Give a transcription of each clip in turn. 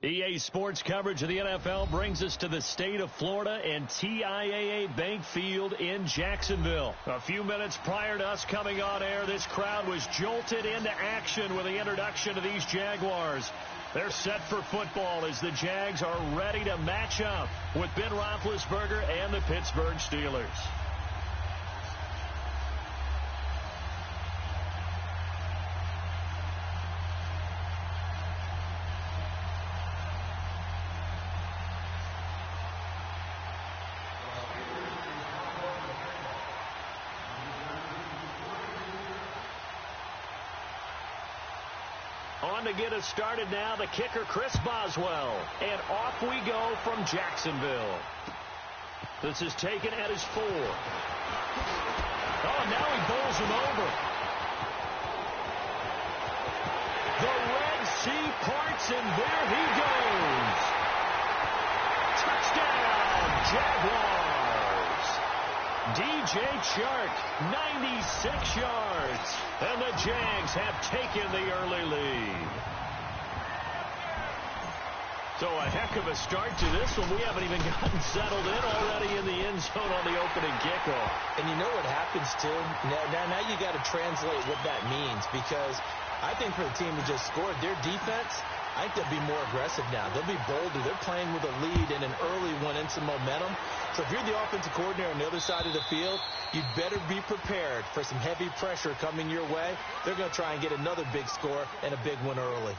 EA Sports coverage of the NFL brings us to the state of Florida and TIAA Bank Field in Jacksonville. A few minutes prior to us coming on air, this crowd was jolted into action with the introduction of these Jaguars. They're set for football as the Jags are ready to match up with Ben Roethlisberger and the Pittsburgh Steelers. On to get us started now, the kicker, Chris Boswell. And off we go from Jacksonville. This is taken at his 4. Oh, now he bowls him over. The Red Sea parts, and there he goes. Touchdown, Jaguars. DJ Chark, 96 yards. And the Jags have taken the early lead. So a heck of a start to this one. We haven't even gotten settled in already in the end zone on the opening kickoff. And you know what happens, too? Now you got to translate what that means, because I think for the team who just scored, their defense, I think they'll be more aggressive now. They'll be bolder. They're playing with a lead and an early one and some momentum. So if you're the offensive coordinator on the other side of the field, you'd better be prepared for some heavy pressure coming your way. They're going to try and get another big score and a big one early.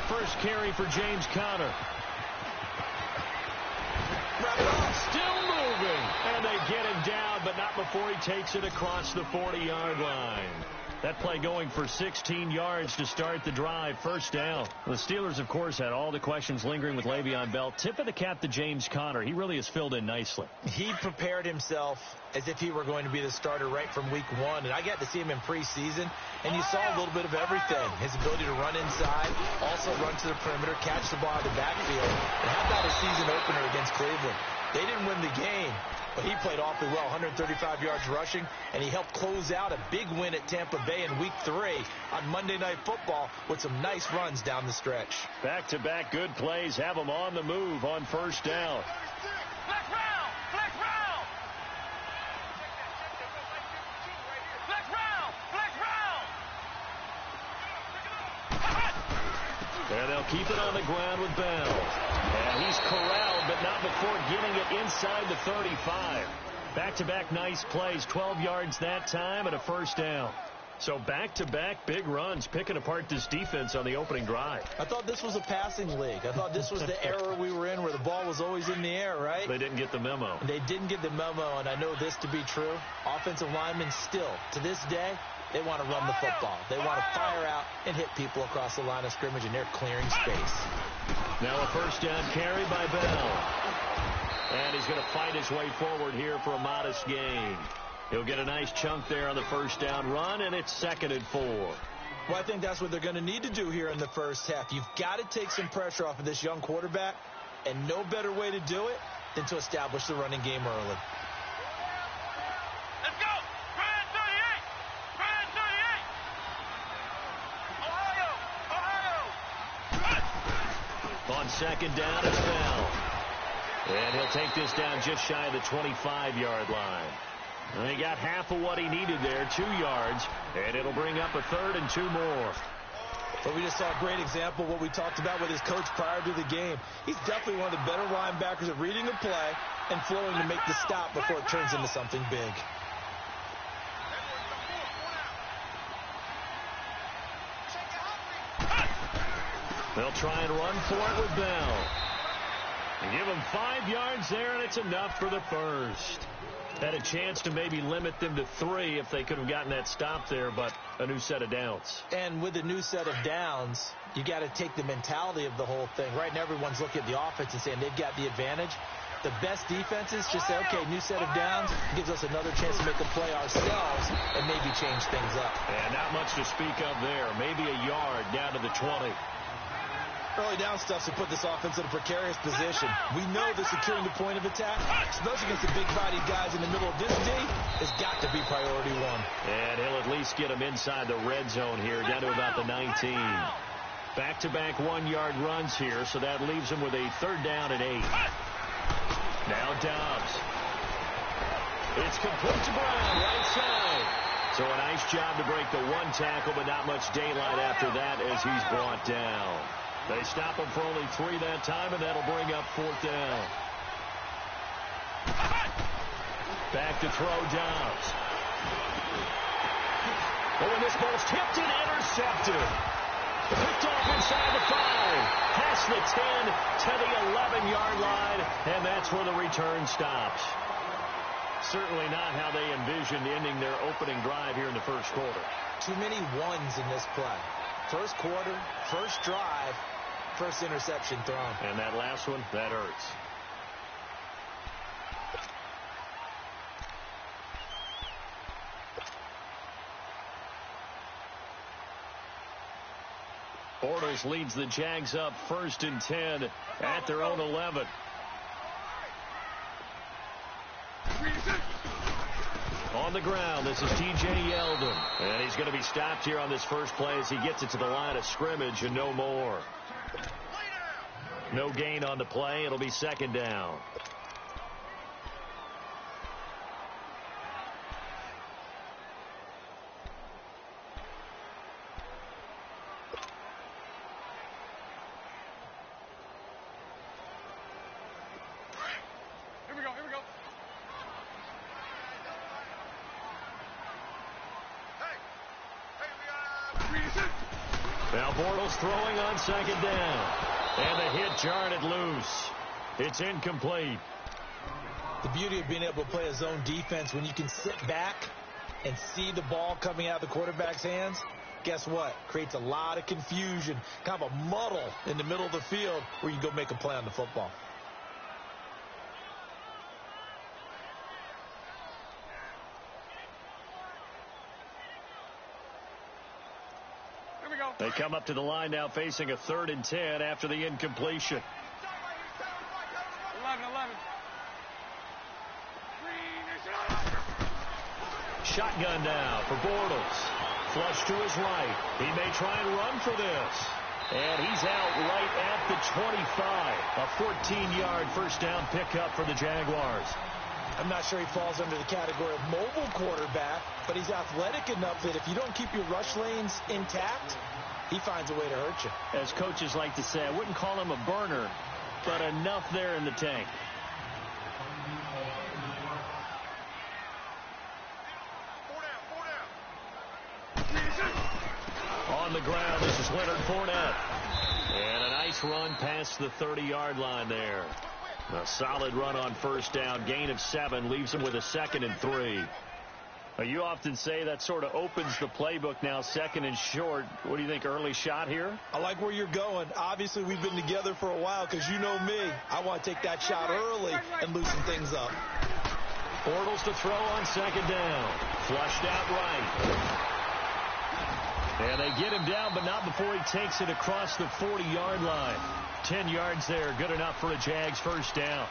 First carry for James Conner. Still moving. And they get him down, but not before he takes it across the 40-yard line. That play going for 16 yards to start the drive. First down. The Steelers, of course, had all the questions lingering with Le'Veon Bell. Tip of the cap to James Conner. He really has filled in nicely. He prepared himself as if he were going to be the starter right from week 1. And I got to see him in preseason, and you saw a little bit of everything. His ability to run inside, also run to the perimeter, catch the ball out of the backfield. And how about his season opener against Cleveland? They didn't win the game, but he played awfully well, 135 yards rushing, and he helped close out a big win at Tampa Bay in Week 3 on Monday Night Football with some nice runs down the stretch. Back-to-back good plays have him on the move on first down. And they'll keep it on the ground with Bell. And he's corralled, but not before getting it inside the 35. Back-to-back nice plays, 12 yards that time and a first down. So back-to-back big runs, picking apart this defense on the opening drive. I thought this was a passing league. I thought this was the era we were in where the ball was always in the air, right? They didn't get the memo. They didn't get the memo, and I know this to be true. Offensive linemen still, to this day, they want to run the football. They want to fire out and hit people across the line of scrimmage, and they're clearing space. Now a first down carry by Bell. And he's going to fight his way forward here for a modest gain. He'll get a nice chunk there on the first down run, and it's 2nd and 4. Well, I think that's what they're going to need to do here in the first half. You've got to take some pressure off of this young quarterback, and no better way to do it than to establish the running game early. Let's go! Brand 38! Brand 38! Ohio! On second down, it's Bell. And he'll take this down just shy of the 25-yard line. And he got half of what he needed there, 2 yards, and it'll bring up a 3rd and 2 more. But we just saw a great example of what we talked about with his coach prior to the game. He's definitely one of the better linebackers at reading a play and flowing to make the stop before it turns into something big. They'll try and run for it with Bell. And give him 5 yards there, and it's enough for the first. Had a chance to maybe limit them to 3 if they could have gotten that stop there, but a new set of downs. And with a new set of downs, you got to take the mentality of the whole thing. Right now, everyone's looking at the offense and saying they've got the advantage. The best defenses just say, okay, new set of downs, gives us another chance to make a play ourselves and maybe change things up. And not much to speak of there. Maybe a yard down to the 20. Early down stuff to put this offense in a precarious position. We know that securing the point of attack, especially against the big-bodied guys in the middle of this D, has got to be priority one. And he'll at least get them inside the red zone here, down to about the 19. Back-to-back one-yard runs here, so that leaves him with a third down at 8. Now Dobbs. It's complete to Brown, right side. So a nice job to break the one tackle, but not much daylight after that as he's brought down. They stop him for only 3 that time, and that'll bring up 4th down. Back to throw Dobbs. Oh, and this ball's tipped and intercepted. Picked off inside the 5. Past the 10 to the 11-yard line, and that's where the return stops. Certainly not how they envisioned ending their opening drive here in the first quarter. Too many ones in this play. First quarter, first drive, first interception thrown. And that last one, that hurts. Bortles leads the Jags up 1st and 10 at their own 11. On the ground, this is T.J. Yeldon. And he's going to be stopped here on this first play as he gets it to the line of scrimmage and no more. No gain on the play. It'll be 2nd down. Here we go. Now Bortles throwing on 2nd down. And the hit jarred it loose. It's incomplete. The beauty of being able to play a zone defense when you can sit back and see the ball coming out of the quarterback's hands, guess what? Creates a lot of confusion, kind of a muddle in the middle of the field where you can go make a play on the football. They come up to the line now facing a 3rd and 10 after the incompletion. 11. Shotgun now for Bortles. Flush to his right. He may try and run for this. And he's out right at the 25. A 14-yard first down pickup for the Jaguars. I'm not sure he falls under the category of mobile quarterback, but he's athletic enough that if you don't keep your rush lanes intact, he finds a way to hurt you. As coaches like to say, I wouldn't call him a burner, but enough there in the tank. On the ground, this is Leonard Fournette. And a nice run past the 30-yard line there. A solid run on first down. Gain of 7 leaves him with a 2nd and 3. You often say that sort of opens the playbook now, 2nd and short. What do you think, early shot here? I like where you're going. Obviously, we've been together for a while because you know me. I want to take that shot early and loosen things up. Bortles to throw on 2nd down. Flushed out right. And they get him down, but not before he takes it across the 40-yard line. 10 yards there, good enough for a Jags first down.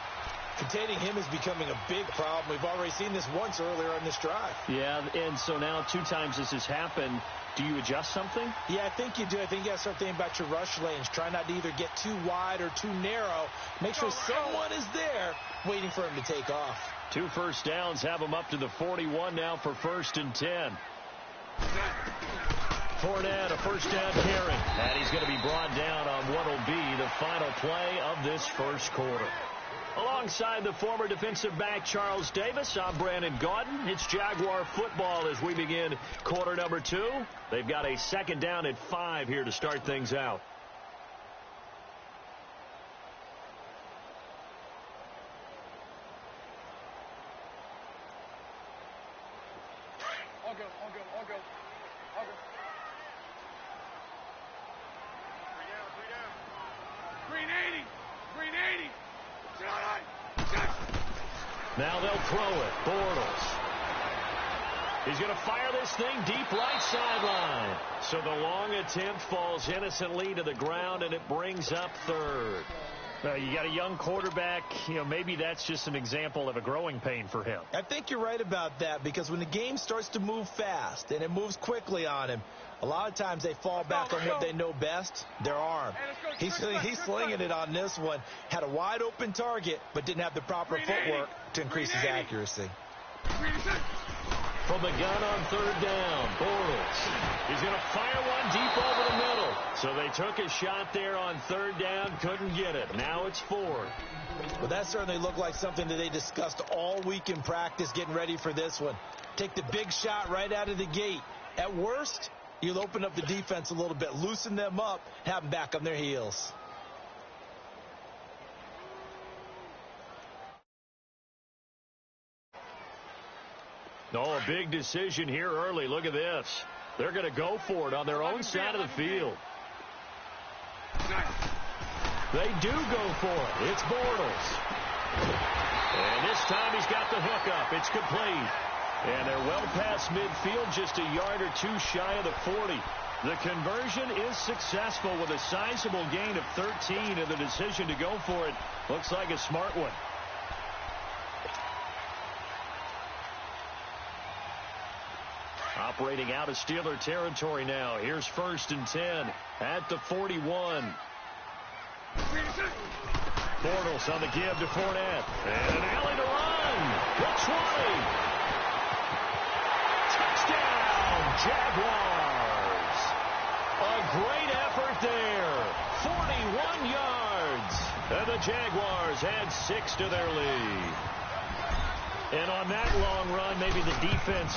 Containing him is becoming a big problem. We've already seen this once earlier on this drive. Yeah, and so now 2 times this has happened. Do you adjust something? Yeah, I think you do. I think you got to start thinking about your rush lanes. Try not to either get too wide or too narrow. Make sure someone is there waiting for him to take off. 2 first downs have him up to the 41 now for 1st and 10. Fournette, a first down carry. And he's going to be brought down on what will be the final play of this first quarter. Alongside the former defensive back Charles Davis, I'm Brandon Gaudin. It's Jaguar football as we begin quarter number 2. They've got a 2nd down at 5 here to start things out. I'll go. Green 80. Now they'll throw it. Bortles. He's going to fire this thing deep right sideline. So the long attempt falls innocently to the ground, and it brings up third. You got a young quarterback. Maybe that's just an example of a growing pain for him. I think you're right about that, because when the game starts to move fast and it moves quickly on him, a lot of times they fall back on what they know best, their arm. He's slinging it on this one. Had a wide open target, but didn't have the proper footwork to increase his accuracy. From the gun on third down, Bortles. He's going to fire one deep over the middle. So they took a shot there on third down, couldn't get it. Now it's fourth. Well, that certainly looked like something that they discussed all week in practice, getting ready for this one. Take the big shot right out of the gate. At worst, you'll open up the defense a little bit, loosen them up, have them back on their heels. A big decision here early. Look at this. They're going to go for it on their own side of the field. They do go for it. It's Bortles. And this time he's got the hook up. It's complete. And they're well past midfield, just a yard or two shy of the 40. The conversion is successful with a sizable gain of 13, and the decision to go for it looks like a smart one. Operating out of Steeler territory now. Here's 1st and 10 at the 41. Bortles on the give to Fournette. And an alley to run. The 20. Touchdown, Jaguars. A great effort there. 41 yards. And the Jaguars add 6 to their lead. And on that long run, maybe the defense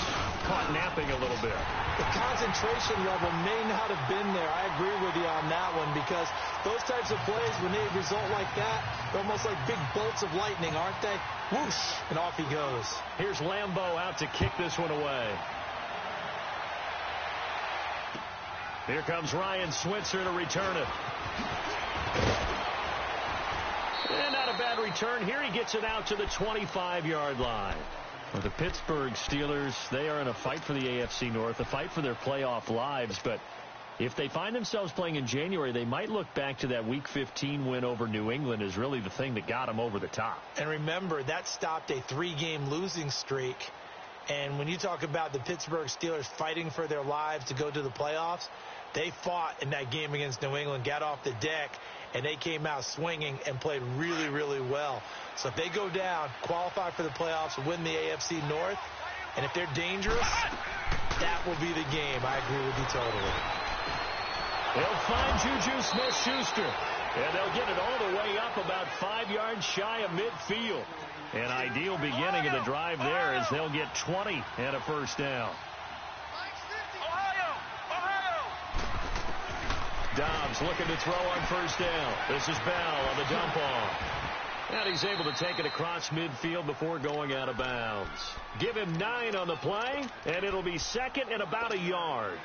caught napping a little bit. The concentration level may not have been there. I agree with you on that one, because those types of plays, when they result like that, they're almost like big bolts of lightning, aren't they? Whoosh, and off he goes. Here's Lambeau out to kick this one away. Here comes Ryan Switzer to return it. And not a bad return. Here he gets it out to the 25-yard line. Well, the Pittsburgh Steelers, they are in a fight for the AFC North, a fight for their playoff lives. But if they find themselves playing in January, they might look back to that Week 15 win over New England as really the thing that got them over the top. And remember, that stopped a 3-game losing streak. And when you talk about the Pittsburgh Steelers fighting for their lives to go to the playoffs, they fought in that game against New England, got off the deck, and they came out swinging and played really, really well. So if they go down, qualify for the playoffs, win the AFC North, and if they're dangerous, that will be the game. I agree with you totally. They'll find Juju Smith-Schuster, and they'll get it all the way up about 5 yards shy of midfield. An ideal beginning of the drive there as they'll get 20 and a first down. Dobbs looking to throw on first down. This is Bell on the dump off. And he's able to take it across midfield before going out of bounds. Give him 9 on the play, and it'll be second and about a yard.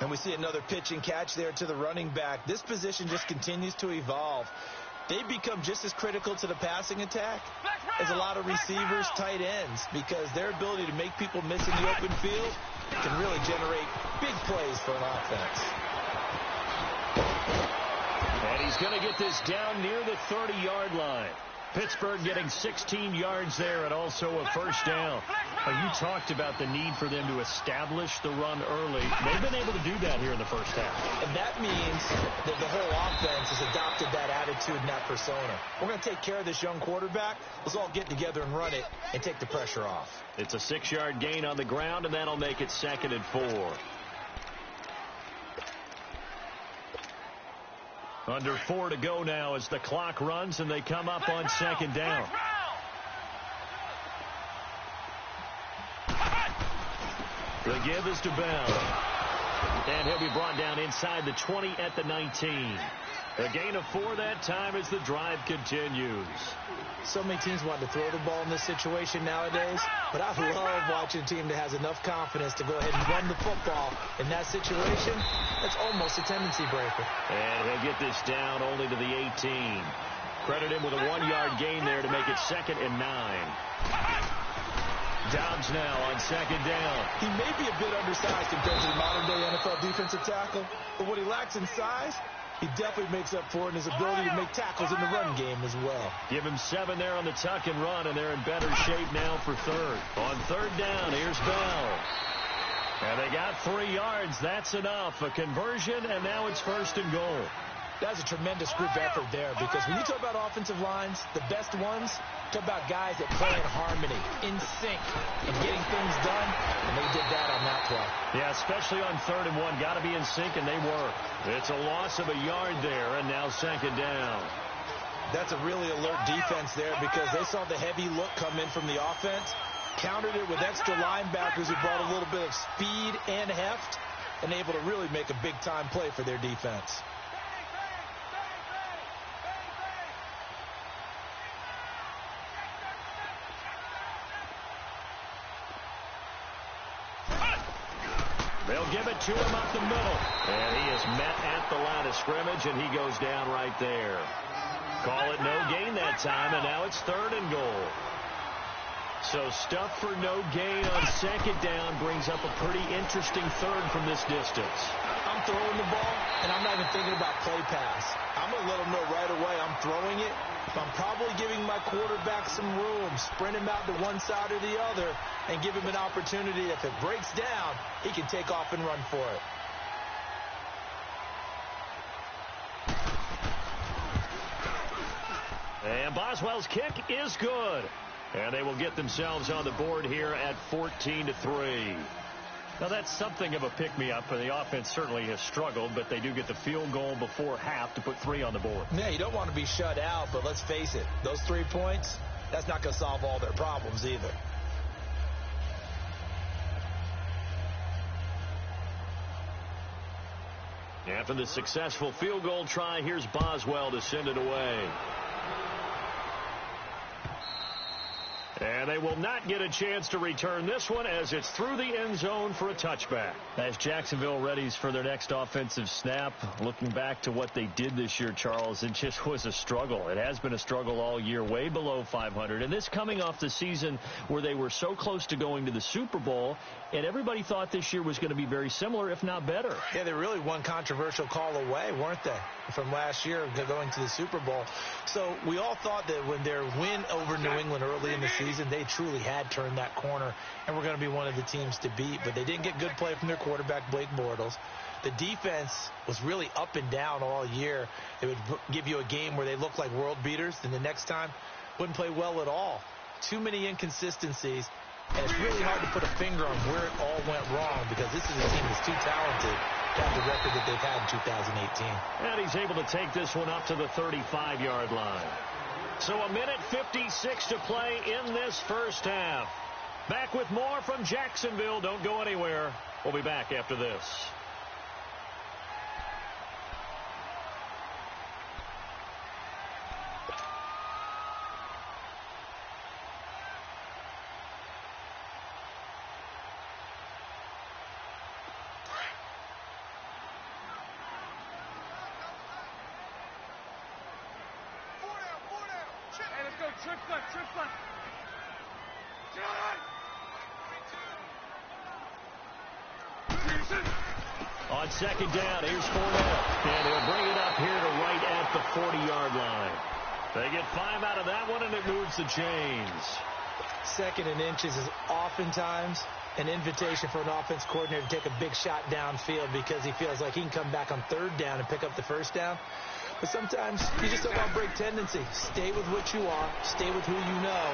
And we see another pitch and catch there to the running back. This position just continues to evolve. They become just as critical to the passing attack as a lot of receivers, tight ends, because their ability to make people miss in the open field can really generate big plays for an offense. And he's going to get this down near the 30-yard line. Pittsburgh getting 16 yards there and also a first down. You talked about the need for them to establish the run early. They've been able to do that here in the first half. And that means that the whole offense has adopted that attitude and that persona. We're going to take care of this young quarterback. Let's all get together and run it and take the pressure off. It's a 6-yard gain on the ground, and that'll make it 2nd and 4. Under 4 to go now as the clock runs and they come up on 2nd down. The give is to Bell. And he'll be brought down inside the 20 at the 19. A gain of 4 that time as the drive continues. So many teams want to throw the ball in this situation nowadays, but I love watching a team that has enough confidence to go ahead and run the football. In that situation, that's almost a tendency breaker. And he'll get this down only to the 18. Credit him with a 1-yard gain there to make it 2nd and 9. Dobbs now on 2nd down. He may be a bit undersized compared to the modern-day NFL defensive tackle, but what he lacks in size, he definitely makes up for it in his ability to make tackles in the run game as well. Give him 7 there on the tuck and run, and they're in better shape now for 3rd. On 3rd down, here's Bell. And they got 3 yards. That's enough. A conversion, and now it's 1st and goal. That's a tremendous group effort there, because when you talk about offensive lines, the best ones, talk about guys that play in harmony, in sync, and getting things done, and they did that on that play. Yeah, especially on 3rd and 1. Got to be in sync, and they were. It's a loss of a yard there, and now 2nd down. That's a really alert defense there, because they saw the heavy look come in from the offense, countered it with extra linebackers who brought a little bit of speed and heft, and able to really make a big-time play for their defense. They'll give it to him up the middle. And he is met at the line of scrimmage, and he goes down right there. Call it no gain that time, and now it's 3rd and goal. So stuff for no gain on 2nd down brings up a pretty interesting 3rd from this distance. I'm throwing the ball, and I'm not even thinking about play pass. I'm going to let him know right away I'm throwing it. I'm probably giving my quarterback some room, sprint him out to one side or the other, and give him an opportunity. If it breaks down, he can take off and run for it. And Boswell's kick is good. And they will get themselves on the board here at 14-3. Now, that's something of a pick-me-up, and the offense certainly has struggled, but they do get the field goal before half to put 3 on the board. Yeah, you don't want to be shut out, but let's face it, those 3 points, that's not going to solve all their problems either. After the successful field goal try, here's Boswell to send it away. And they will not get a chance to return this one as it's through the end zone for a touchback. As Jacksonville readies for their next offensive snap, looking back to what they did this year, Charles, it just was a struggle. It has been a struggle all year, way below 500. And this coming off the season where they were so close to going to the Super Bowl, and everybody thought this year was going to be very similar, if not better. Yeah, they really one controversial call away, weren't they, from last year going to the Super Bowl. So we all thought that when their win over New England early in the season, they truly had turned that corner and were going to be one of the teams to beat. But they didn't get good play from their quarterback, Blake Bortles. The defense was really up and down all year. It would give you a game where they looked like world beaters, and the next time wouldn't play well at all. Too many inconsistencies, and it's really hard to put a finger on where it all went wrong, because this is a team that's too talented to have the record that they've had in 2018. And he's able to take this one up to the 35-yard line. So 1:56 to play in this first half. Back with more from Jacksonville. Don't go anywhere. We'll be back after this. On 2nd down, here's Fournette. And he'll bring it up here to right at the 40-yard line. They get 5 out of that one, and it moves the chains. 2nd and inches is oftentimes an invitation for an offense coordinator to take a big shot downfield, because he feels like he can come back on 3rd down and pick up the 1st down. But sometimes you just don't want to break tendency. Stay with what you are, stay with who you know,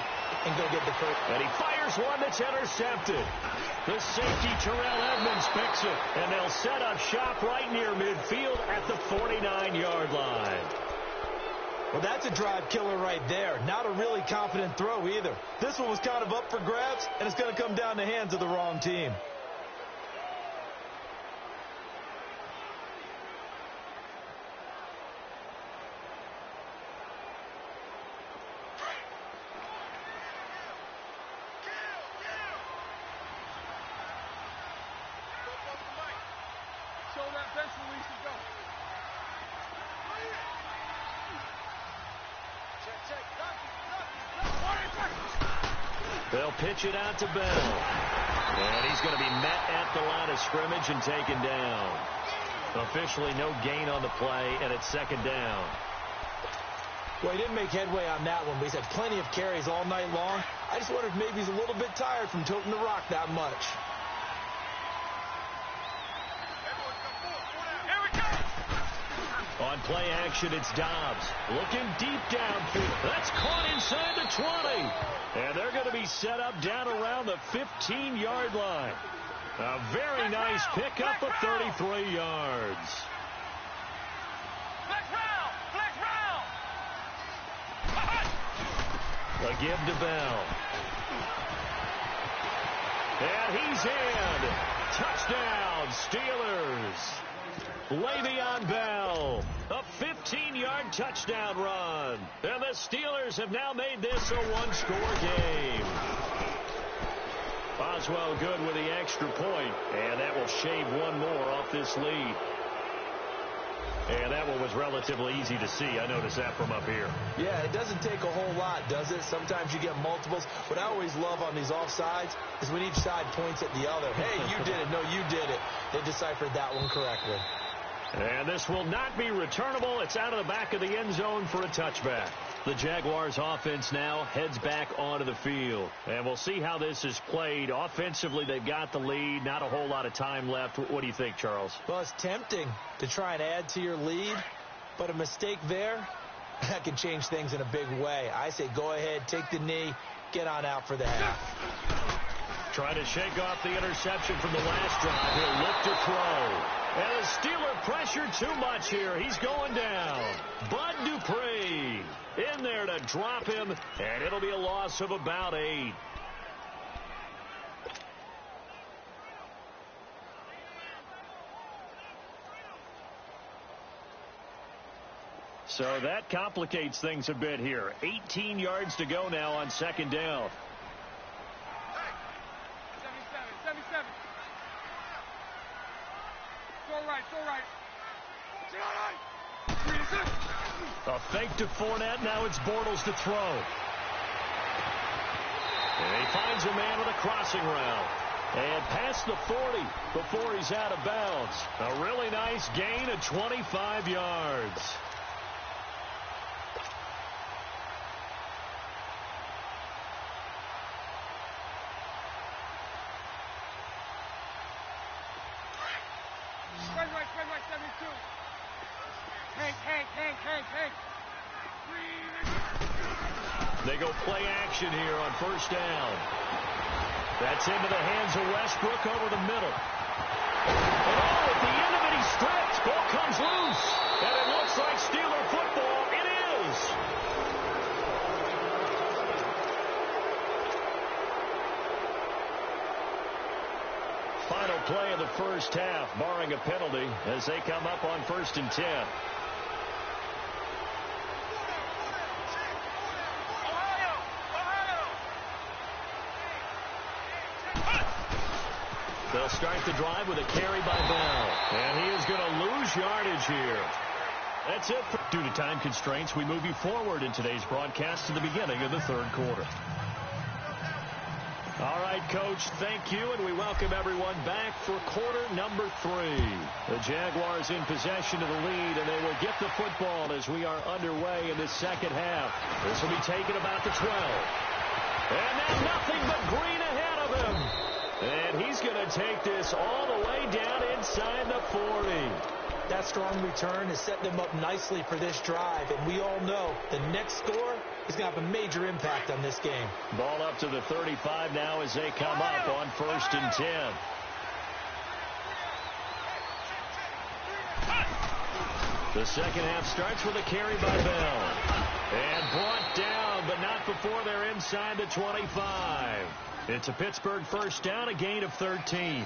and go get the first. And he fires one that's intercepted. The safety, Terrell Edmonds, picks it. And they'll set up shop right near midfield at the 49-yard line. Well, that's a drive killer right there. Not a really confident throw either. This one was kind of up for grabs, and it's going to come down the hands of the wrong team. They'll pitch it out to Bell. And he's going to be met at the line of scrimmage and taken down. Officially no gain on the play, and it's second down. Well, he didn't make headway on that one, but he's had plenty of carries all night long. I just wonder if maybe he's a little bit tired from toting the rock that much. On play action, it's Dobbs. Looking deep downfield. That's caught inside the 20. And they're going to be set up down around the 15-yard line. A very nice pickup of 33 yards. A give to Bell. And he's in. Touchdown, Steelers. Le'Veon Bell, a 15-yard touchdown run. And the Steelers have now made this a one-score game. Boswell good with the extra point, and that will shave one more off this lead. And that one was relatively easy to see. I noticed that from up here. Yeah, it doesn't take a whole lot, does it? Sometimes you get multiples. What I always love on these offsides is when each side points at the other. Hey, you did it. No, you did it. They deciphered that one correctly. And this will not be returnable. It's out of the back of the end zone for a touchback. The Jaguars offense now heads back onto the field. And we'll see how this is played. Offensively, they've got the lead. Not a whole lot of time left. What do you think, Charles? Well, it's tempting to try and add to your lead. But a mistake there, that can change things in a big way. I say go ahead, take the knee, get on out for the half. Trying to shake off the interception from the last drive. He'll look to throw. And the Steeler pressure too much here. He's going down. Bud Dupree in there to drop him, and it'll be a loss of about 8. So that complicates things a bit here. 18 yards to go now on second down. 77. Go right. A fake to Fournette. Now it's Bortles to throw. And he finds a man with a crossing route. And past the 40 before he's out of bounds. A really nice gain of 25 yards. Spread right, 72. Hank. They go play action here on first down. That's into the hands of Westbrook over the middle. And at the end of it, he stripped. Ball comes loose. And it looks like Steeler football. It is. Final play of the first half, barring a penalty, as they come up on 1st and 10. They'll start the drive with a carry by Bell. And he is going to lose yardage here. That's it. Due to time constraints, we move you forward in today's broadcast to the beginning of the third quarter. All right, Coach, thank you, and we welcome everyone back for quarter number 3. The Jaguars in possession of the lead, and they will get the football as we are underway in this second half. This will be taken about the 12. And now nothing but green ahead of him. And he's going to take this all the way down inside the 40. That strong return has set them up nicely for this drive, and we all know the next score is going to have a major impact on this game. Ball up to the 35 now as they come up on 1st and 10. The second half starts with a carry by Bell. And brought down, but not before they're inside the 25. It's a Pittsburgh first down, a gain of 13.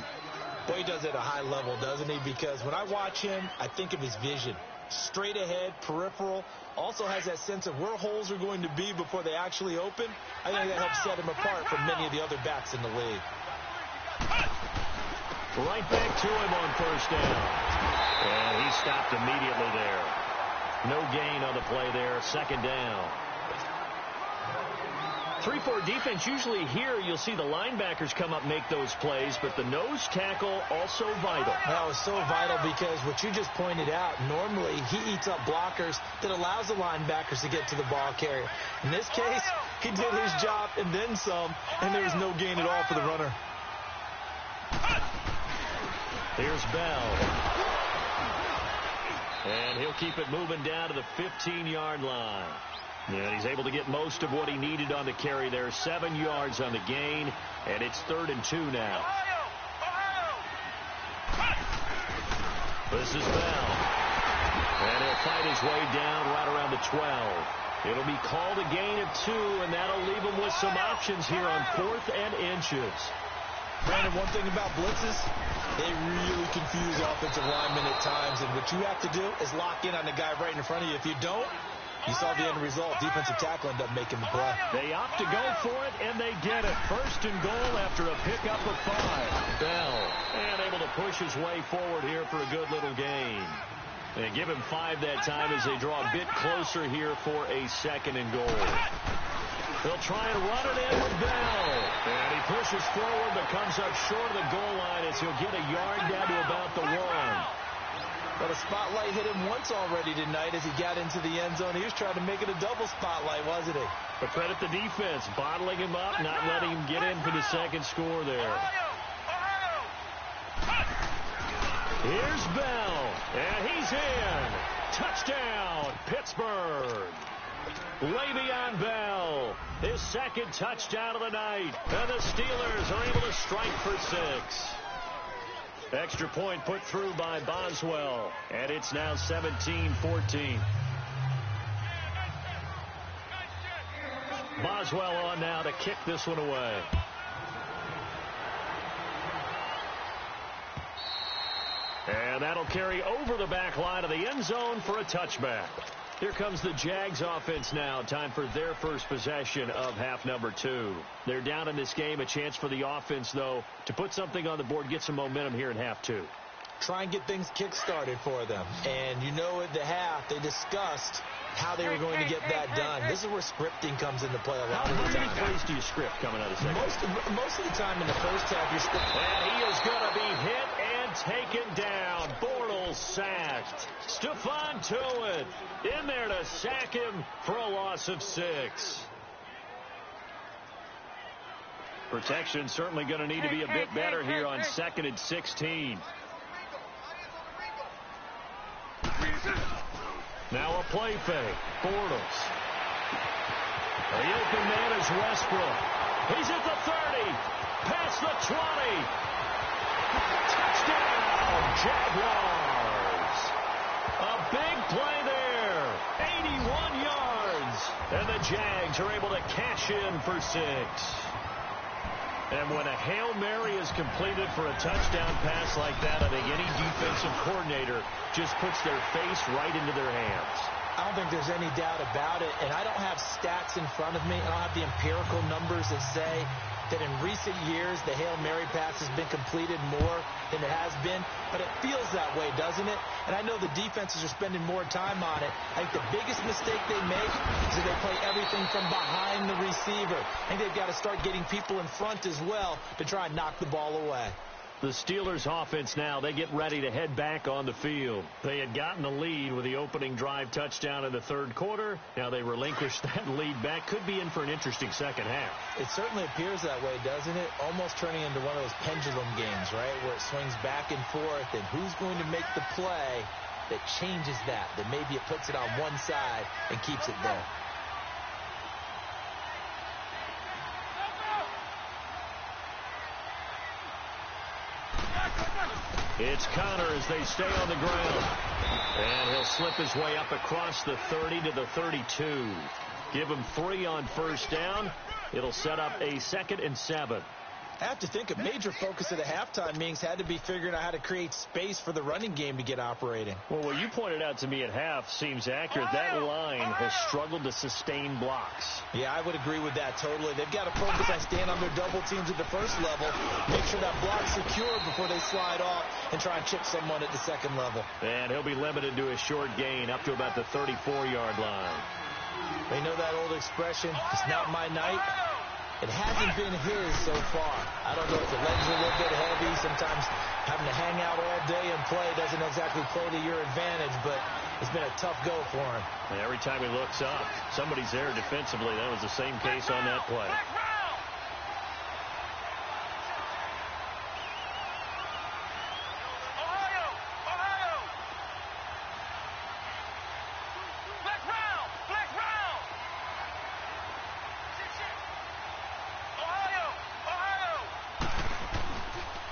Boy, he does it at a high level, doesn't he? Because when I watch him, I think of his vision. Straight ahead, peripheral. Also has that sense of where holes are going to be before they actually open. I think that helps set him apart from many of the other backs in the league. Right back to him on first down. And he stopped immediately there. No gain on the play there. Second down. 3-4 defense, usually here you'll see the linebackers come up and make those plays, but the nose tackle also vital. That was so vital because what you just pointed out, normally he eats up blockers that allows the linebackers to get to the ball carrier. In this case, he did his job and then some, and there was no gain at all for the runner. Here's Bell. And he'll keep it moving down to the 15-yard line. And he's able to get most of what he needed on the carry there. 7 yards on the gain, and it's 3rd and 2 now. This is Bell. And he'll fight his way down right around the 12. It'll be called a gain of 2, and that'll leave him with some options here on 4th and inches. Brandon, one thing about blitzes, they really confuse offensive linemen at times, and what you have to do is lock in on the guy right in front of you. If you don't, you saw the end result. Defensive tackle ended up making the play. They opt to go for it, and they get it. 1st and goal after a pickup of 5. Bell, and able to push his way forward here for a good little gain. And give him 5 that time as they draw a bit closer here for a 2nd and goal. They'll try and run it in with Bell. And he pushes forward, but comes up short of the goal line as he'll get a yard down to about the 1. But a spotlight hit him once already tonight as he got into the end zone. He was trying to make it a double spotlight, wasn't he? But credit the defense, bottling him up, not letting him get in for the 2nd score there. Here's Bell, and he's in. Touchdown, Pittsburgh. Le'Veon Bell, his 2nd touchdown of the night. And the Steelers are able to strike for 6. Extra point put through by Boswell, and it's now 17-14. Boswell on now to kick this one away. And that'll carry over the back line of the end zone for a touchback. Here comes the Jags offense now. Time for their first possession of half number 2. They're down in this game. A chance for the offense, though, to put something on the board, get some momentum here in half 2. Try and get things kick-started for them. And you know at the half, they discussed how they were going to get that done. This is where scripting comes into play a lot of the time. How many plays do you script coming out of second? Most of the time in the first half, you're scripting. And he is going to be hit and taken down. Bortles sacked. Stephon Tuitt in there to sack him for a loss of 6. Protection certainly going to need to be a bit better here on 2nd and 16. Now a play fake. Bortles. The open man is Westbrook. He's at the 30. Past the 20. Touchdown, Jaguars. A big play there. 81 yards. And the Jags are able to cash in for 6. And when a Hail Mary is completed for a touchdown pass like that, I think any defensive coordinator just puts their face right into their hands. I don't think there's any doubt about it. And I don't have stats in front of me. I don't have the empirical numbers that say that in recent years the Hail Mary pass has been completed more than it has been. But it feels that way, doesn't it? And I know the defenses are spending more time on it. I think the biggest mistake they make is that they play everything from behind the receiver. I think they've got to start getting people in front as well to try and knock the ball away. The Steelers offense now, they get ready to head back on the field. They had gotten the lead with the opening drive touchdown in the 3rd quarter. Now they relinquish that lead back. Could be in for an interesting second half. It certainly appears that way, doesn't it? Almost turning into one of those pendulum games, right, where it swings back and forth, and who's going to make the play that changes that maybe it puts it on one side and keeps it there. It's Connor as they stay on the ground. And he'll slip his way up across the 30 to the 32. Give him 3 on first down. It'll set up a 2nd and 7. I have to think a major focus of the halftime meetings had to be figuring out how to create space for the running game to get operating. Well, what you pointed out to me at half seems accurate. That line has struggled to sustain blocks. Yeah, I would agree with that totally. They've got to focus on staying on their double teams at the first level, make sure that block's secured before they slide off, and try and chip someone at the 2nd level. And he'll be limited to a short gain up to about the 34-yard line. We know that old expression, it's not my night. It hasn't been his so far. I don't know if the legs are a little bit heavy. Sometimes having to hang out all day and play doesn't exactly play to your advantage, but it's been a tough go for him. And every time he looks up, somebody's there defensively. That was the same case on that play.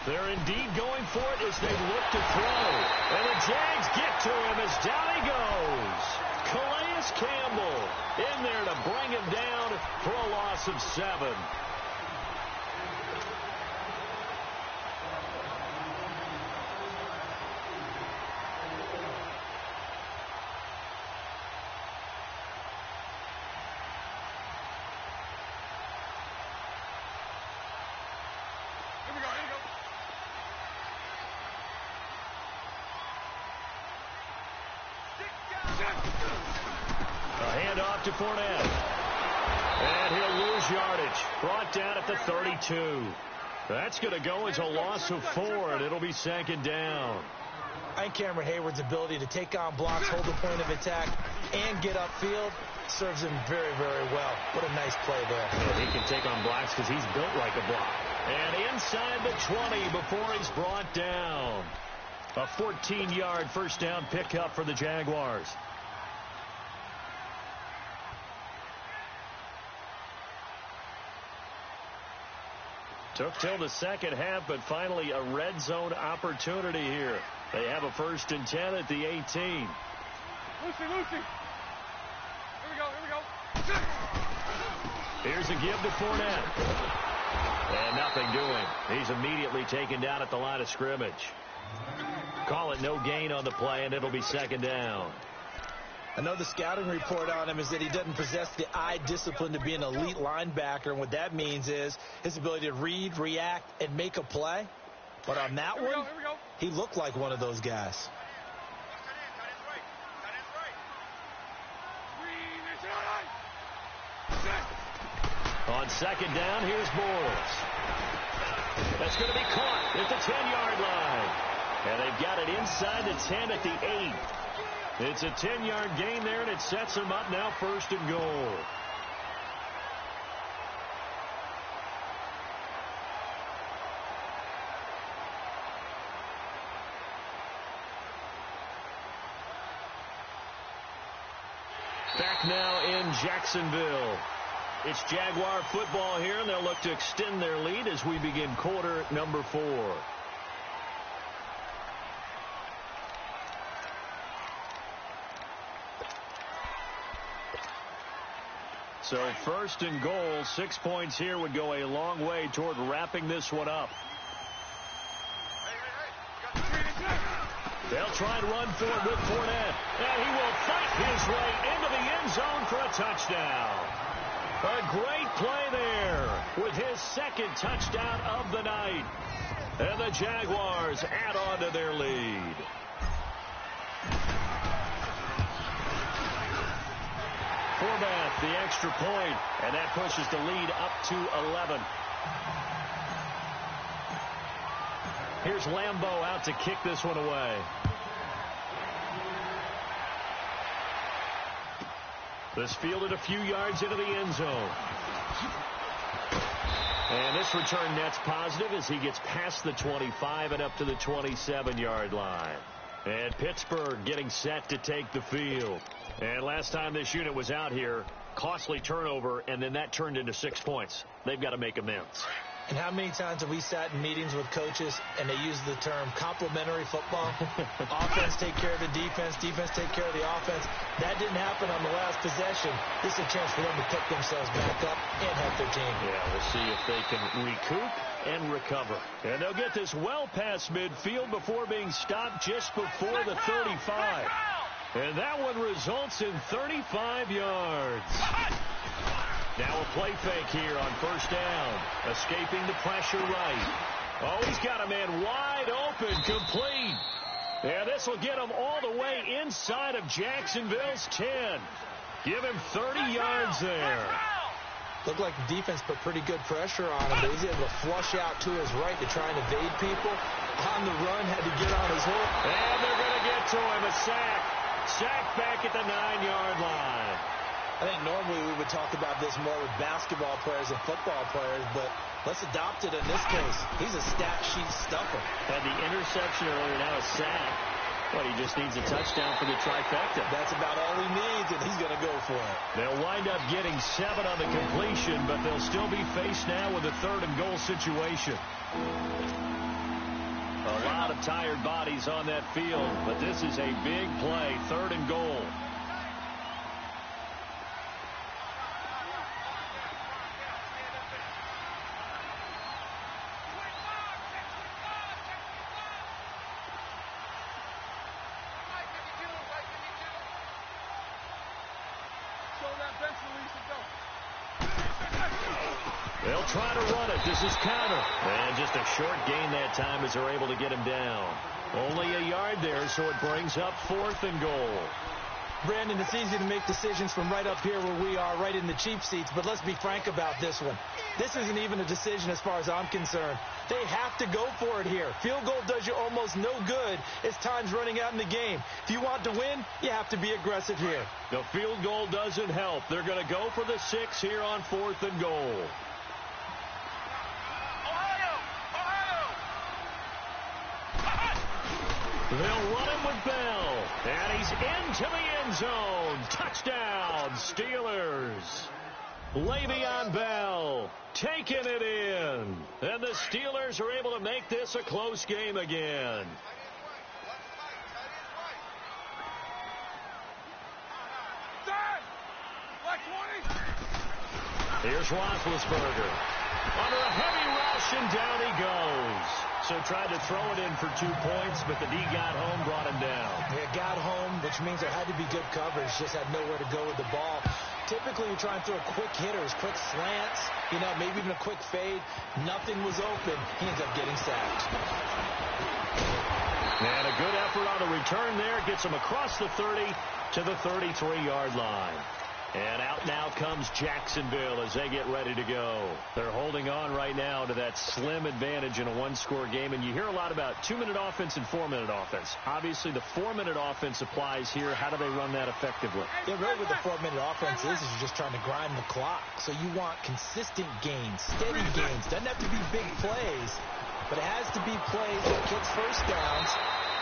They're indeed going for it as they look to throw. And the Jags get to him as down he goes. Calais Campbell in there to bring him down for a loss of 7. A handoff to Fournette. And he'll lose yardage. Brought down at the 32. That's going to go as a loss of 4, and it'll be 2nd down. I think Cameron Hayward's ability to take on blocks, hold the point of attack, and get upfield serves him very, very well. What a nice play there. Yeah, he can take on blocks because he's built like a block. And inside the 20 before he's brought down. A 14-yard first down pickup for the Jaguars. Took till the second half, but finally a red zone opportunity here. They have a 1st and 10 at the 18. Lucy. Here we go. Here's a give to Fournette. And nothing doing. He's immediately taken down at the line of scrimmage. Call it no gain on the play, and it'll be 2nd down. I know the scouting report on him is that he doesn't possess the eye discipline to be an elite linebacker, and what that means is his ability to read, react, and make a play. But on that one, he looked like one of those guys. On 2nd down, here's Morris. That's going to be caught at the 10-yard line. And they've got it inside the 10 at the 8. It's a 10-yard gain there, and it sets them up now 1st and goal. Back now in Jacksonville. It's Jaguar football here, and they'll look to extend their lead as we begin quarter number 4. So 1st and goal, 6 points here would go a long way toward wrapping this one up. They'll try and run for it with Fournette. And he will fight his way into the end zone for a touchdown. A great play there with his 2nd touchdown of the night. And the Jaguars add on to their lead. Fournette, the extra point, and that pushes the lead up to 11. Here's Lambeau out to kick this one away. This fielded a few yards into the end zone. And this return net's positive as he gets past the 25 and up to the 27-yard line. And Pittsburgh getting set to take the field. And last time this unit was out here, costly turnover, and then that turned into 6 points. They've got to make amends. And how many times have we sat in meetings with coaches and they use the term complementary football? Offense take care of the defense, defense take care of the offense. That didn't happen on the last possession. This is a chance for them to pick themselves back up and help their team. Yeah, we'll see if they can recoup and recover. And they'll get this well past midfield before being stopped just before the 35. And that one results in 35 yards. Now a play fake here on 1st down. Escaping the pressure right. Oh, he's got a man wide open, complete. And this will get him all the way inside of Jacksonville's 10. Give him 30 yards there. Looked like the defense put pretty good pressure on him, but he's able to flush out to his right to try and evade people. On the run, had to get on his hook. And they're going to get to him. A sack. Sack back at the 9-yard line. I think normally we would talk about this more with basketball players and football players, but let's adopt it in this case. He's a stat sheet stuffer. Had the interception earlier, now a sack. But he just needs a touchdown for the trifecta. That's about all he needs, and he's going to go for it. They'll wind up getting 7 on the completion, but they'll still be faced now with a 3rd and goal situation. A lot of tired bodies on that field, but this is a big play, 3rd and goal. They'll try to run it. This is counter. And just a short gain that time as they're able to get him down. Only a yard there, so it brings up 4th and goal. Brandon, it's easy to make decisions from right up here where we are, right in the cheap seats, but let's be frank about this one. This isn't even a decision as far as I'm concerned. They have to go for it here. Field goal does you almost no good as time's running out in the game. If you want to win, you have to be aggressive here. The field goal doesn't help. They're going to go for the 6 here on 4th and goal. They'll run him with Bell. And he's into the end zone. Touchdown, Steelers. Le'Veon Bell taking it in. And the Steelers are able to make this a close game again. Here's Roethlisberger. Under a heavy rush, and down he goes. So tried to throw it in for 2 points, but the D got home, brought him down. Yeah, got home, which means there had to be good coverage. Just had nowhere to go with the ball. Typically, you try and throw quick hitters, quick slants, maybe even a quick fade. Nothing was open. He ends up getting sacked. And a good effort on the return there. Gets him across the 30 to the 33-yard line. And out now comes Jacksonville as they get ready to go. They're holding on right now to that slim advantage in a 1-score game. And you hear a lot about 2-minute offense and 4-minute offense. Obviously, the 4-minute offense applies here. How do they run that effectively? Yeah, really what the 4-minute offense is you're just trying to grind the clock. So you want consistent gains, steady gains. Doesn't have to be big plays, but it has to be plays that gets first downs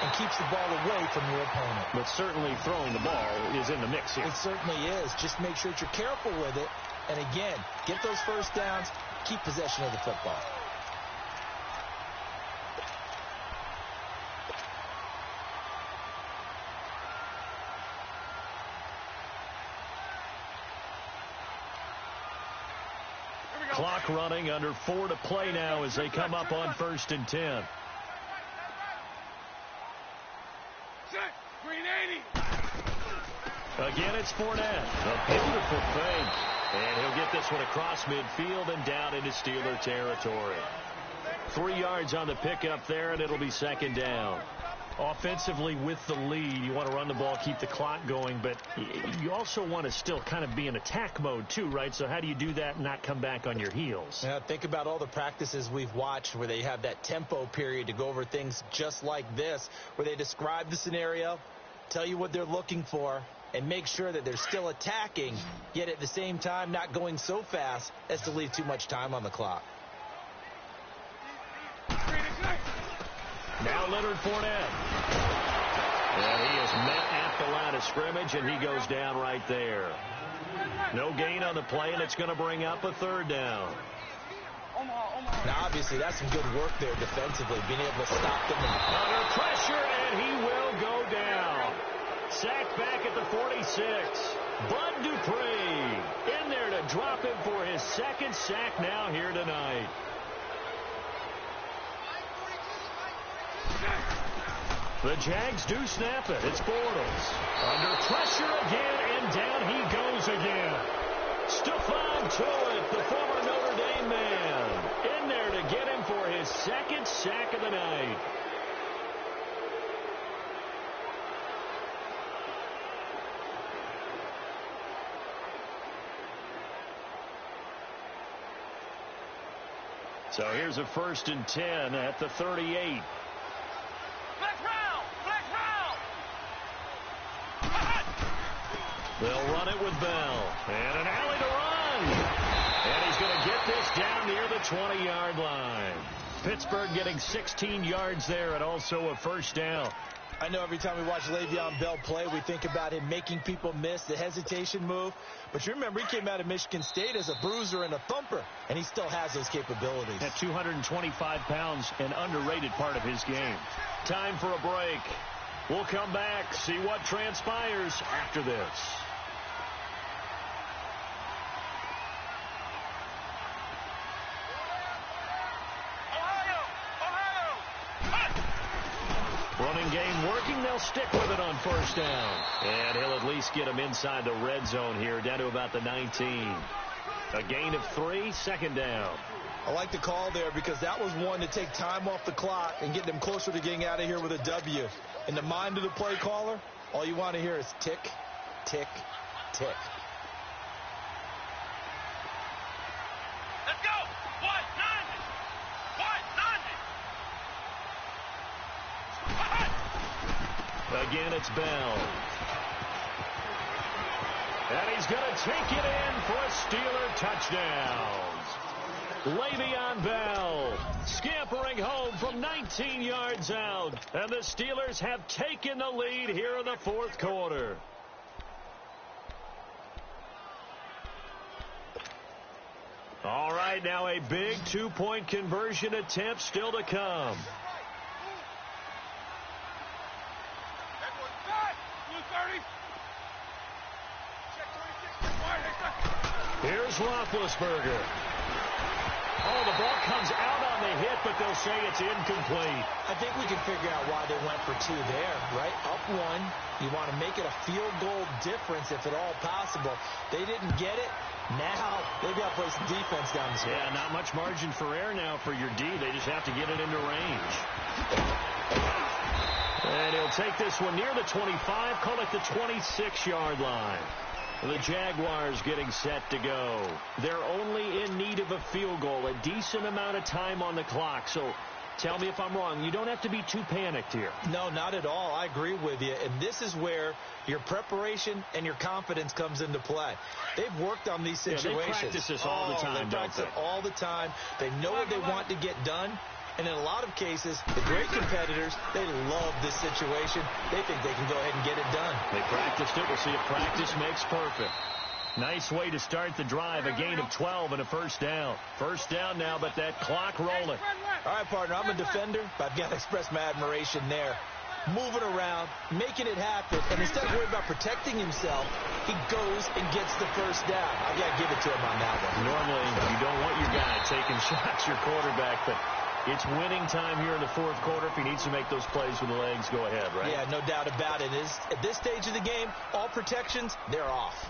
and keeps the ball away from your opponent. But certainly throwing the ball is in the mix here. It certainly is. Just make sure that you're careful with it. And again, get those first downs, keep possession of the football. Clock running, under 4 to play now as they come up on 1st and 10. Again, it's Fournette. A beautiful fake. And he'll get this one across midfield and down into Steeler territory. 3 yards on the pickup there, and it'll be 2nd down. Offensively with the lead, you want to run the ball, keep the clock going, but you also want to still kind of be in attack mode too, right? So how do you do that and not come back on your heels? Yeah, think about all the practices we've watched where they have that tempo period to go over things just like this, where they describe the scenario, tell you what they're looking for, and make sure that they're still attacking, yet at the same time not going so fast as to leave too much time on the clock. Now Leonard Fournette. And he is met at the line of scrimmage, and he goes down right there. No gain on the play, and it's going to bring up a 3rd down. Now, obviously, that's some good work there defensively, being able to stop them. Under pressure, and he will go down. Sacked back at the 46. Bud Dupree in there to drop him for his 2nd sack now here tonight. The Jags do snap it. It's Bortles. Under pressure again, and down he goes again. Stephon Tuitt, the former Notre Dame man, in there to get him for his 2nd sack of the night. So here's a 1st and 10 at the 38. They'll run it with Bell. And an alley to run. And he's going to get this down near the 20-yard line. Pittsburgh getting 16 yards there and also a 1st down. I know every time we watch Le'Veon Bell play, we think about him making people miss the hesitation move. But you remember, he came out of Michigan State as a bruiser and a thumper, and he still has those capabilities. At 225 pounds, an underrated part of his game. Time for a break. We'll come back, see what transpires after this. Running game working. They'll stick with it on 1st down. And he'll at least get him inside the red zone here, down to about the 19. A gain of 3, 2nd down. I like the call there because that was one to take time off the clock and get them closer to getting out of here with a W. In the mind of the play caller, all you want to hear is tick, tick, tick. Let's go! What? Again, it's Bell. And he's going to take it in for a Steeler touchdown. Le'Veon Bell scampering home from 19 yards out. And the Steelers have taken the lead here in the 4th quarter. All right, now a big 2-point conversion attempt still to come. Here's Roethlisberger. Oh, the ball comes out on the hit, but they'll say it's incomplete. I think we can figure out why they went for 2 there, right? Up 1. You want to make it a field goal difference if at all possible. They didn't get it. Now they've got to play some defense down the stretch. Yeah, not much margin for error now for your D. They just have to get it into range. And he'll take this one near the 25, call it the 26-yard line. The Jaguars getting set to go. They're only in need of a field goal, a decent amount of time on the clock. So tell me if I'm wrong. You don't have to be too panicked here. No, not at all. I agree with you. And this is where your preparation and your confidence comes into play. They've worked on these situations. Yeah, they practice this all the time, they practice it all the time. They know what they want to get done. And in a lot of cases, the great competitors, they love this situation. They think they can go ahead and get it done. They practiced it. We'll see if practice makes perfect. Nice way to start the drive. A gain of 12 and a 1st down. 1st down now, but that clock rolling. All right, partner, I'm a defender, but I've got to express my admiration there. Moving around, making it happen, and instead of worrying about protecting himself, he goes and gets the 1st down. I've got to give it to him on that one. Normally, you don't want your guy taking shots, your quarterback, but it's winning time here in the 4th quarter. If he needs to make those plays with the legs, go ahead, right? Yeah, no doubt about it. At this stage of the game, all protections, they're off.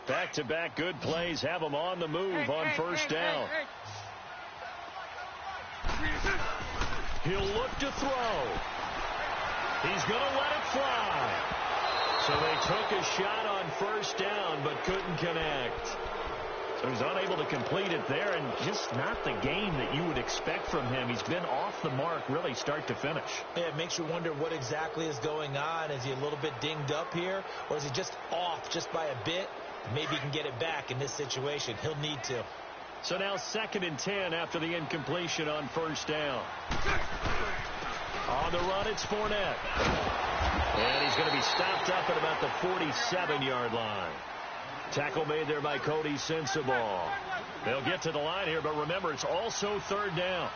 Back-to-back good plays have them on the move on 1st down. He'll look to throw. He's going to let it fly. So they took a shot on 1st down but couldn't connect. So he's unable to complete it there, and just not the game that you would expect from him. He's been off the mark really start to finish. Yeah, it makes you wonder what exactly is going on. Is he a little bit dinged up here, or is he just off just by a bit? Maybe he can get it back in this situation. He'll need to. So now 2nd and 10 after the incompletion on 1st down. On the run, it's Fournette. And he's going to be stopped up at about the 47-yard line. Tackle made there by Cody Sensabaugh. They'll get to the line here, but remember, it's also 3rd down.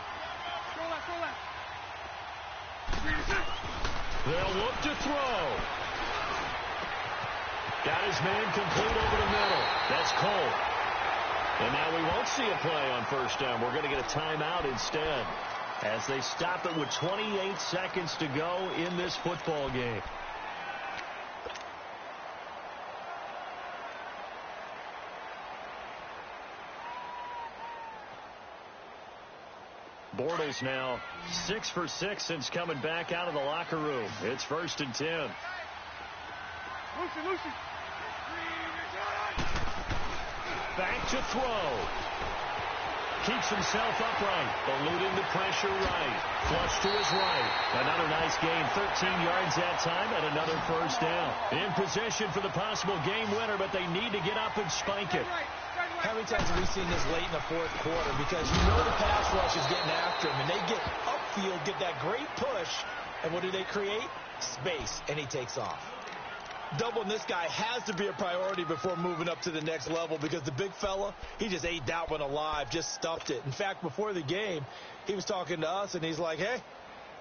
They'll look to throw. Got his man complete over the middle. That's Cole. And now we won't see a play on 1st down. We're going to get a timeout instead as they stop it with 28 seconds to go in this football game. Bortles now 6 for 6 since coming back out of the locker room. It's 1st and 10. Lucy. Back to throw. Keeps himself upright, eluding the pressure right. Flush to his right. Another nice gain, 13 yards that time, and another first down. In position for the possible game winner, but they need to get up and spike it. How many times have we seen this late in the fourth quarter? Because you know the pass rush is getting after him, and they get upfield, get that great push, and what do they create? Space, and he takes off. Doubling this guy has to be a priority before moving up to the next level, because the big fella, he just ate that one alive, just stuffed it. In fact, before the game, he was talking to us, and he's like, hey,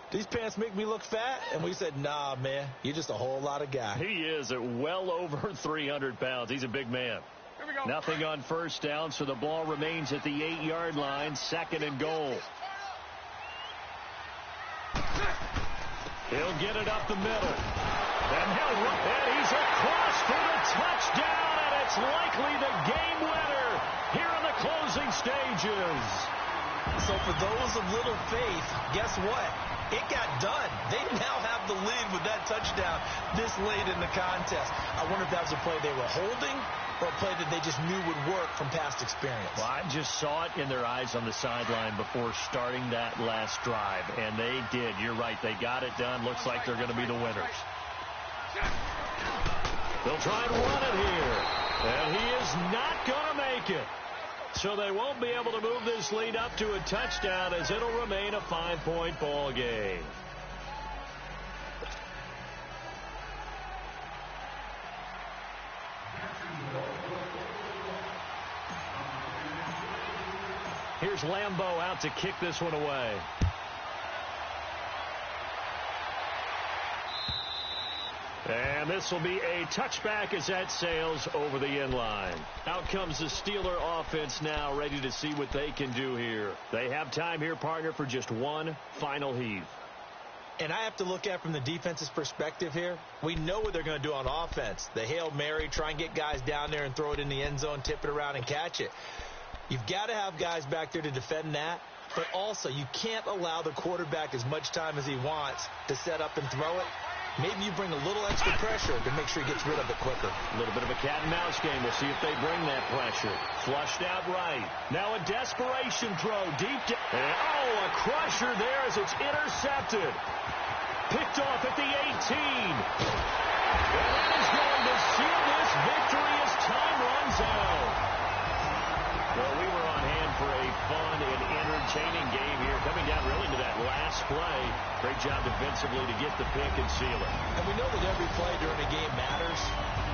these pants make me look fat? And we said, nah, man, you're just a whole lot of guy. He is at well over 300 pounds. He's a big man. Here we go. Nothing on first down, so the ball remains at the 8-yard line, 2nd and goal. He'll get it up the middle. And he's across for the touchdown, and it's likely the game winner here in the closing stages. So for those of little faith, guess what? It got done. They now have the lead with that touchdown this late in the contest. I wonder if that was a play they were holding or a play that they just knew would work from past experience. Well, I just saw it in their eyes on the sideline before starting that last drive, and they did. You're right. They got it done. Looks like they're going to be the winners. They'll try and run it here, and he is not going to make it. So they won't be able to move this lead up to a touchdown, as it'll remain a 5-point ball game. Here's Lambeau out to kick this one away. And this will be a touchback as that sails over the end line. Out comes the Steeler offense now, ready to see what they can do here. They have time here, partner, for just one final heave. And I have to look at from the defense's perspective here. We know what they're going to do on offense. The Hail Mary, try and get guys down there and throw it in the end zone, tip it around and catch it. You've got to have guys back there to defend that. But also, you can't allow the quarterback as much time as he wants to set up and throw it. Maybe you bring a little extra pressure to make sure he gets rid of it quicker. A little bit of a cat and mouse game. We'll see if they bring that pressure. Flushed out right. Now a desperation throw deep down. Oh, a crusher there as it's intercepted. Picked off at the 18. And that is going to seal this victory as time runs out. Well, we were on hand for a fun and entertaining game here, coming down really to that last play. Great job defensively to get the pick and seal it. And we know that every play during a game matters.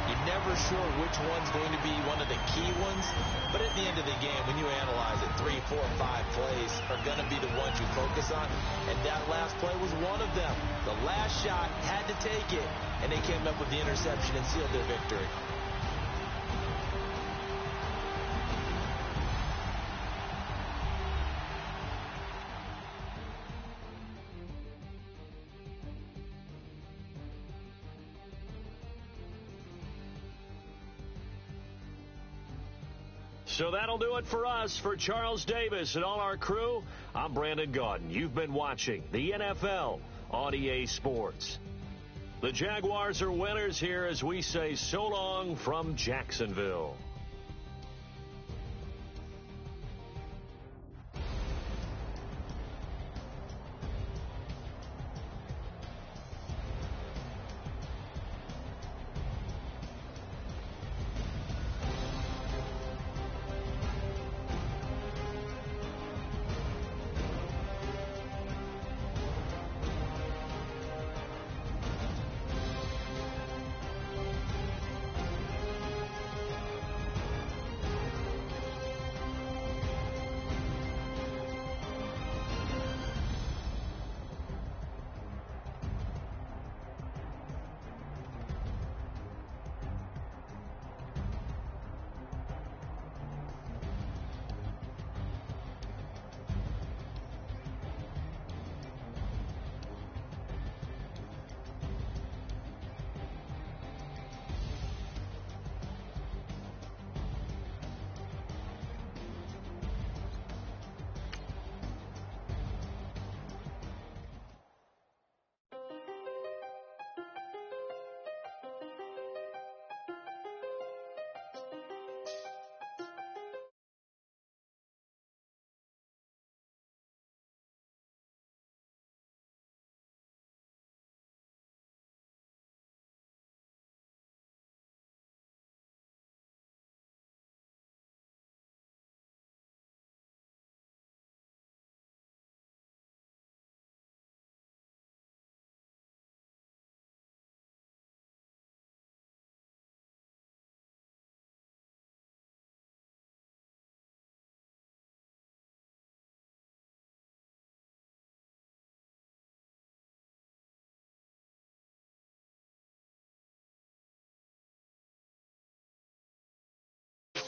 You're never sure which one's going to be one of the key ones. But at the end of the game, when you analyze it, 3, 4, 5 plays are going to be the ones you focus on. And that last play was one of them. The last shot had to take it, and they came up with the interception and sealed their victory. So that'll do it for us. For Charles Davis and all our crew, I'm Brandon Gaudin. You've been watching the NFL on EA Sports. The Jaguars are winners here as we say so long from Jacksonville.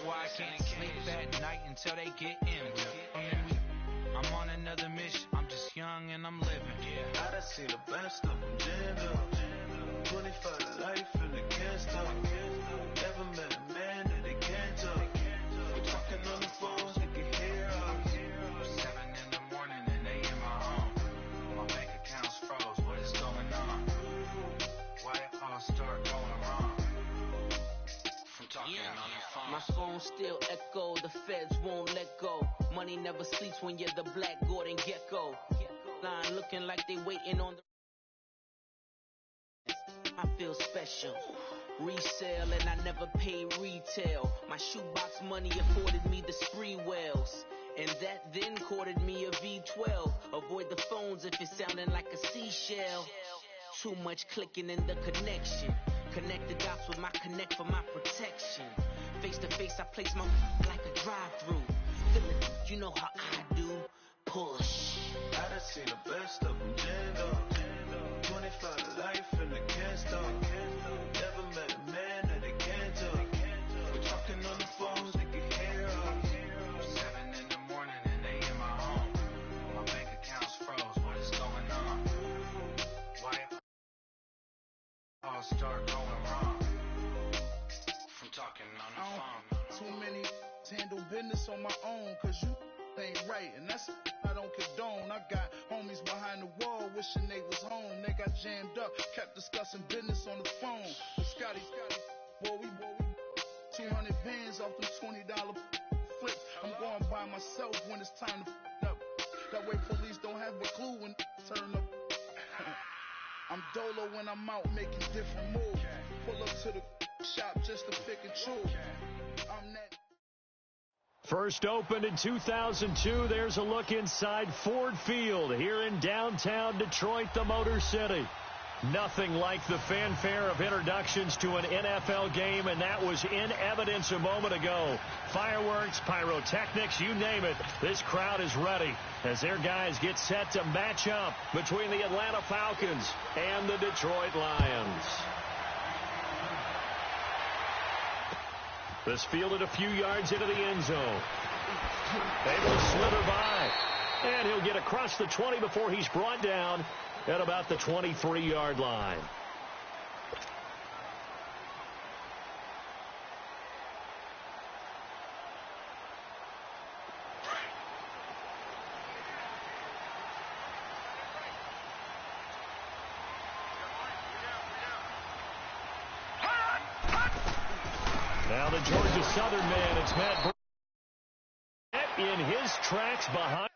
why I can't sleep at night until they get in. I'm on another mission. I'm just young and I'm living. I done seen the best of them jammed up. 25 to life and they can't stop. Never met a man that they can't talk. We're talking on the phones, they can hear us. 7 in the morning and they in my home. My bank account's froze. What is going on? Why it all start going wrong? From talking on the phone. My phone still echo, the feds won't let go. Money never sleeps when you're the Black Gordon Gecko. Line looking like they waiting on the... I feel special. Resale and I never pay retail. My shoebox money afforded me the spree wells. And that then courted me a V12. Avoid the phones if it's sounding like a seashell. Too much clicking in the connection. Connect the dots with my connect for my protection. Face to face, I place my like a drive-through. You know how I do. Push. I done seen the best of them jammed up. 25 to life and they can't stop. Never met a man that they can't talk. We're talking on the phones, they can hear us. 7 in the morning and they in my home. My bank account's froze. What is going on? Why it all start going wrong? From talking on the phone. Too many handle business on my own, cause you ain't right, and that's I don't condone. I got homies behind the wall wishing they was home. They got jammed up, kept discussing business on the phone. But Scotty, boy, we 200 bands off them $20 flips. I'm going by myself when it's time to up. That way police don't have a clue when turn up. I'm dolo when I'm out making different moves. Pull up to the shop just to pick and choose. I'm that. First opened in 2002, there's a look inside Ford Field here in downtown Detroit, the Motor City. Nothing like the fanfare of introductions to an NFL game, and that was in evidence a moment ago. Fireworks, pyrotechnics, you name it. This crowd is ready as their guys get set to match up between the Atlanta Falcons and the Detroit Lions. This fielded a few yards into the end zone. Able to slither by. And he'll get across the 20 before he's brought down at about the 23-yard line. Now the Georgia Southern man, it's Matt in his tracks behind.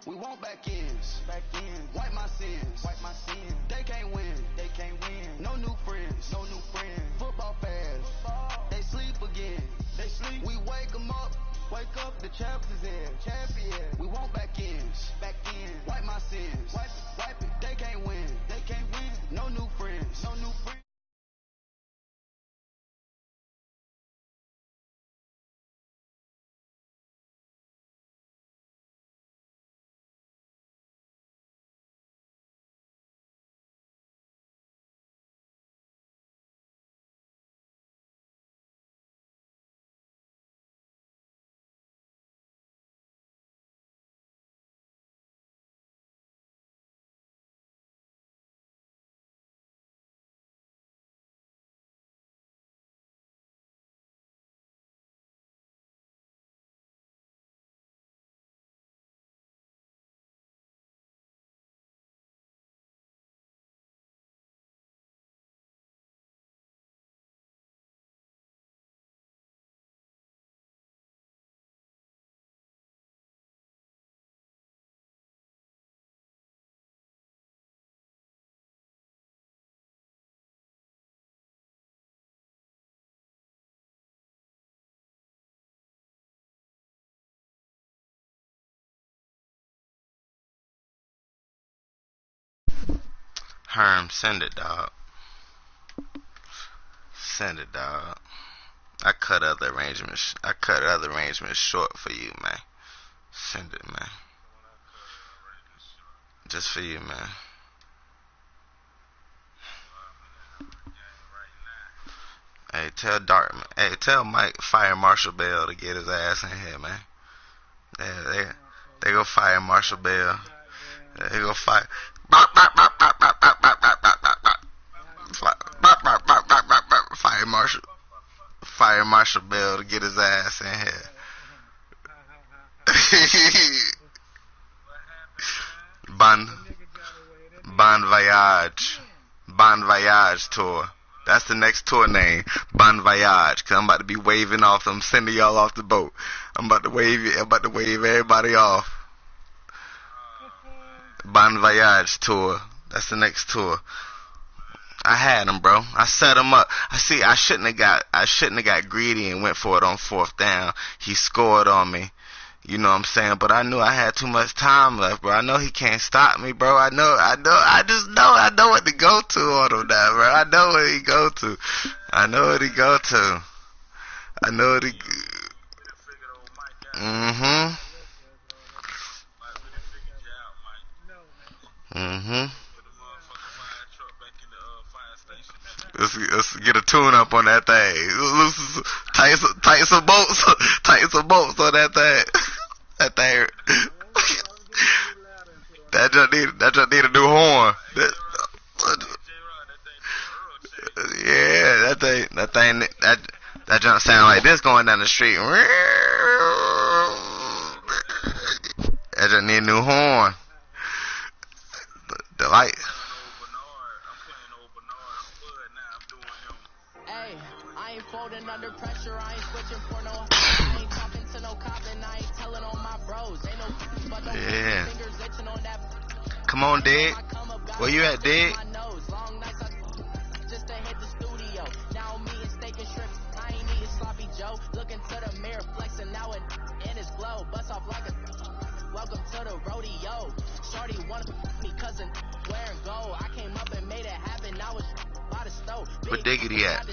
We want back ends. Wipe my sins. They can't win. No new friends. Football fans. They sleep again. We wake them up. The champs is in. We want back ends. Wipe my sins. Wipe it. They can't win. No new friends. Herm, send it, dog. Send it, dog. I cut other arrangements short for you, man. Send it, man. Just for you, man. Hey, tell Mike Fire Marshall Bell to get his ass in here, man. Yeah, they go fire Marshall Bell. They go fire. Fire Marshall Bell to get his ass in here. Bon Voyage tour. That's the next tour name, Bon Voyage. Cause I'm about to be waving off. I'm sending y'all off the boat. I'm about to wave everybody off. Bon Voyage tour. That's the next tour. I had him, bro. I set him up. I shouldn't have got greedy and went for it on 4th down. He scored on me. You know what I'm saying? But I knew I had too much time left, bro. I know he can't stop me, bro. I know what to go to on him now, bro. I know what he go to. Let's get a tune up on that thing. Tighten some bolts on that thing. That thing. That just need a new horn. Yeah, that junk sound like this going down the street. That just need a new horn. The light. Folding under pressure, I ain't switching for no. I ain't talking to no cop and I ain't telling on my bros. Ain't no but no fingers itching on that. Come on, Dig. Where you at, Dig? Just to hit the studio. Now I'm eating steak and shrimp. I ain't eating sloppy Joe. Looking to the mirror, flexing now and in his glow. Bust off like a welcome to the rodeo. Shorty wanna me cousin wearing gold. I came up and made it happen. Now it's by the stove. Where Diggity at?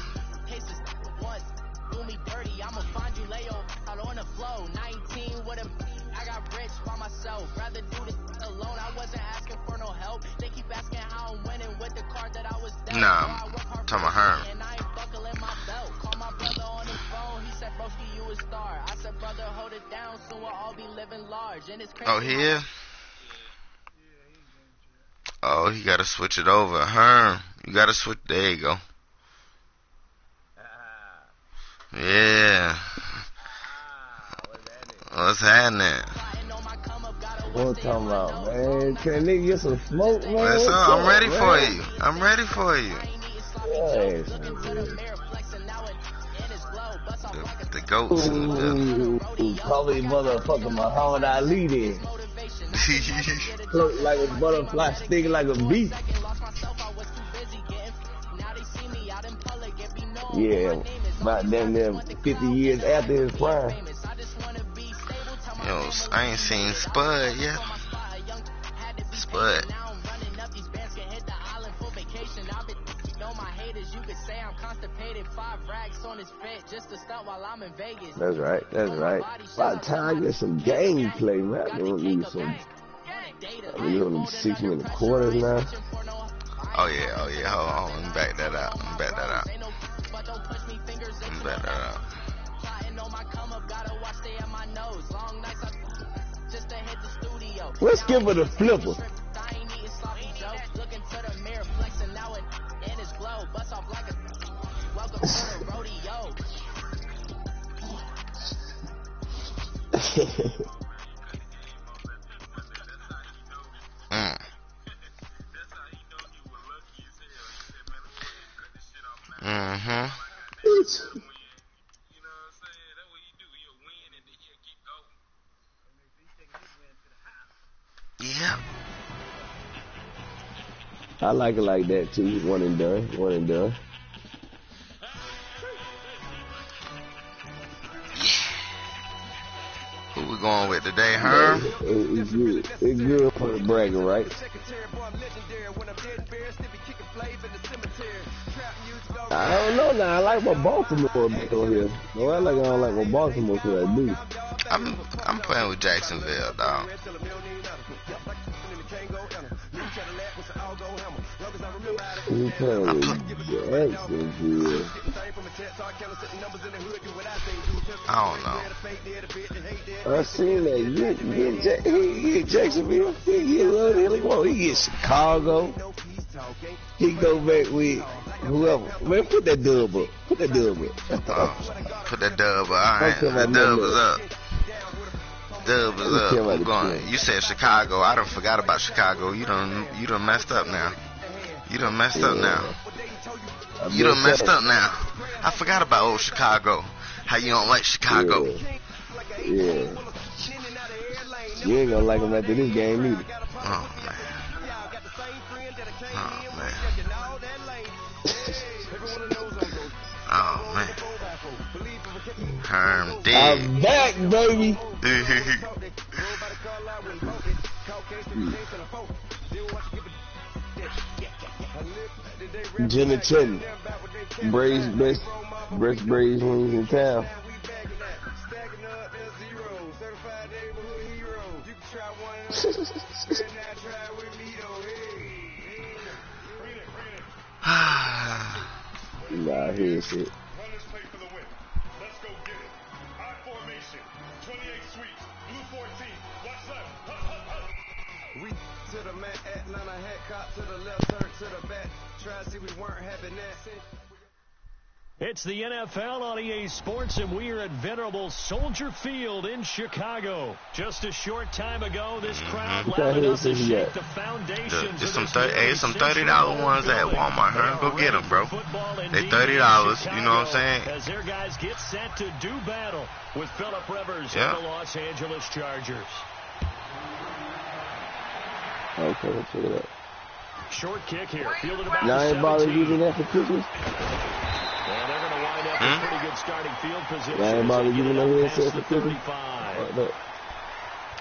Do me dirty, I'ma find you Leo out on the flow. 19 with him, I got rich by myself. Rather do this alone, I wasn't asking for no help. They keep asking how I'm winning with the card that I was dealt. Nah, I'm talking about her. And I ain't buckling my belt. Call my brother on the phone, he said, broski, you a star. I said, brother, hold it down, soon we'll all be living large. And it's crazy. Oh, here? Oh, you gotta switch it over. Herm, you gotta switch, there you go. Yeah. What's happening? What I'm talking about, man? Can a nigga get some smoke, man? What's up? I'm ready for you. I'm ready for you. Yes, the goats. Probably motherfucking Muhammad Ali then. Look like a butterfly stinging like a bee. Yeah, about damn near 50 years after his prime. Yo, I ain't seen Spud yet. Spud. That's right. By the time I get some gameplay, man, I don't need some. I mean, you only 6 minute quarters now. Oh yeah. Hold on. Let me back that out. Let's give her the flipper. Yeah. I like it like that too. One and done. Yeah. Who we going with today, Herm? It's good. It's good for the bragging, right? I don't know now. I like my Baltimore bit on here. No, I don't like my Baltimore so I do. I'm playing with Jacksonville, dog. You playing with Jacksonville? I don't know. I seen that. He get Jacksonville. He get what he want. He get Chicago. He go back with whoever. Man, put that dub up. Put that dub up. Put that dub up. All right, the dub is up. Dub is up. I'm going. You said Chicago. I done forgot about Chicago. You done messed up now. You done messed up now. You done messed up now. I forgot about old Chicago. How you don't like Chicago? Yeah. You ain't gonna like him after this game either. Oh man. Oh man. Oh man. Herm D. I'm back, baby. Gin and Chin. Braised best braised wings in town. Nah, here's it. Let's go get it. High formation. 28 sweet. Blue 14. What's up? We to the mat, Atlanta head cop to the left, turn to the back. Try to see we weren't having that. It's the NFL on EA Sports, and we are at venerable Soldier Field in Chicago. Just a short time ago, this crowd loud enough to shake the foundations. There's some $30 ones at Walmart. Huh? Go get them, bro. They $30. You know what I'm saying? As their guys get set to do battle with Phillip Rivers and the Los Angeles Chargers. Okay, let's check it out. Short kick here. Fielded about y'all ain't bothered using that for Christmas? And they're going to wind up with pretty good starting field position. Y'all ain't bothered using that headset for Christmas?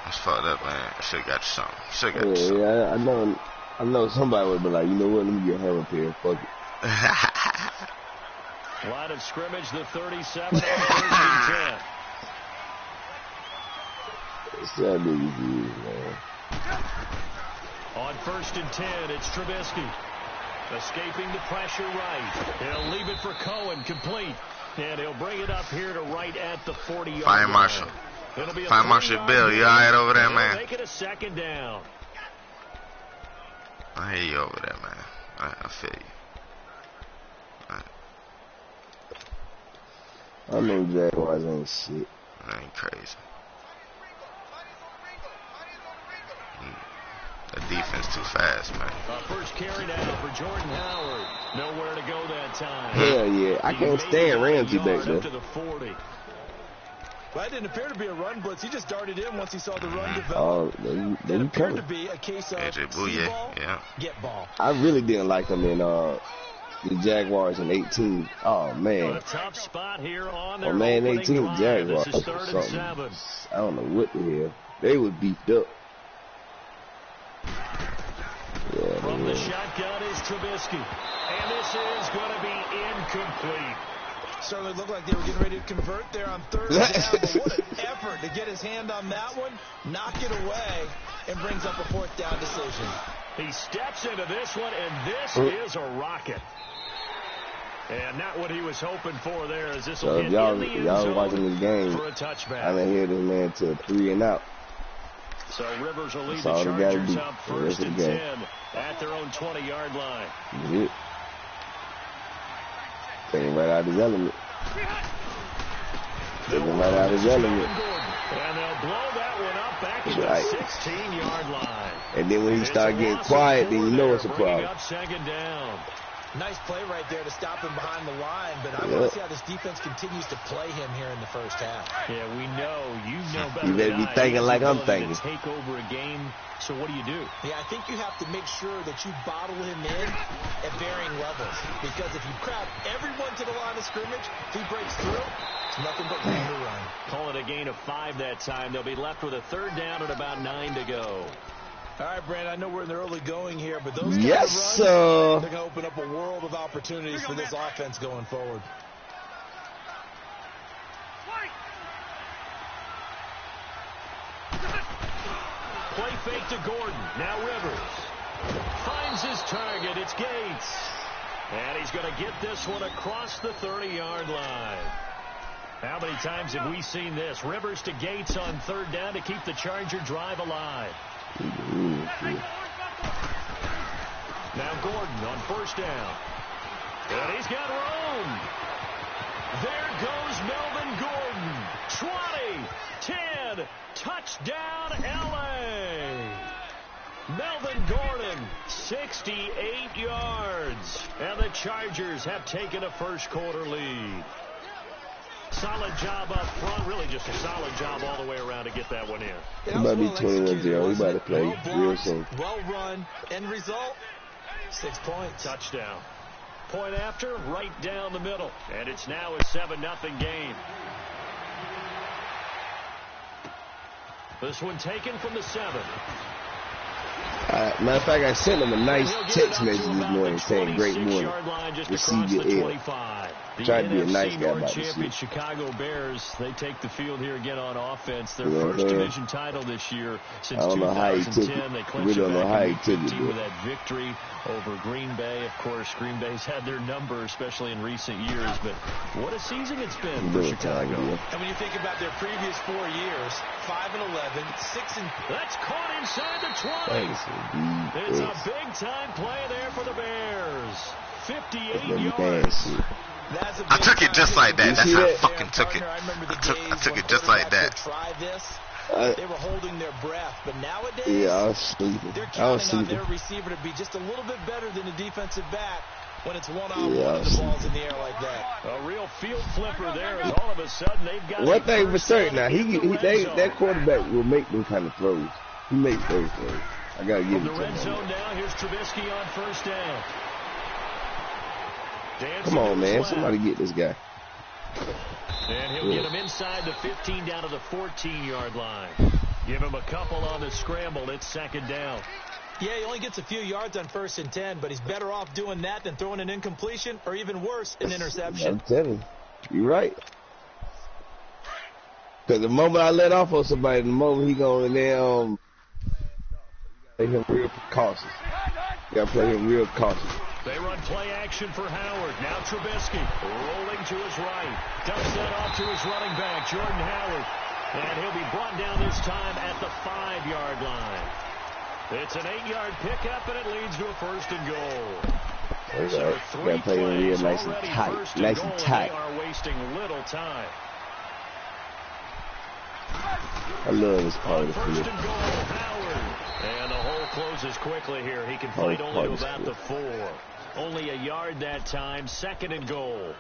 That's fucked up, man. I should have got you something. I know somebody would be like, you know what, let me get her up here. Fuck it. Line of scrimmage, the 37 on 10. It's that niggas use, man. On 1st and 10, it's Trubisky. Escaping the pressure right. He'll leave it for Cohen, complete. And he'll bring it up here to right at the 40-yard line. Fire Marshal. Fire Marshal Bill, you all right over there, man? Make it a second down. I hear you over there, man. I feel you. I know Jaguars ain't shit. That ain't crazy. The defense too fast, man. First carry now for Jordan Howard. Nowhere to go that time. Hell yeah. I can't stand Ramsey back there. To the 40. Well, that didn't appear to be a run blitz. He just darted in once he saw the run develop. Oh, they appeared to be a case of AJ see ball, yeah. Get ball. I really didn't like him in the Jaguars in 18. Oh, man. A tough spot here on their 18 drive. Jaguars. This is 3rd and 7. I don't know what the hell. They was beefed up. Yeah, from the shotgun is Trubisky. And this is going to be incomplete. Certainly looked like they were getting ready to convert there on 3rd down. But what an effort to get his hand on that one, knock it away, and brings up a 4th down decision. He steps into this one, and this is a rocket. And not what he was hoping for there, as this will hit in the end zone watching this game for a touchback. I done hear this man to 3 and out. So Rivers will lead the Chargers up 1st and 10 at their own 20-yard line. Yeah. Taking right out of his element. Taking right out of his element. And they'll blow that one up back at the 16-yard line. And then when he start getting quiet, then you know it's a problem. Up 2nd down. Nice play right there to stop him behind the line, but I want to see how this defense continues to play him here in the first half. Yeah, we know. You know better. You better be thinking like I'm thinking. Take over a game. So what do you do? Yeah, I think you have to make sure that you bottle him in at varying levels, because if you crowd everyone to the line of scrimmage, if he breaks through, it's nothing but room to run. Call it a gain of 5 that time. They'll be left with a 3rd down and about 9 to go. All right, Brandon, I know we're in the early going here, but those yes, kind of runs, they're going to open up a world of opportunities for this offense going forward. Play fake to Gordon. Now Rivers. Finds his target. It's Gates. And he's going to get this one across the 30-yard line. How many times have we seen this? Rivers to Gates on third down to keep the Charger drive alive. Now Gordon on first down. And he's got room. There goes Melvin Gordon. 20, 10, touchdown L.A. Melvin Gordon, 68 yards. And the Chargers have taken a first-quarter lead. Solid job up front. Really just a solid job all the way around to get that one in. It might be 21-0. We about to play real soon. Well run. End result, 6 points. Touchdown. Point after, right down the middle. And it's now a 7-0 game. This one taken from the 7. Matter of fact, I sent him a nice text message this morning saying, "Great morning. Receive your ear." Try to be a nice guy about this shit. Chicago Bears, they take the field here again on offense. Their first division title this year since 2010. They clinched it back in 2015 with that victory over Green Bay. Of course, Green Bay's had their number, especially in recent years. But what a season it's been for Chicago. And when you think about their previous 4 years, 5-11, 6 and that's caught inside the 20. It's a big-time play there for the Bears. 58 yards. I took it just like that. That's how I fucking took it. I took it just like that. They were holding their breath, but nowadays, I was sleeping. They're counting on their receiver to be just a little bit better than a defensive back when it's one-on-one and the ball's in the air like that. A real field flipper there, and all of a sudden they've got one thing for certain now. That quarterback will make them kind of throws. He makes those throws. I gotta give it to him. The red zone now. Here's Trubisky on first down. Come on, man. Somebody get this guy. And he'll get him inside the 15 down to the 14-yard line. Give him a couple on the scramble. It's second down. Yeah, he only gets a few yards on 1st and 10, but he's better off doing that than throwing an incompletion or even worse, an interception. I'm telling you. You're right. Because the moment I let off on somebody, the moment he going in there, play him real cautious. You got to play him real cautious. They run play action for Howard. Now Trubisky rolling to his right. Dumps that off to his running back, Jordan Howard. And he'll be brought down this time at the 5-yard line. It's an 8-yard pickup, and it leads to a 1st and goal. So 3 plays nice already and tight. 1st and Nice goal, and tight. They are wasting little time. I love this part of the 1st field. and goal, Howard. And the hole closes quickly here. He can fight only to about the 4. Only a yard that time. 2nd and goal.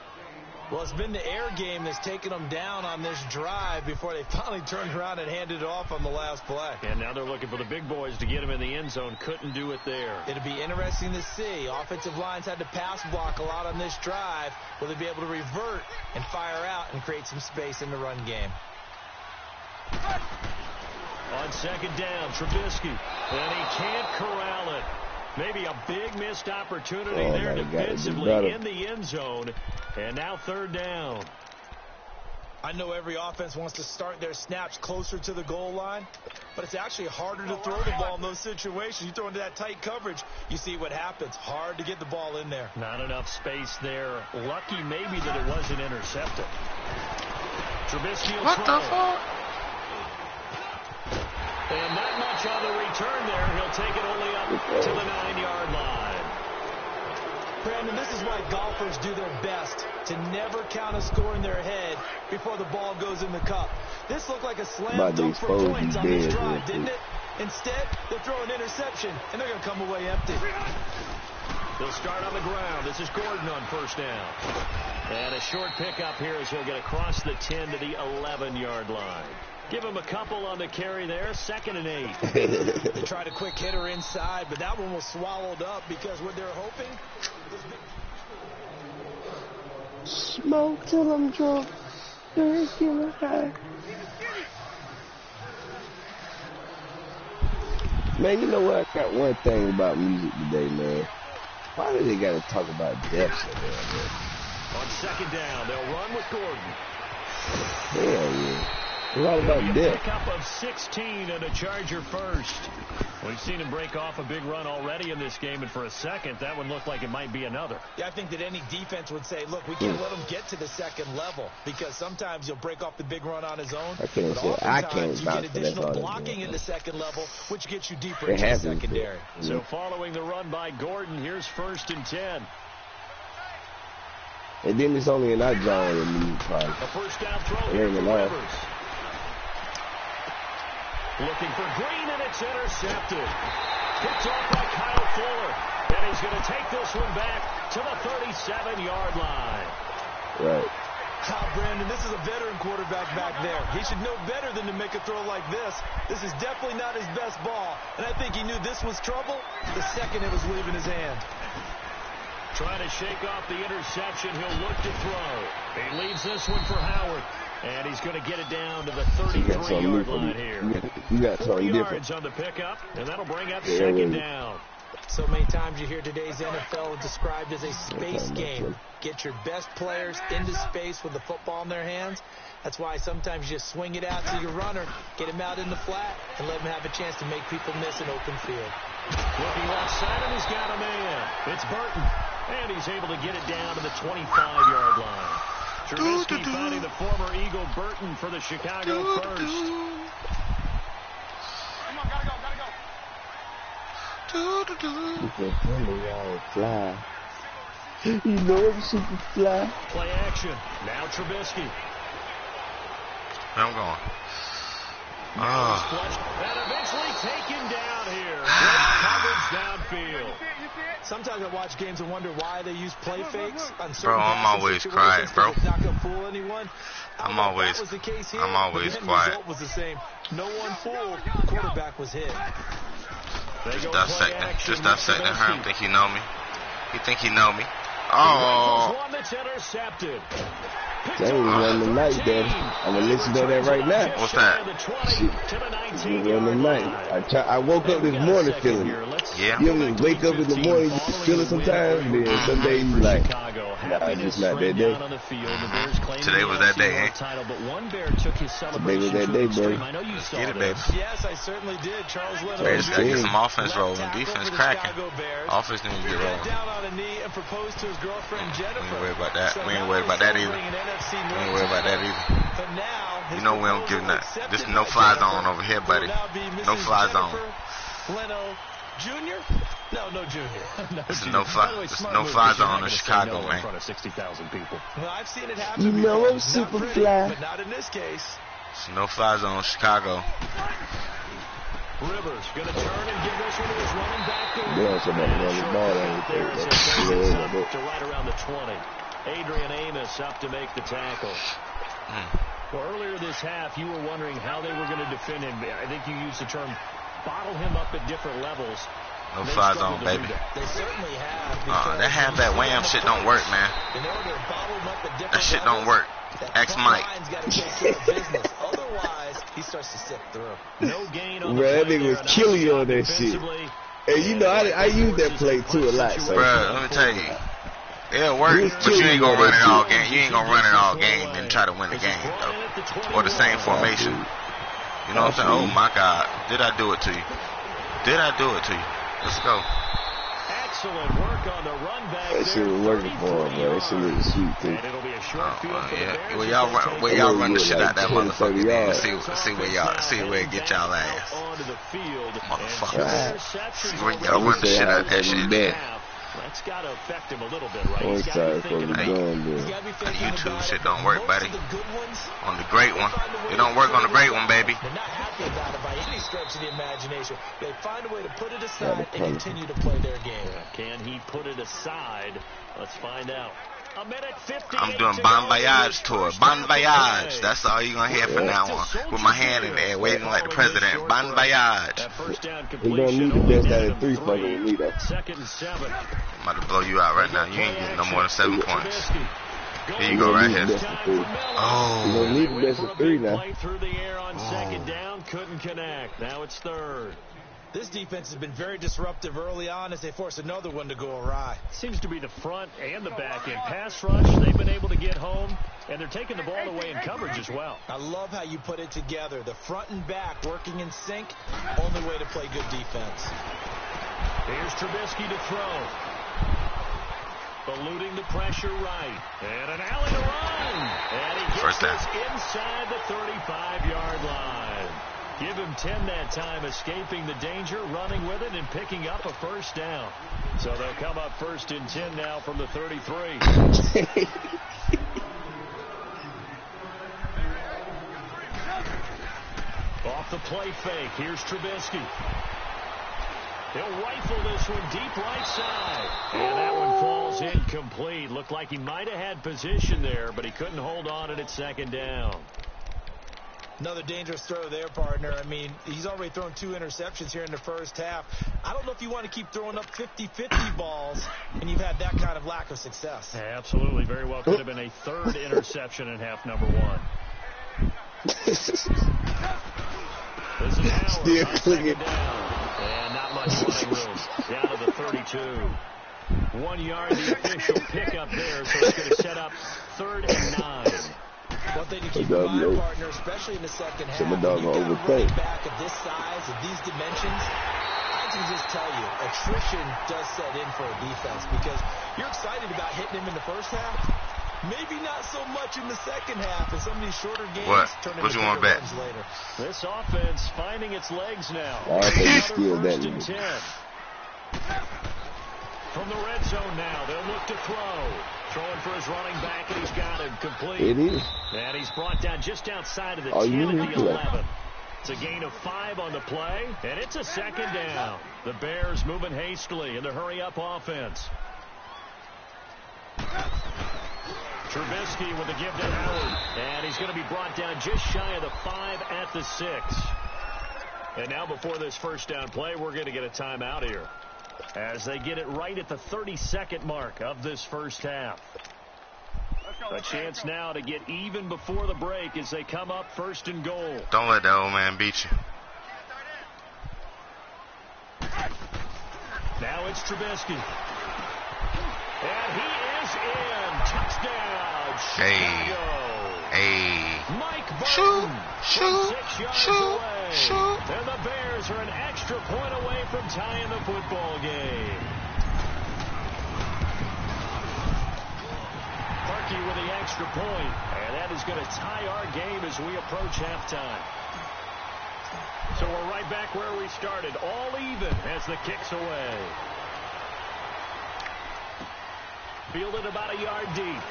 Well, it's been the air game that's taken them down on this drive before they finally turned around and handed it off on the last play. And now they're looking for the big boys to get him in the end zone. Couldn't do it there. It'll be interesting to see. Offensive lines had to pass block a lot on this drive. Will they be able to revert and fire out and create some space in the run game? On 2nd down, Trubisky. And he can't corral it. Maybe a big missed opportunity there defensively in the end zone. And now 3rd down. I know every offense wants to start their snaps closer to the goal line, but it's actually harder to throw the ball in those situations. You throw into that tight coverage, you see what happens. Hard to get the ball in there. Not enough space there. Lucky maybe that it wasn't intercepted. Trubisky will What the fuck? And not much on the return there. He'll take it only up to the 9-yard line. Brandon, this is why golfers do their best to never count a score in their head before the ball goes in the cup. This looked like a slam dunk for points on this drive, didn't it? Instead, they'll throw an interception, and they're going to come away empty. They'll start on the ground. This is Gordon on first down. And a short pickup here as he'll get across the 10 to the 11-yard line. Give him a couple on the carry there. 2nd and 8. They tried a quick hitter inside, but that one was swallowed up because what they're hoping is smoke till I'm drunk. Drinking high. Man, you know what? I got one thing about music today, man. Why do they got to talk about death so bad, man? On second down, they'll run with Gordon. Hell yeah. It's all about death. Pickup of 16 and a Charger first. We've seen him break off a big run already in this game, and for a second, that one looked like it might be another. Yeah, I think that any defense would say, look, we can't let him get to the second level, because sometimes he'll break off the big run on his own. I can't say I can't you get additional blocking in the second level, which gets you deeper into the secondary. So following the run by Gordon, here's 1st and 10. And then it's only in our zone in music probably. A first down throw here for Rivers. Looking for Green, and it's intercepted. Picked off by Kyle Fuller. And he's going to take this one back to the 37-yard line. Right. Brandon, this is a veteran quarterback back there. He should know better than to make a throw like this. This is definitely not his best ball. And I think he knew this was trouble the second it was leaving his hand. Trying to shake off the interception. He'll look to throw. He leaves this one for Howard. And he's going to get it down to the 33-yard line here. You got 4 something yards different on the pickup, and that'll bring up second down. So many times you hear today's NFL described as a space game. Get your best players into space with the football in their hands. That's why sometimes you just swing it out to your runner, get him out in the flat, and let him have a chance to make people miss an open field. Looking left side, and he's got a man. It's Burton, and he's able to get it down to the 25-yard line. Trubisky finding the former Eagle Burton for the Chicago first. Come on, gotta go. Fly. You know I'm super fly. Play action. Now Trubisky. I'm going. And eventually taken down here. Good coverage downfield. Sometimes I watch games and wonder why they use play fakes on certain bro, I'm always quiet, bro. It's not going to fool anyone. I'm always quiet. Was the same. No one fooled. The quarterback was hit. Just dissecting her. Think he know me. He think he know me. Oh. One that's intercepted. That was on the night, Daddy. I'm going to let you know that right now. What's that? It was on the night. I woke up this morning feeling it. Yeah. You know, wake up in the morning, you can feel it sometimes, then some days you like, nah, it's not that day. Today was that day, eh? Today was that day, bro. Get it, baby. Yes, I certainly did. Charles Leno. Just gotta get some offense rolling. Defense cracking. Offense needs to get rolling. Down on a knee and proposed to his girlfriend Jennifer. We ain't worried about that. We ain't worried about that either. We ain't worried about that either. But now, you know we don't give nothing. This is no fly zone over here, buddy. No fly zone. Leno Junior? No Junior. This is no fly zone in Chicago, man. In front of 60,000 people. Well, I've seen it happen. You know I'm super fly. But not in this case. It's no fly zone in Chicago. Rivers going to turn and give this one to his running back. Yeah, somebody run the ball out to right around the 20. Adrian Amos up to make the tackle. Well, earlier this half, you were wondering how they were going to defend him. I think you used the term bottle him up at different levels. No fly zone, baby. They certainly have. That halfback wham shit don't work, man. That shit don't work. X Mike. Otherwise, he starts to sift through. No gain on the play. That nigga was killing you on that shit. And you know, I use that play too a lot. So. Bro, let me tell you. It'll work, but you ain't gonna run it all game. You ain't gonna run it all game and try to win the game, though. Or the same formation. You know what I'm saying? Oh, my God. Did I do it to you? Did I do it to you? Let's go. Excellent work on the run back. That shit was working for him, bro. That shit was sweet, too. And it'll be a short field for the Bears. Well, y'all run the shit out that motherfucker. See where it get y'all ass. Motherfuckers. See where y'all run the shit out that shit. That's got to affect him a little bit, right? He's got to be thinking about that YouTube shit don't work, buddy. On the great one. It don't work on the great one, baby. They're not happy about it by any stretch of the imagination. They find a way to put it aside and continue to play their game. Can he put it aside? Let's find out. A minute 50. I'm doing Bon Voyage tour. Bon Voyage. That's all you're going to hear from now on. With my hand in there, waving like the president. Bon Voyage. We're going to need the best out of 3 fucking with me, though. 2nd and 7. I'm about to blow you out right now. You ain't getting no more than 7 points. Here you go, right here. Oh. We're going to need the best of 3 now. Play through the air on 2nd down. Couldn't connect. Now it's 3rd. This defense has been very disruptive early on as they force another one to go awry. Seems to be the front and the back end. Pass rush, they've been able to get home, and they're taking the ball away in coverage as well. I love how you put it together. The front and back working in sync, only way to play good defense. Here's Trubisky to throw. Eluding the pressure right. And an alley to run. And he gets this inside the 35-yard line. Give him 10 that time, escaping the danger, running with it, and picking up a first down. So they'll come up 1st and 10 now from the 33. Off the play fake, here's Trubisky. He'll rifle this one deep right side. And that one falls incomplete. Looked like he might have had position there, but he couldn't hold on at 2nd down. Another dangerous throw there, partner. I mean, he's already thrown 2 interceptions here in the first half. I don't know if you want to keep throwing up 50-50 balls, and you've had that kind of lack of success. Absolutely. Very well could have been a 3rd interception in half number 1. This is Howard. Still clicking. And not much running room. Down to the 32. 1 yard, the official pickup there, so it's going to set up 3rd and 9. One thing to keep in mind, partner, especially in the second half, when you've got a running back of this size, of these dimensions, I can just tell you, attrition does set in for a defense because you're excited about hitting him in the first half. Maybe not so much in the second half, and some of these shorter games turn into bigger runs later. This offense finding its legs now. I think it's still that. 1st and 10. From the red zone now, they'll look to throw. Throwing for his running back, and he's got him complete. It is. And he's brought down just outside of the 10 at the 11. It's a gain of 5 on the play, and it's a 2nd down. The Bears moving hastily in the hurry-up offense. Trubisky with the give to Howard, and he's going to be brought down just shy of the 5 at the 6. And now before this first down play, we're going to get a timeout here as they get it right at the 32nd mark of this first half. A chance now to get even before the break as they come up 1st and goal. Don't let that old man beat you. Now it's Trubisky. And he is in. Touchdown, Chicago. Hey. Mike Burton Shoot. And the Bears are an extra point away from tying the football game. Parkey with the extra point, and that is going to tie our game as we approach halftime. So we're right back where we started, all even as the kick's away. Fielded about a yard deep.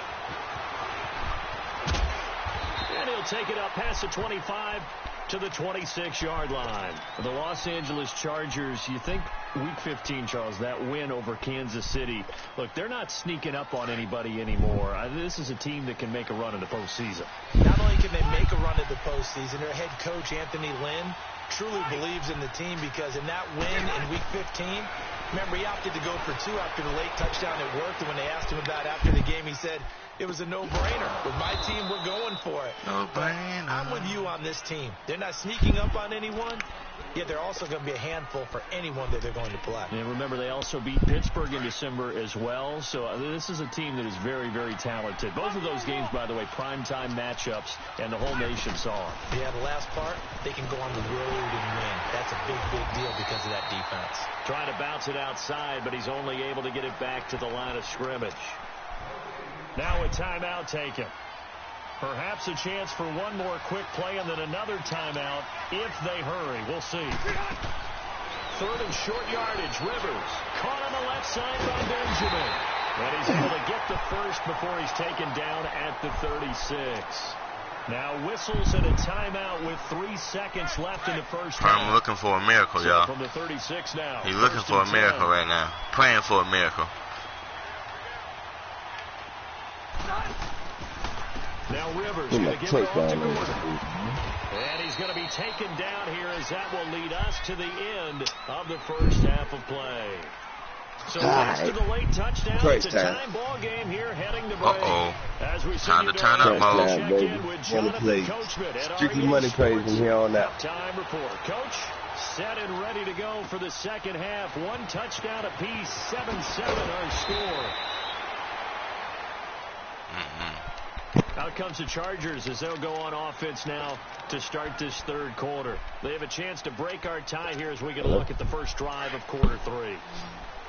And he'll take it up past the 25 to the 26-yard line. For the Los Angeles Chargers, you think Week 15, Charles, that win over Kansas City. Look, they're not sneaking up on anybody anymore. This is a team that can make a run in the postseason. Not only can they make a run at the postseason, their head coach, Anthony Lynn, truly believes in the team because in that win in Week 15, remember, he opted to go for 2 after the late touchdown at work, and when they asked him about after the game, he said, it was a no-brainer. With my team, we're going for it. No-brainer. I'm with you on this team. They're not sneaking up on anyone, yet they're also going to be a handful for anyone that they're going to play. And remember, they also beat Pittsburgh in December as well. So this is a team that is very, very talented. Both of those games, by the way, primetime matchups, and the whole nation saw them. Yeah, the last part, they can go on the road and win. That's a big, big deal because of that defense. Trying to bounce it outside, but he's only able to get it back to the line of scrimmage. Now a timeout taken. Perhaps a chance for one more quick play and then another timeout if they hurry. We'll see. 3rd and short yardage. Rivers caught on the left side by Benjamin. And he's able to get the first before he's taken down at the 36. Now whistles and a timeout with 3 seconds left in the first half. I'm looking for a miracle, y'all. From the 36 now. He's looking for a miracle right now. Praying for a miracle. Now Rivers going to give it off to Gordon. And he's going to be taken down here as that will lead us to the end of the first half of play. So thanks to the late touchdown, it's a time ball game here heading to break. As we time to turn up, Mo. Money plays. Strictly money plays from here on out. Time report. Coach, Set and ready to go for the second half. One touchdown apiece. 7-7 our score. Out comes the Chargers as they'll go on offense now to start this third quarter. They have a chance to break our tie here as we get a look at the first drive of quarter 3.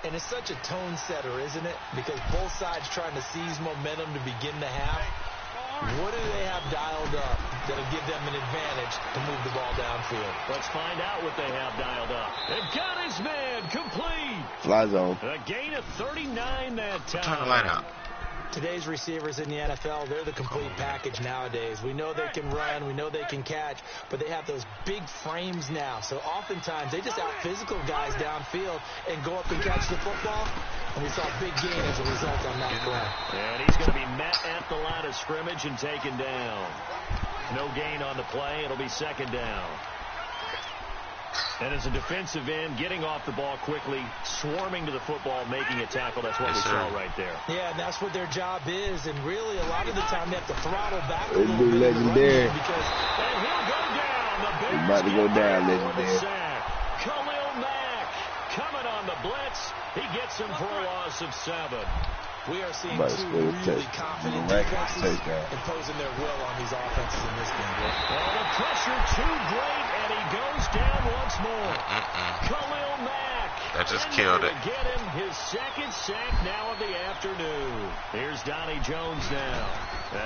And it's such a tone setter, isn't it? Because both sides trying to seize momentum to begin the half. What do they have dialed up that'll give them an advantage to move the ball downfield? Let's find out what they have dialed up. They've got his man complete. Fly zone. A gain of 39 that time. Turn the light out. Today's receivers in the NFL, they're the complete package nowadays. We know they can run, we know they can catch, but they have those big frames now. So oftentimes they just out-physical guys downfield and go up and catch the football. And we saw a big gain as a result on that play. And he's going to be met at the line of scrimmage and taken down. No gain on the play. It'll be second down. And as a defensive end, getting off the ball quickly, swarming to the football, making a tackle. That's what we saw right there. Yeah, and that's what their job is. And really, a lot of the time, they have to throttle back a It'll little be bit. legendary. Because, and he'll go down. The Bears He's about to go down, legendary. Khalil Mack coming on the blitz. He gets him for a loss of 7. We are seeing two really confident defenses imposing their will on these offenses in this game. Well, the pressure too great, and he goes down once more. Khalil Mack. That just killed it. Get him his second sack now of the afternoon. Here's Donnie Jones now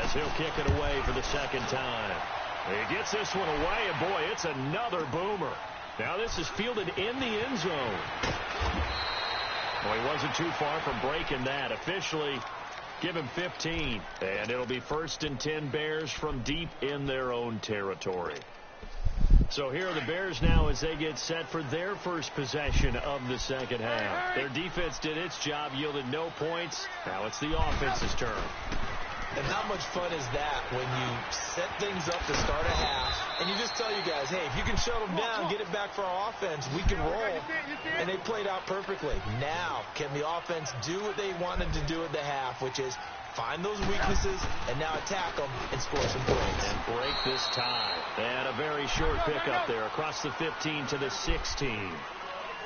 as he'll kick it away for the second time. He gets this one away, and boy, it's another boomer. Now this is fielded in the end zone. Well, he wasn't too far from breaking that. Officially, give him 15. And it'll be 1st and 10 Bears from deep in their own territory. So here are the Bears now as they get set for their first possession of the second half. Their defense did its job, yielded no points. Now it's the offense's turn. And how much fun is that when you set things up to start a half and you just tell you guys, hey, if you can shut them down, get it back for our offense, we can roll. And they played out perfectly. Now, can the offense do what they wanted to do at the half, which is find those weaknesses and now attack them and score some points. And break this tie. And a very short pickup there across the 15 to the 16.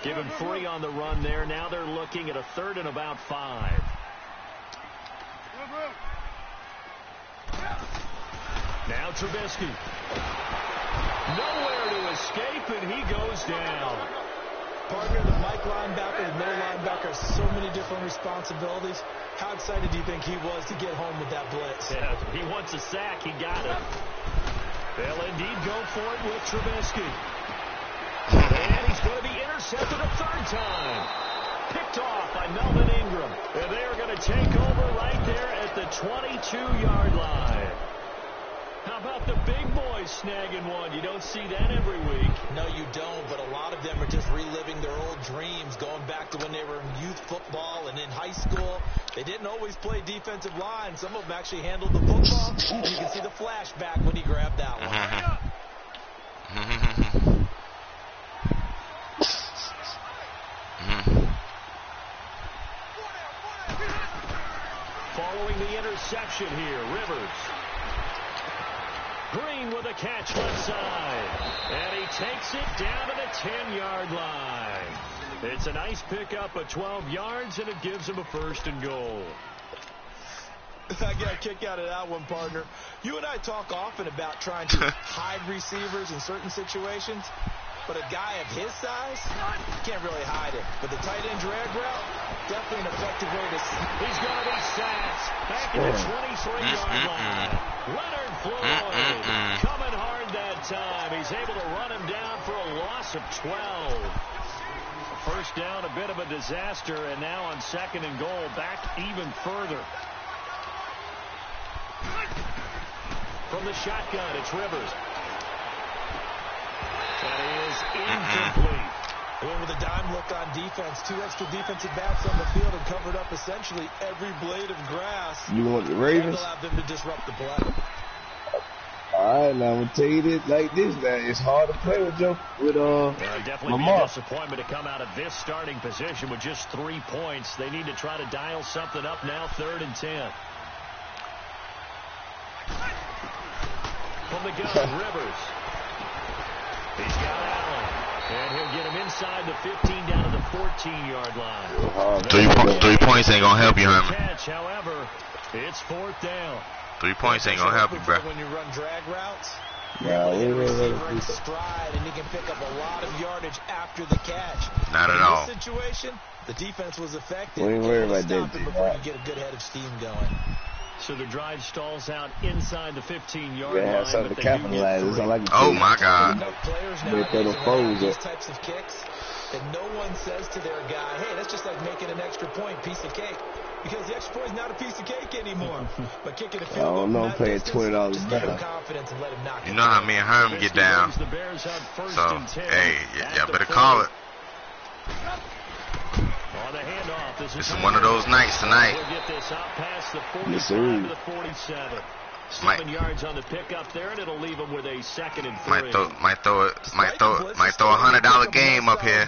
Give him 3 on the run there. Now they're looking at a 3rd and about 5. Now Trubisky. Nowhere to escape, and he goes down. Partner, the Mike linebacker, the middle linebacker has so many different responsibilities. How excited do you think he was to get home with that blitz? Yeah, he wants a sack. He got it. They'll indeed go for it with Trubisky. And he's going to be intercepted a 3rd time. Picked off by Melvin Ingram. And they are going to take over right there at the 22-yard line. How about the big boys snagging one? You don't see that every week. No, you don't, but a lot of them are just reliving their old dreams, going back to when they were in youth football and in high school. They didn't always play defensive line. Some of them actually handled the football, and you can see the flashback when he grabbed that one. Following the interception here, Rivers. Green with a catch left side. And he takes it down to the 10-yard line. It's a nice pickup of 12 yards, and it gives him a 1st and goal. I got a kick out of that one, partner. You and I talk often about trying to hide receivers in certain situations. But a guy of his size, you can't really hide him. But the tight end drag route, definitely an effective way to... He's going to be sacked back at the 23-yard line. Leonard Floyd coming hard that time. He's able to run him down for a loss of 12. First down, a bit of a disaster, and now on 2nd and goal, back even further. From the shotgun, it's Rivers. That is incomplete. Went with a dime look on defense. 2 extra defensive backs on the field and covered up essentially every blade of grass. You want the Ravens? They'll have them to disrupt the play. All right, now I'm gonna tell you this like this. Now it's hard to play with definitely Lamar. be a disappointment to come out of this starting position with just 3 points. They need to try to dial something up now. 3rd and 10. From the gun, Rivers. He's got Allen. And he'll get him inside the 15 down to the 14-yard line. 3 points ain't going to help you, Herman. Catch, however, it's 4th down. 3 points ain't going to help you, bro. When you run drag routes, Yeah, we receiver in stride, and he can pick up a lot of yardage after the catch. Not at all. In this situation, the defense was effective. We ain't worried about that. Before you get a good head of steam going. So the drive stalls out inside the 15-yard line. Yeah, something to capitalize. That's all I can Oh, my God. These types of kicks that no one says to their guy, hey, that's just like making an extra point, piece of cake. Because the extra point is not a piece of cake anymore. But kicking a field goal, I don't know, I'm paying $20 just give him confidence and let him knock it. You know how me and Herman get down. So, hey, y'all better call it. On the handoff, this is one of those nights tonight. We'll get this out past the 45 Yes, to the 47. 7 yards on the pickup there, and it'll leave them with a 2nd and 3. Might throw a $100 game up here.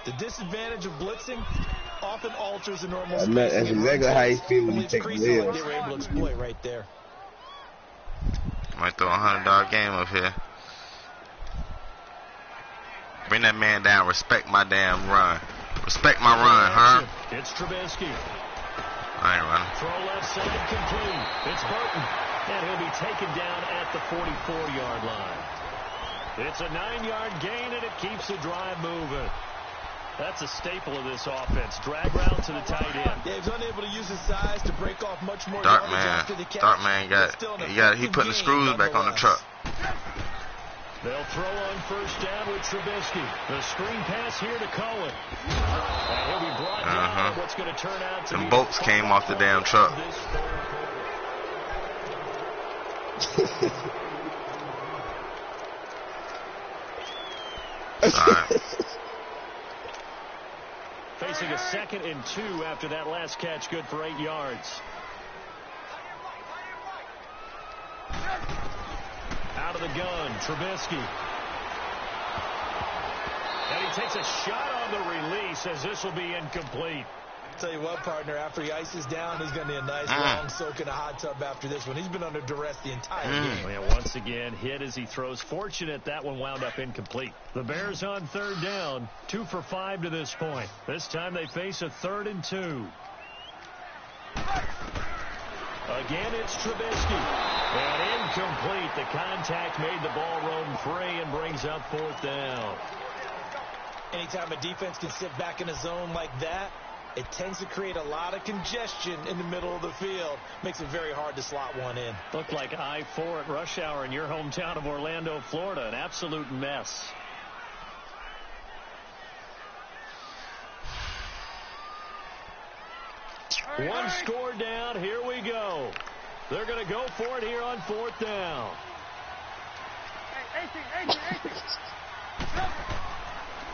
The disadvantage of blitzing often alters the normal. That's exactly how you feel when you take the wheels. They were able to exploit right there. Might throw a $100 game up here. Bring that man down. Respect my damn run. Respect my run, huh? It's Trubisky. I ain't running. Throw left side complete. It's Burton. And he'll be taken down at the 44-yard line. It's a 9-yard gain, and it keeps the drive moving. That's a staple of this offense. Drag route to the tight end. Yeah, he's unable to use his size to break off much more. Dark man he putting the screws back on the truck. They'll throw on first down with Trubisky. The screen pass here to Cohen. And he'll be brought down. What's going to turn out to Them bolts came off the damn truck. Facing a 2nd and 2 after that last catch, good for 8 yards. Out of the gun, Trubisky. And he takes a shot on the release as this will be incomplete. Tell you what, partner, after he ices down, he's going to need a nice long soak in a hot tub after this one. He's been under duress the entire game. And once again, hit as he throws. Fortunate that one wound up incomplete. The Bears on 3rd down, 2 for 5 to this point. This time they face a 3rd and 2. Again, it's Trubisky. And incomplete. The contact made the ball roam free and brings up 4th down. Anytime a defense can sit back in a zone like that, it tends to create a lot of congestion in the middle of the field. Makes it very hard to slot one in. Looked like I-4 at rush hour in your hometown of Orlando, Florida. An absolute mess. One score down. Here we go. They're going to go for it here on 4th down.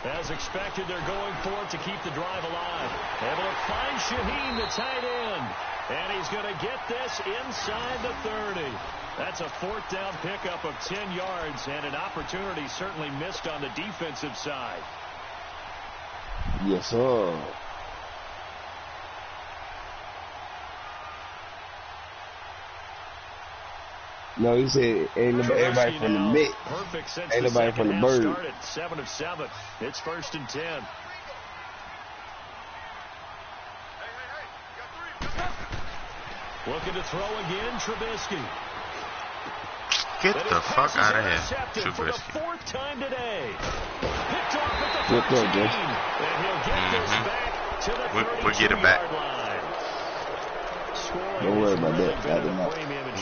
As expected, they're going for it to keep the drive alive. Able to find Shaheen, the tight end. And he's going to get this inside the 30. That's a 4th down pickup of 10 yards, and an opportunity certainly missed on the defensive side. Yes, sir. No, he said ain't everybody from the Met. Perfect since ain't nobody from the Bird. Started 7 of 7. It's 1st and 10. Looking to throw again, Trubisky. Get the fuck out of here, Trubisky. For the 4th time today. Picked off at the 15. And he'll get this back to the 32-yard line. Don't worry about that.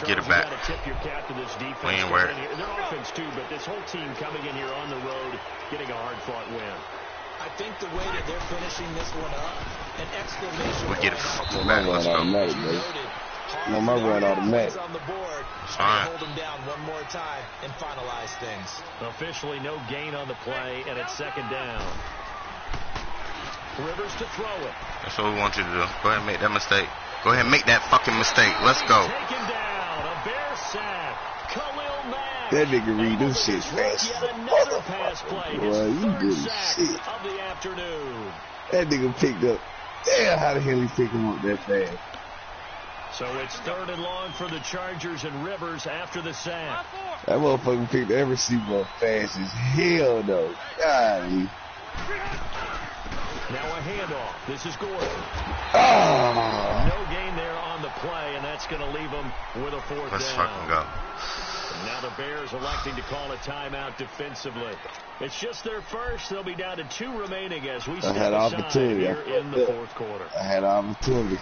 Get it back. We ain't worried. Their offense too, but this whole team coming in here on the road, getting a hard-fought win. I think the way that they're finishing this one up, an exclamation. We get it back. Let's go. No, my run automatic. On the board. Hold them down one more time and finalize things. Officially no gain on the play, and it's 2nd down. Rivers to throw it. That's what we want you to do. Go ahead and make that mistake. Go ahead and make that fucking mistake. Let's go. Taken down. A Bear sack. Khalil Mack. That nigga read them shit fast. Yet another pass play. Boy, you good shit. Of the afternoon. That nigga picked up. Damn, how the hell he pick him up that fast? So it's 3rd and long for the Chargers and Rivers after the sack. That motherfucker picked that receiver up fast as hell, though. God. Now a handoff. This is Gordon. Oh. No gain there on the play, and that's going to leave them with a 4th down. Let's fucking go. And now the Bears electing to call a timeout defensively. It's just their first. They'll be down to 2 remaining as we step aside here in the 4th quarter. I had an opportunity.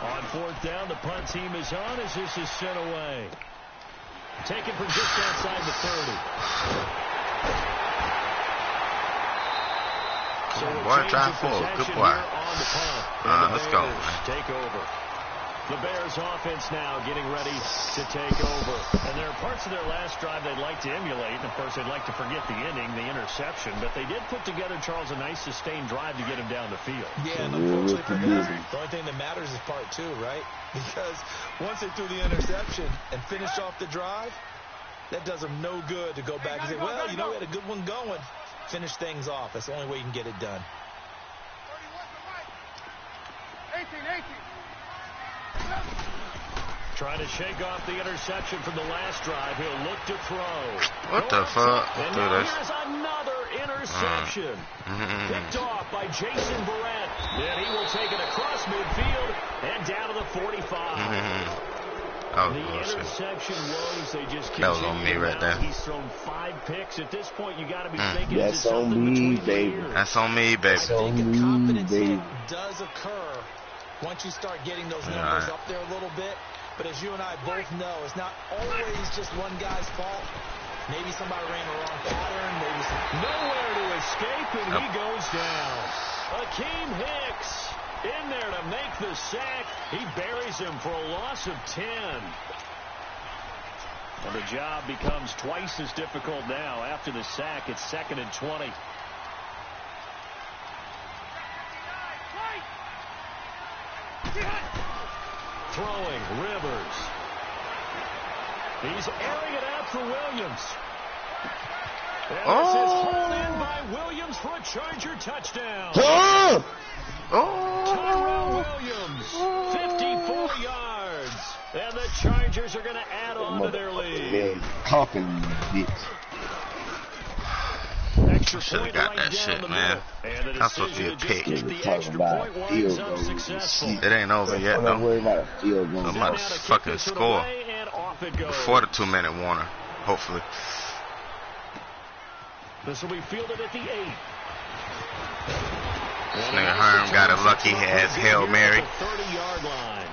On 4th down, the punt team is on as this is sent away. Taken from just outside the 30. So boy, drive forward. Good boy. Let's go. Take over. The Bears offense now getting ready to take over. And there are parts of their last drive they'd like to emulate. And, of course, they'd like to forget the inning, the interception. But they did put together, Charles, a nice sustained drive to get him down the field. Yeah, and unfortunately for them, the only thing that matters is part 2, right? Because once they threw the interception and finished off the drive, that does them no good to go back and say, well, you know, we had a good one going. Finish things off. That's the only way you can get it done. 18. Trying to shake off the interception from the last drive. He'll look to throw. What the fuck? And now here's another interception. Picked off by Jason Barrett. And he will take it across midfield and down to the 45. The interception woes, they just continue. That was on me right there. He's thrown 5 picks. At this point, you got to be thinking, that's on me, baby. That's on me, baby. That's on me, baby. Does occur once you start getting those numbers up there a little bit. But as you and I both know, it's not always just one guy's fault. Maybe somebody ran the wrong pattern. Maybe nowhere to escape, and he goes down. Akeem Hicks in there to make the sack. He buries him for a loss of 10. And the job becomes twice as difficult now. After the sack, it's 2nd and 20. Throwing, Rivers. He's airing it out for Williams. And this is hauled in by Williams for a Charger touchdown. Tyrell Williams, 54 yards. And the Chargers are going to add on to their lead. Should have got that shit, man. That's supposed to be a pick. It ain't over yet, though. I'm about to fucking score before the 2-minute warner, hopefully. This will be fielded at the 8. This nigga Herm got a lucky-ass Hail Mary. 30-yard line.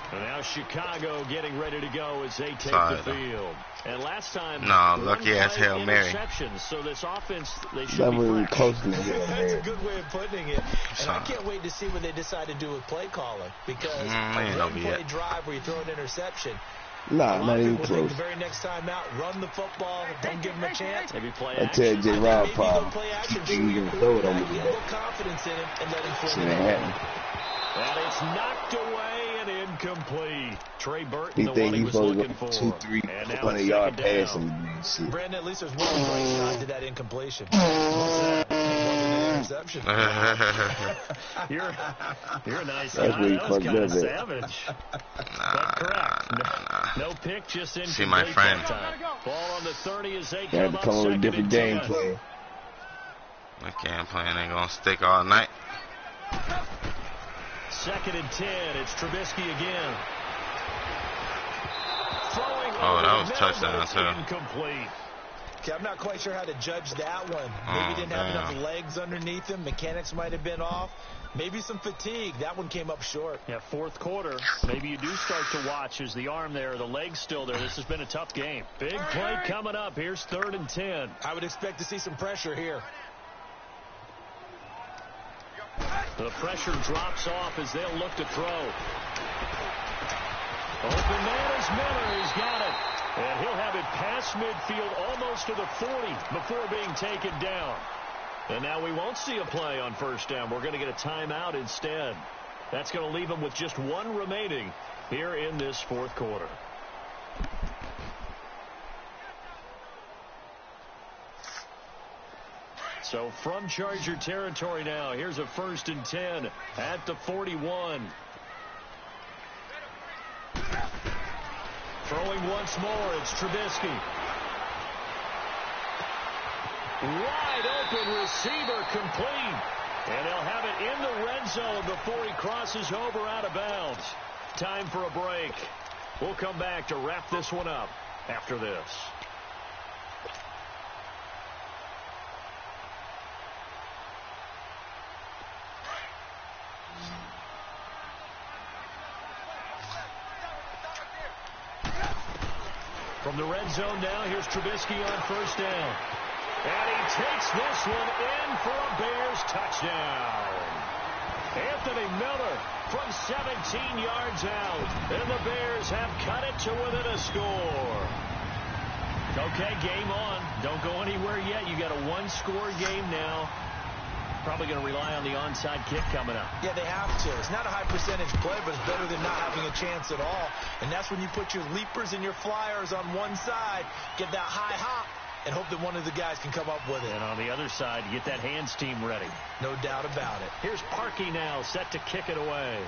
And now Chicago getting ready to go as they take the field. And last time, lucky-ass Hail Mary. So this offense, they should be That's a good way of putting it. And I can't wait to see what they decide to do with play calling. Because a play drive where you throw an interception, not even close. The very next time out, run the football, don't give him a chance. Maybe play I tell J. Rob problem. You can throw it on me. Get a little confidence in him and let him throw it. And it's knocked away and incomplete. Trey Burton, the one he was looking for. 2-3 100-yard pass and shit. Brandon, at least there's one right side to that incompletion. It wasn't an interception. You're a nice guy. That was kind of savage. No pick, just incomplete. See my friend. Ball on the 30 as they come up with a different game plan. My game plan ain't gonna stick all night. 2nd and 10. It's Trubisky again. That was touchdown too. Incomplete. Okay, I'm not quite sure how to judge that one. Maybe he didn't have enough legs underneath him. Mechanics might have been off. Maybe some fatigue. That one came up short. Yeah, 4th quarter. Maybe you do start to watch as the arm there, the leg's still there. This has been a tough game. Big play coming up. Here's 3rd and 10. I would expect to see some pressure here. The pressure drops off as they'll look to throw. Open man is Miller. He's got it. And he'll have it past midfield almost to the 40 before being taken down. And now we won't see a play on 1st down. We're going to get a timeout instead. That's going to leave them with just 1 remaining here in this 4th quarter. So from Charger territory now, here's a 1st and 10 at the 41. Throwing once more, it's Trubisky. Wide open receiver complete. And they'll have it in the red zone before he crosses over out of bounds. Time for a break. We'll come back to wrap this one up after this. From the red zone now, here's Trubisky on first down. And he takes this one in for a Bears touchdown. Anthony Miller from 17 yards out. And the Bears have cut it to within a score. Okay, game on. Don't go anywhere yet. You got a one-score game now. Probably going to rely on the onside kick coming up. Yeah, they have to. It's not a high percentage play, but it's better than not having a chance at all. And that's when you put your leapers and your flyers on one side, get that high hop, and hope that one of the guys can come up with it. And on the other side, you get that hands team ready. No doubt about it. Here's Parkey now, set to kick it away.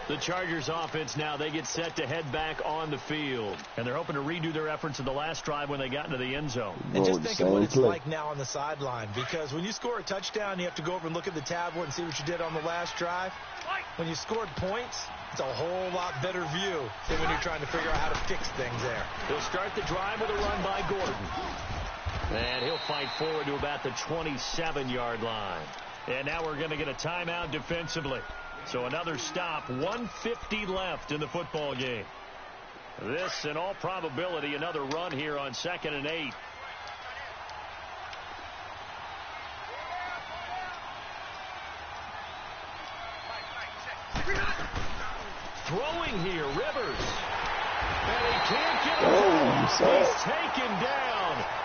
The Chargers offense now, they get set to head back on the field. And they're hoping to redo their efforts in the last drive when they got into the end zone. And just think of what it's like now on the sideline. Because when you score a touchdown, you have to go over and look at the tablet and see what you did on the last drive. When you scored points, it's a whole lot better view than when you're trying to figure out how to fix things there. They'll start the drive with a run by Gordon. And he'll fight forward to about the 27-yard line. And now we're going to get a timeout defensively. So another stop, 1:50 left in the football game. This, in all probability, another run here on 2nd and 8. Throwing here, Rivers. And he can't get it. He's taken down.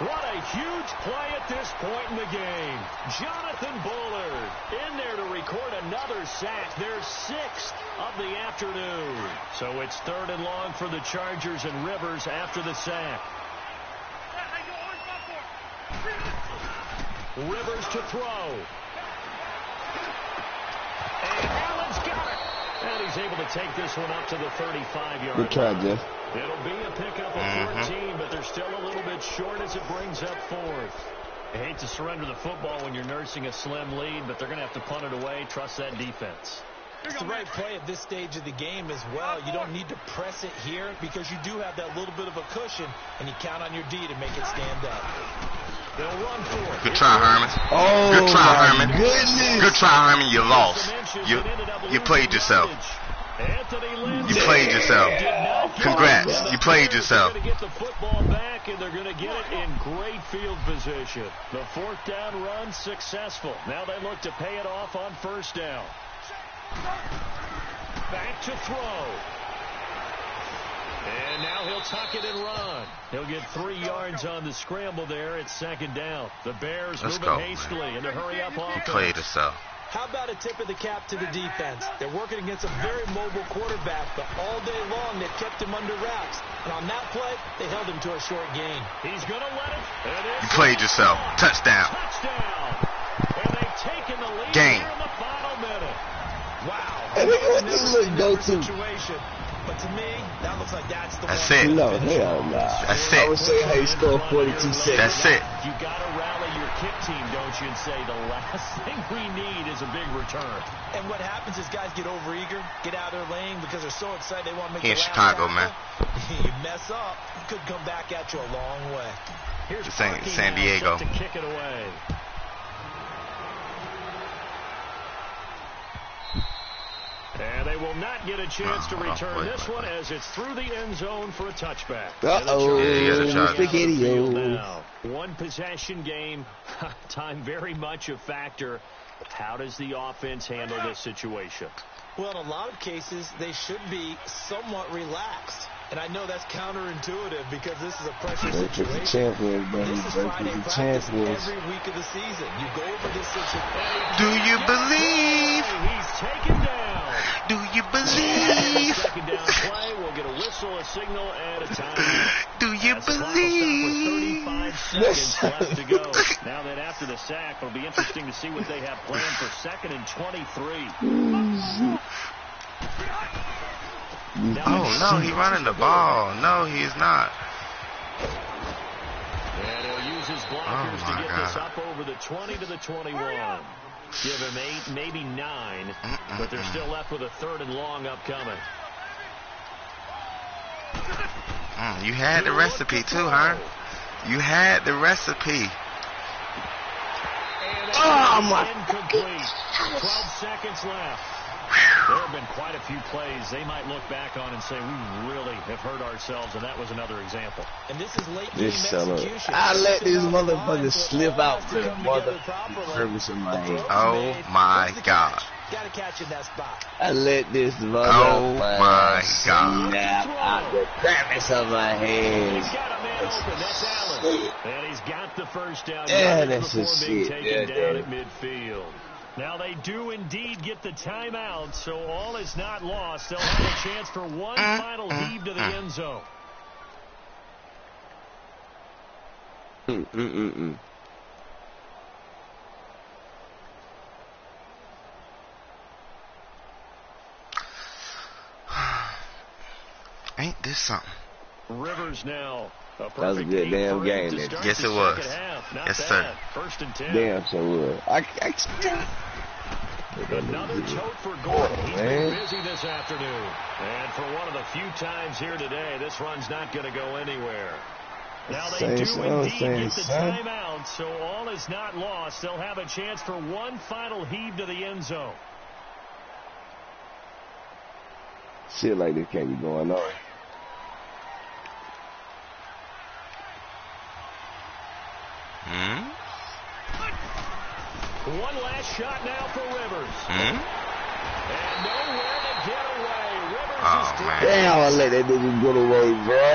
What a huge play at this point in the game. Jonathan Bullard in there to record another sack. Their 6th of the afternoon. So it's 3rd and long for the Chargers and Rivers after the sack. Rivers to throw. And Allen's got it. And he's able to take this one up to the 35-yard line. Good try, Jeff. It'll be a pickup of 14, but they're still a little bit short as it brings up 4th. I hate to surrender the football when you're nursing a slim lead, but they're going to have to punt it away. Trust that defense. It's the right play at this stage of the game as well. You don't need to press it here because you do have that little bit of a cushion, and you count on your D to make it stand up. They'll run for it. Good try, Herman. Oh, good try, Herman. Goodness. Good try, Herman. You lost. You played yourself. You played yourself. Congrats. You played yourself. They're going to get the football back, and they're going to get it in great field position. The 4th down run successful. Now they look to pay it off on 1st down. Back to throw. And now he'll tuck it and run. He'll get 3 yards on the scramble there. It's 2nd down. The Bears moving hastily in the hurry-up offense. You played yourself. How about a tip of the cap to the defense? They're working against a very mobile quarterback, but all day long they kept him under wraps. And on that play, they held him to a short gain. He's going to let it. You played yourself. Touchdown. And they've taken the lead Game. here in the final minute. Wow. And look what this look go to. Situation. But to me, that looks like that's the That's one. it. No, hell nah. That's I it. would say how you score 42 seconds. That's it. You got to rally your kick team, don't you, and say the last thing we need is a big return. And what happens is guys get overeager, get out of their lane because they're so excited they want to make He in the last Chicago, tackle. man. You mess up, it could come back at you a long way. Here's San Parkey Diego. now set to kick it away. And they will not get a chance to return this one as it's through the end zone for a touchback. Spaghetti-O. One possession game. Time very much a factor. How does the offense handle this situation? Well, in a lot of cases, they should be somewhat relaxed. And I know that's counterintuitive because this is a pressure situation. Champions, bro. This is Friday practice every week of the season. You go over this situation. Do you believe? He's taken down. Do you believe? 2nd down play. We'll get a whistle. whistle, a signal, and a timeout. Do you As the clock will believe? stop with 35 seconds left to go. Now then, after the sack, it'll be interesting to see what they have planned for 2nd and 23. Oh, no, he's running the ball. No, he is not. And he'll use his blockers to get this up over the 20 to the 21. Give him 8, maybe 9, but they're still left with a 3rd and long upcoming. You had the recipe too, huh? You had the recipe. Oh, my. Incomplete. 12 seconds left. There have been quite a few plays they might look back on and say, we really have hurt ourselves, and that was another example. And this is late This game son execution. I let this motherfucker slip out to the purpose of my head. Oh, my God. Got to catch in that spot. I let this Oh, my motherfucker God. snap out the crevice of my head. He's got a man open. That's Allen. And he's got the first down. Yeah, that's before a being shit. taken Yeah, down yeah. at midfield. Now they do indeed get the timeout, so all is not lost. They'll have a chance for one final heave to the end zone. Ain't this something? Rivers now. That was a good damn game. Yes, it was. Yes, sir. 1st and 10. Damn, so would. Another tote for Gordon. He's been man. busy this afternoon. And for one of the few times here today, this run's not going to go anywhere. Now they do indeed get the timeout, so all is not lost. They'll have a chance for one final heave to the end zone. Shit like this can't be going on. One last shot now for Rivers. And nowhere to get away. Rivers is Man. Damn, I let that nigga get away, bro.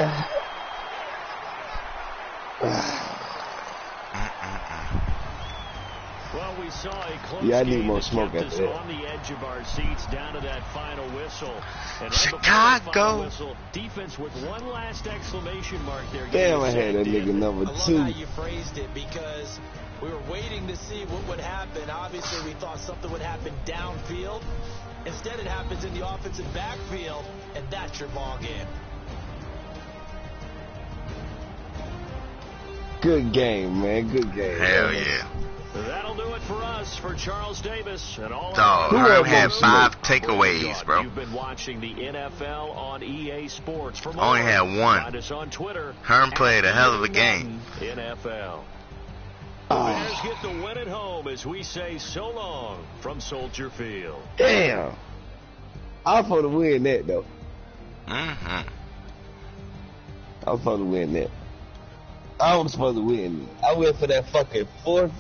Well, we saw a close Yeah, I need game more that smoke kept after us that. on the edge of our seats down to that final whistle. And right before that Chicago. final whistle, defense with one last exclamation mark there. Damn, I had that nigga number I love 2. how you phrased it because we were waiting to see what would happen. Obviously, we thought something would happen downfield. Instead, it happens in the offensive backfield, and that's your ball game. Good game, man. Good game. Hell yeah. That'll do it for us. For Charles Davis and all Dog, Who Herm else had was 5 I'm Brandon takeaways, Gaud. bro. You've been watching the NFL on EA Sports. For Only more, had one. Find us on Twitter. Herm played a hell of a @EA game. NFL. The Bears get the win at home as we say so long from Soldier Field. Damn. I'm supposed to win that, though. Mm-hmm. I'm supposed to win that. I was supposed to win. I went for that fucking 4th.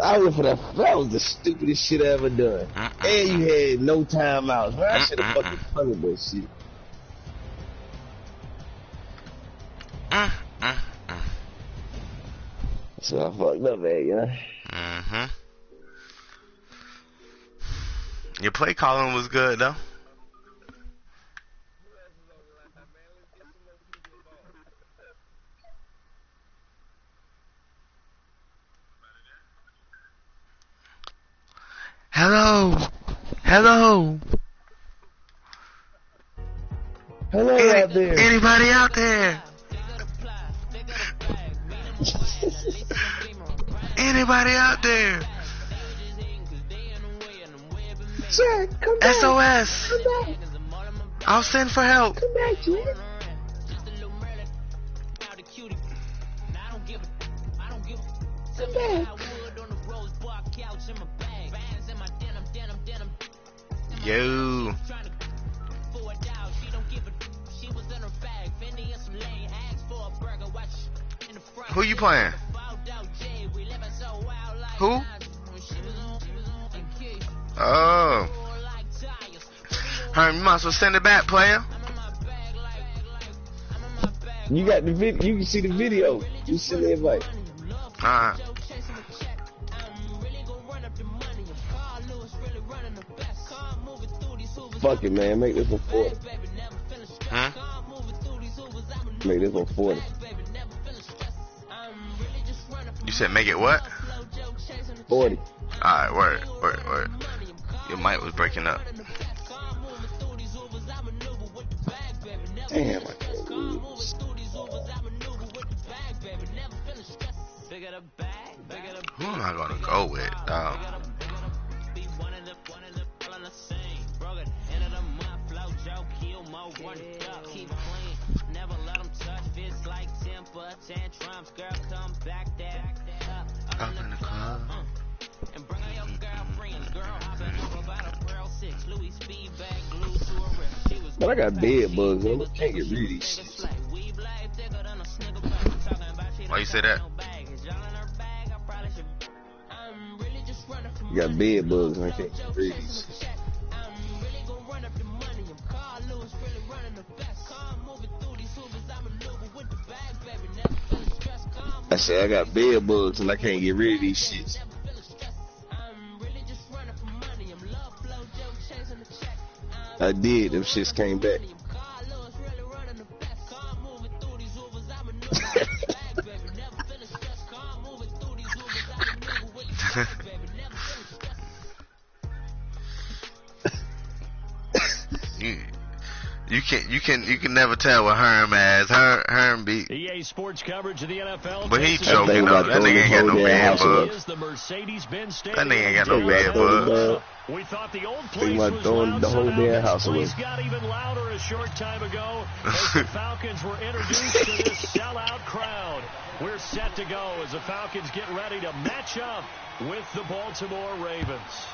I went for that. That was the stupidest shit I ever done. And you had no timeouts. Man, I should have fucking punted that shit. So I fucked up at, you know? Mm-hmm. Your play calling was good, though. Hello. Hello. Hello out there. Anybody out there? Anybody out there? Jack, come back. SOS. Come back. I'll send for help. Come back, Jack. Come back. Yo. Who you playing? Who? Oh. Herm, you might as well send it back, player. You got the video. You can see the video. You see the invite. Alright. Fuck it, man. Make this a 4th. Make this one 40. You said make it what? 40. Alright, word. Your mic was breaking up. Damn, I can't lose. Who am I gonna go with, dog? Up in the club. But I got bed bugs, man. I can't get rid of these shit. Why you say that? You got bed bugs, and I can't get rid of these shit. I said I got bed bugs, and I can't get rid of these shits. I did. Them shits came back. You can never tell what Herm has. Herm beat. EA Sports coverage of the NFL. But he choking though. That nigga ain't got no bed bugs. That nigga ain't got no bed bugs. We thought the old place was loud, the whole damn house the away. place got even louder a short time ago as the Falcons were introduced to this sellout crowd. We're set to go as the Falcons get ready to match up with the Baltimore Ravens.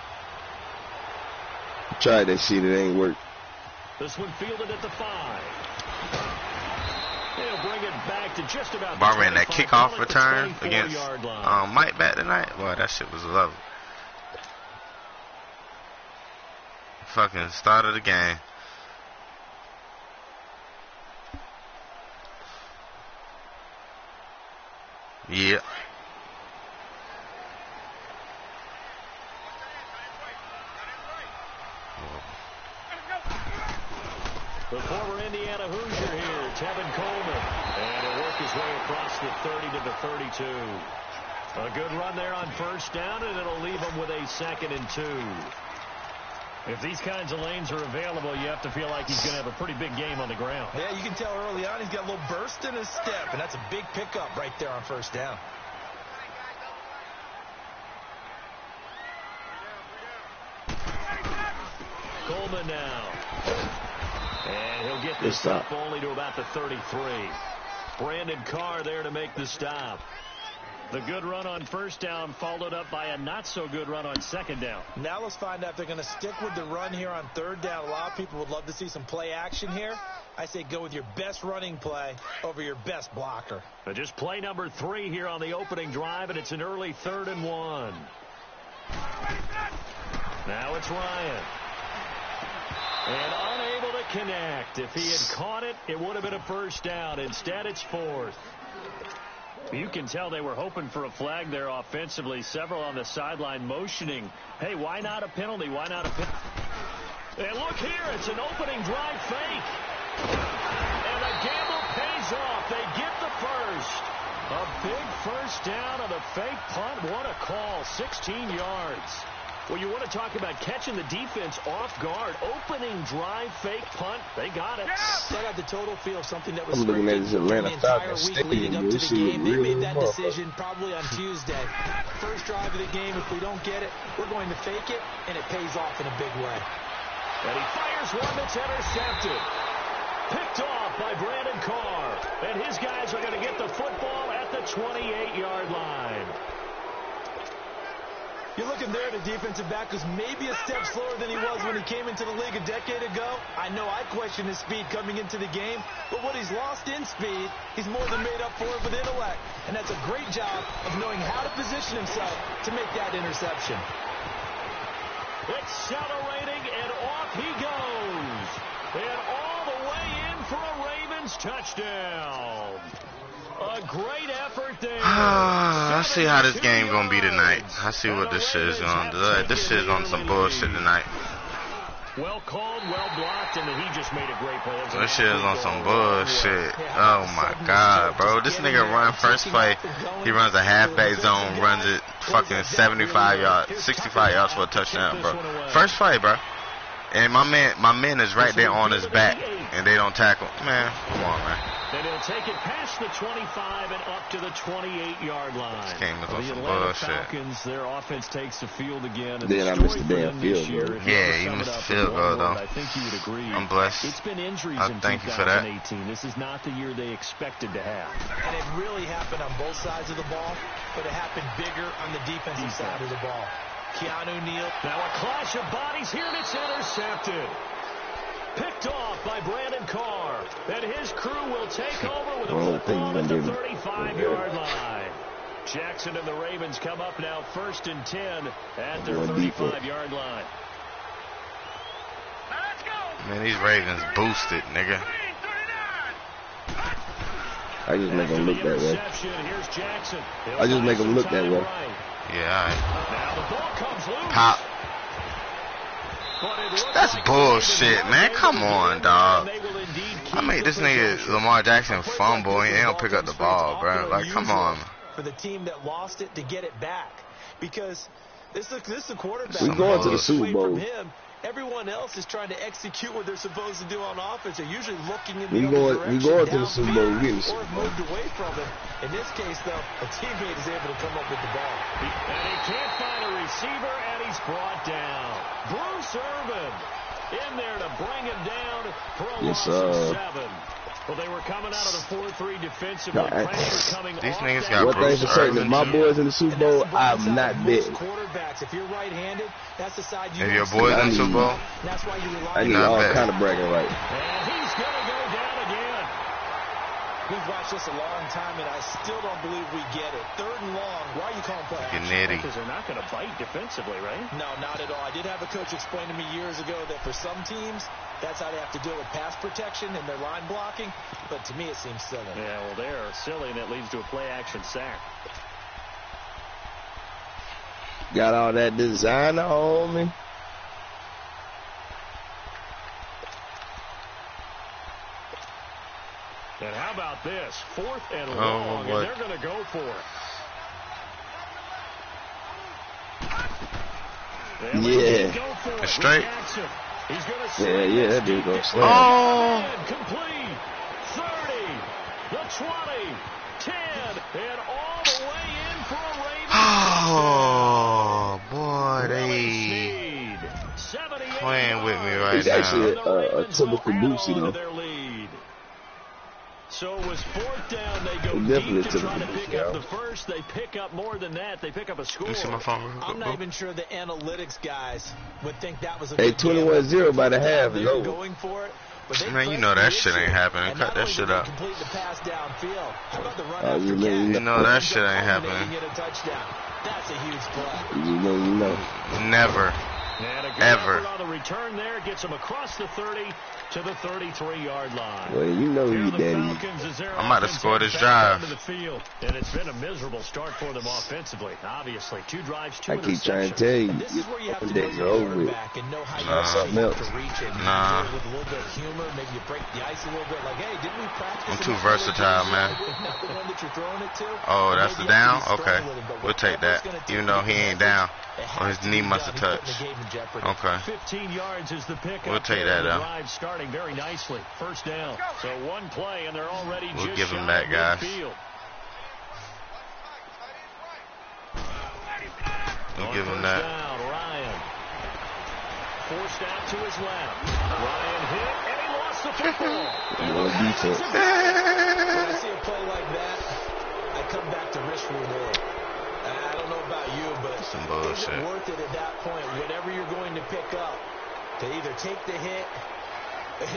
Tried that shit, it ain't work. This one fielded at the 5. He'll bring it back to just about. Bar ran that kickoff return against Mike back tonight. Boy, that shit was lovely. Fucking start of the game. Yeah. The former Indiana Hoosier here, Tevin Coleman. And he'll work his way across the 30 to the 32. A good run there on first down, and it'll leave him with a 2nd and 2. If these kinds of lanes are available, you have to feel like he's going to have a pretty big game on the ground. Yeah, you can tell early on he's got a little burst in his step, and that's a big pickup right there on first down. Coleman now. And he'll get this up only to about the 33. Brandon Carr there to make the stop. The good run on first down followed up by a not-so-good run on second down. Now let's find out if they're going to stick with the run here on third down. A lot of people would love to see some play action here. I say go with your best running play over your best blocker. But just play number 3 here on the opening drive, and it's an early 3rd and 1. Now it's Ryan. And unable to connect. If he had caught it, it would have been a first down. Instead, it's 4th. You can tell they were hoping for a flag there offensively. Several on the sideline motioning. Hey, why not a penalty? Why not a penalty? And look here, it's an opening drive fake. And the gamble pays off. They get the first. A big first down on the fake punt. What a call. 16 yards. Well, you want to talk about catching the defense off guard. Opening drive, fake punt. They got it. They got the total feel of something that was I'm looking at this Atlanta the entire Falcons week leading up to the game. They made that really decision probably on Tuesday. First drive of the game, if we don't get it, we're going to fake it, and it pays off in a big way. And he fires one that's intercepted. Picked off by Brandon Carr. And his guys are going to get the football at the 28-yard line. You're looking there at a defensive back who's maybe a step slower than he was when he came into the league a decade ago. I know I questioned his speed coming into the game, but what he's lost in speed, he's more than made up for it with intellect. And that's a great job of knowing how to position himself to make that interception. Accelerating, and off he goes. And all the way in for a Ravens touchdown. A great effort there. I see how this game gonna be tonight. I see what this shit is gonna do. This shit is on some bullshit tonight. Well called, well blocked, and then he just made a great play. This shit is on some bullshit. Oh my god, bro. This nigga run first play. He runs a halfback zone, runs it fucking 75 yards, 65 yards for a touchdown, bro. First play, bro. And my man is right there on his back, and they don't tackle. Man, come on, man. And he'll take it past the 25 and up to the 28-yard line. This game is on The some Atlanta bullshit. Falcons, their offense takes the field again. And Then I missed the damn field goal. Yeah, you missed the field goal, though. I think you would agree. I'm blessed. It's been injuries in Thank you for that. 2018. This is not the year they expected to have. And it really happened on both sides of the ball, but it happened bigger on the defensive side of the ball. Keanu Neal. Now a clash of bodies here, and it's intercepted. Picked off by Brandon Carr. And his crew will take over with a football at the 35-yard line. Jackson and the Ravens come up now 1st and 10 at their 35-yard line. Man, these Ravens boosted, nigga. I just make them look that way. I just make them look that way. Yeah, Now the ball comes loose. Pop. That's bullshit, man. Come on, dog. I made this nigga Lamar Jackson fumble and he don't pick up the ball, bro. Like, come on. For the team that lost it to get it back, because this is a quarterback. We going to the Super Bowl. From him, everyone else is trying to execute what they're supposed to do on offense. They're usually looking in the other direction. We going to the Super Bowl. We getting the or Super Bowl. moved away from it. In this case, though, a teammate is able to come up with the ball. And he can't find a receiver, and he's brought down. Bruce Irvin in there to bring him down for a loss of 7. Well, they were coming out of the 4-3 defensively. Pressure coming These off niggas that got One thing Bruce for certain, if Irvin, my too. boys in the Super Bowl, I'm not betting. Quarterbacks, if you're right-handed, that's the side you If your want to boys see. in the Super Bowl, That's why you rely I need Not all bad. kind of bragging rights. And he's going to go down again. We've watched this a long time, and I still don't believe we get it. 3rd and long. Why are you calling play action? Gennady. Because they're not going to bite defensively, right? No, not at all. I did have a coach explain to me years ago that for some teams, that's how they have to deal with pass protection and their line blocking. But to me, it seems silly. Yeah, well, they're silly, and it leads to a play-action sack. Got all that designer on me. And how about this? 4th and Oh, long, boy. and they're going to go for it. And they Yeah. go for it with Straight. Jackson. He's going to Yeah, that dude goes slam. Oh. Complete. 30, the 20, 10, and all the way in for a Ravens. Oh, boy, they Snead. 78 playing with me right He's now. actually and the a Ravens typical will add Boosie, on to though. their lead. So it was 4th down. They go Definitely deep to try to typical pick Boosie, up yeah. the first. They pick up more than that. They pick up a score. You see my phone? I'm not even sure the analytics guys would think that was a Hey, good game. 21-0 by the half They is were over. going for it, but they Man, you pressed know the that shit issue. ain't happening. And Cut not that only shit did they out. complete the pass downfield, how about the run Oh, after you know, catch? you You know that shit ain't happening. Culminating in a touchdown. That's a huge play. You know. Never. And a good Ever. effort on the return there gets them across the 30 to the 33-yard line. Well, you know Here you the daddy. Falcons as their I'm about to offense score heads this back drive. onto the field. And it's been a miserable start for them offensively. Obviously, 2 drives, 2 I keep trying to interceptions. tell you, And this is where you have to them know days your are over with. quarterback and know how Nah. you Something have else. to reach it. Nah. With a little bit of humor, maybe you break the ice a little bit. Like, hey, didn't we practice? I'm in too this versatile, situation? man. Not the one that you're throwing it to. Oh, Or that's maybe the you have down? to be strong Okay. with it, but We'll take whatever it's that. gonna take Even to though he get ain't the down. message, it Or has his to knee be must done. have He's putting touched. the game in jeopardy. Okay. 15 yards is the pickup. We'll take there. that The down. drive starting very nicely. 1st down. So 1 play, and they're already We'll just give him shy that, of guys. midfield. We'll give him On that. 1st down, Ryan. Forced out to his left. Ryan hit, and he lost the football. More defense. When I see a play like that, I come back to risk reward. I don't know about you, but Some is bullshit. it worth it at that point, whatever you're going to pick up, to either take the hit,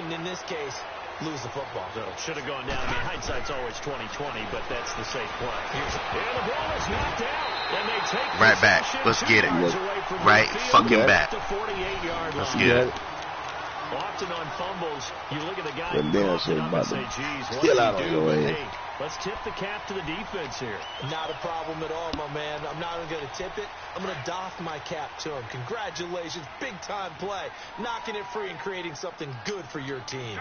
and in this case, lose the football? So should have gone down. I mean, hindsight's always 20/20, but that's the safe play. And the ball is knocked out, and they take Right back. possession Let's 2 get it. yards away from Right midfield fucking at back. the 48-yard Let's line. get it. Often on fumbles, you look at the guy But who damn coughed it shit up about and say, to geez, what steal did out he on do? your But ass. hey, Let's tip the cap to the defense here. Not a problem at all, my man. I'm not even going to tip it. I'm going to doff my cap to him. Congratulations. Big-time play. Knocking it free and creating something good for your team.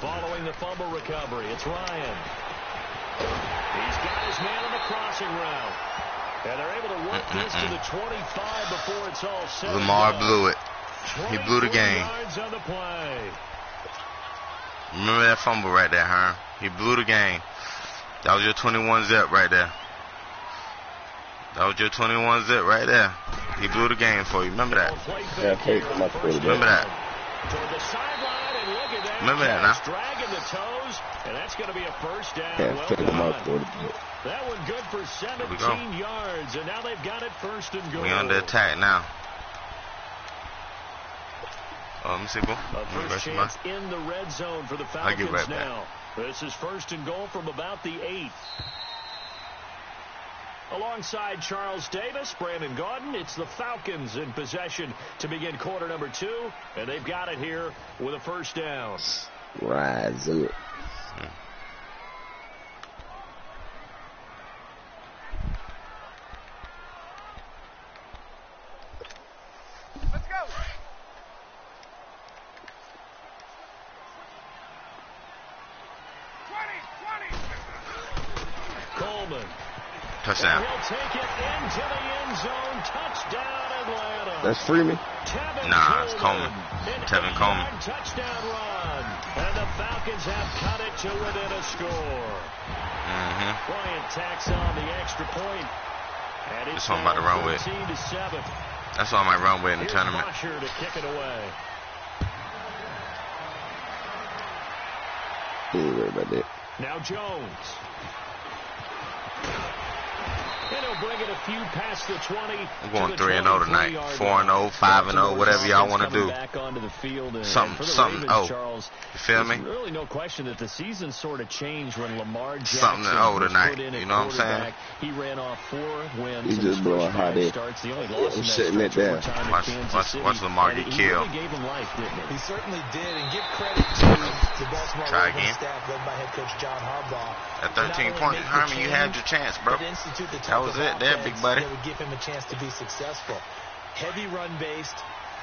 Following the fumble recovery, it's Ryan. He's got his man on the crossing route. And they're able to work this to the 25 before it's all set. Lamar blew it. He blew the game. Yards on the play. Remember that fumble right there, huh? He blew the game. That was your 21 zip right there. That was your 21 zip right there. He blew the game for you. Remember that? Yeah, remember that? Remember that now? Dragging the toes, and that's going to be a first down. Yeah, well, that one good for 17 yards, and now they've got it first and goal. We under attack now. Let me see, bro. First chance in the red zone for the Falcons right now. This is first and goal from about the 8. Alongside Charles Davis, Brandon Gaudin, it's the Falcons in possession to begin quarter number 2, and they've got it here with a first down. Rise up. Let's go. Coleman. Touchdown. He'll take it into the end zone. Touchdown, Atlanta. That's Freeman? Nah, it's Coleman. Tevin Coleman. Touchdown run. And the Falcons have cut it to within a score. Bryant tacks on the extra point. And it's what I'm about to run with. 14-7. That's what I might run with in the tournament. Washer to kick it away. Don't worry about that. Now Jones. And he'll bring it a few past the 20. I'm going 3-0 tonight. 4-0, 5-0, whatever y'all want to do. Something. You feel me? Really no question that the season sort of changed when Lamar Jackson something tonight. You know what I'm saying? He ran off 4 wins. He just blowing hot air. I'm shutting it down. Watch Lamar get killed. He really gave him life, didn't he? He certainly did, and give credit to the Baltimore Ravens staff led by head coach John Harbaugh. At 13 points, Herman, you had your chance, bro. That was it there, big buddy. That would give him a chance to be successful. Heavy run-based,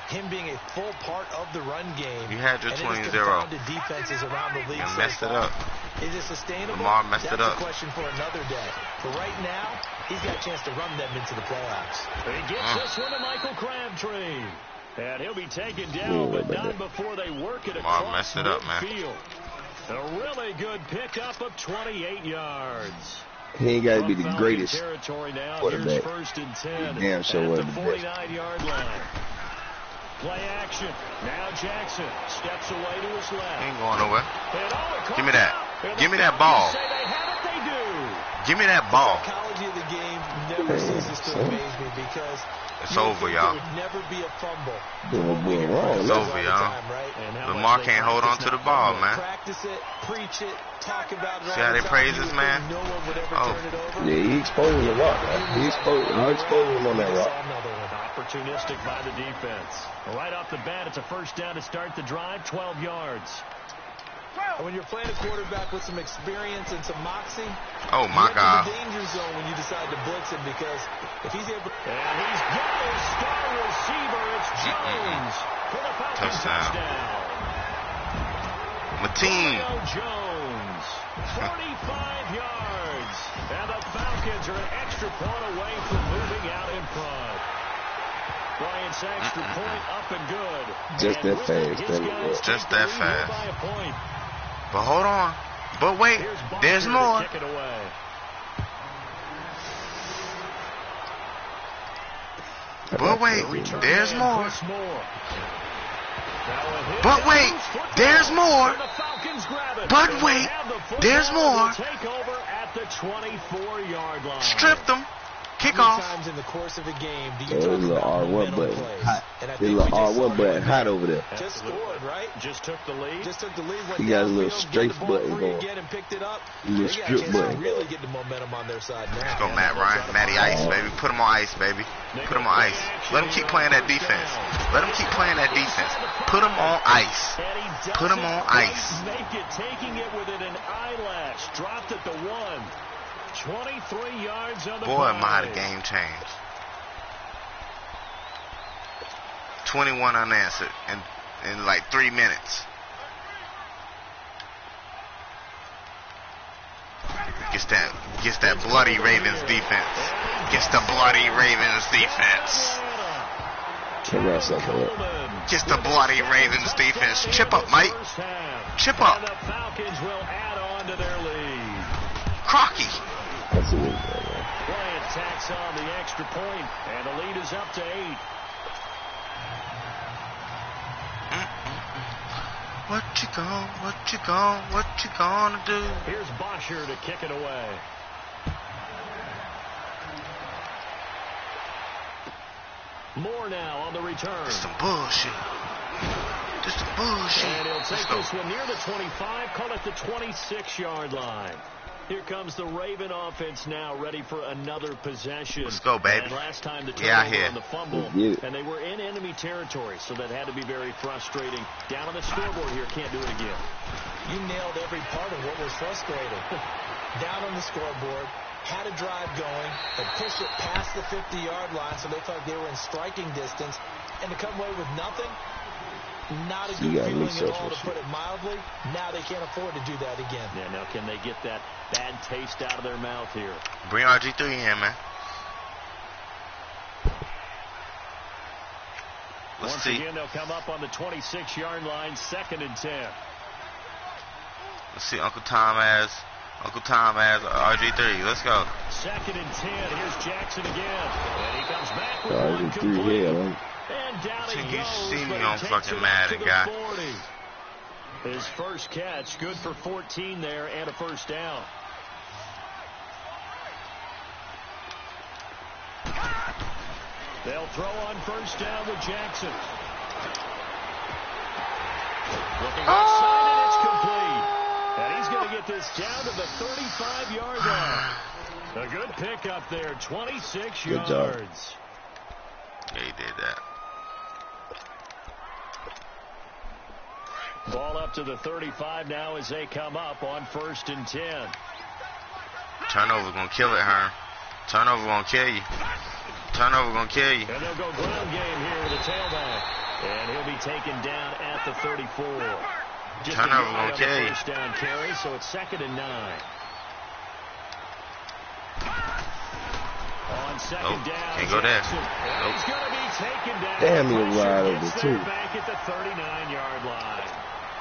him being a full part of the run game. You had your 20-0. Defenses around the league You messed it up. Is it sustainable? Lamar messed it up. That's a question for another day. But right now, he's got a chance to run them into the playoffs. He gets this one to Michael Crabtree. And he'll be taken down, but not before they work it across midfield. A really good pickup of 28 yards. He ain't got to be the greatest quarterback. First and 10 damn sure at the 49-yard line. Play action. Now Jackson steps away to his left. He ain't going nowhere. Give me that. Give me that ball. Give me that ball. The psychology of the game never ceases to amaze me because it's over, y'all. It would never be a fumble. It's over, y'all. Lamar can't hold on to the ball, man. Practice it, preach it, talk about it. See how they praise this man? Yeah, he exposed the rock, man. He exposed him on that rock. Opportunistic by the defense. Right off the bat, it's a first down to start the drive, 12 yards. And when you're playing a quarterback with some experience and some moxie, oh my God, the danger zone when you decide to blitz him, because if he's able, and he's got his star receiver, it's Jones for the Falcons touchdown. Mateen Jones, 45 yards, and the Falcons are an extra point away from moving out in front. Bryant's extra point up and good. Just that fast. Just that fast. But hold on. But wait, there's more. But wait, there's more. But wait, there's more. But wait, there's more. Stripped them. Kickoff. Times in the course of a game do There's you a talk little about R1 momentum button. plays? Hot. And I There's a think we little just saw R1 button hot over there. Just scored, right? Just took the lead. Just took the lead. Went He got a little downfield, strafe got the ball button free going. again and picked it up. A little They got a strip chance to button. really get the momentum on their side now. Let's go, Matt Ryan. Matty Ice, baby. Put him on ice, baby. Put him on ice. Let him keep playing that defense. Let him keep playing that defense. Put him on ice. Put him on ice. Make it, taking it within an eyelash. Dropped at the 1. 23 yards on the Boy, play. my the game changed. 21 unanswered in like 3 minutes. Gets that bloody Ravens defense. Gets the bloody Ravens defense. Congrats, up. Gets the bloody Ravens defense. Chip up, Mike. Chip up. And the Falcons will add on to their lead. Crocky. That's a win, man. Bryant tacks on the extra point, and the lead is up to 8. What you gonna do? Here's Bosher to kick it away. More now on the return. Just some bullshit. And he'll take this one near the 25, call it the 26-yard line. Here comes the Raven offense now, ready for another possession. Let's go, baby. And last time the Yeah, turnover on the fumble, and they were in enemy territory, so that had to be very frustrating. Down on the scoreboard here, can't do it again. You nailed every part of what was frustrating. Down on the scoreboard, had a drive going, had pushed it past the 50-yard line, so they felt they were in striking distance, and to come away with nothing, not a good feeling at all, to put it mildly. Now they can't afford to do that again. Yeah, now can they get that bad taste out of their mouth here? Bring RG3 in, man. Once again, they'll come up on the 26-yard line, 2nd and 10. Let's see Uncle Tom has RG3. Let's go. 2nd and 10. Here's Jackson again. And he comes back with RG3, yeah. And down he You goes, see me but he on takes fucking it Madden, to the guy. 40. His first catch, good for 14 there and a first down. They'll throw on first down with Jackson. Looking outside, and it's complete. And he's going to get this down to the 35-yard line. A good pickup there, 26 Good yards. job. Yeah, he did that. Ball up to the 35 now as they come up on 1st and 10. Turnover gonna kill it, Herm. Turnover gonna kill you. Turnover gonna kill you. And they'll go ground game here with the tailback. And he'll be taken down at the 34. Just Turnover gonna kill you. First down carry, so it's 2nd and 9. On 2nd down, can't go there. Jackson. He's going to be taken down. Damn, he'll ride over Gets too. there back at the 39-yard line.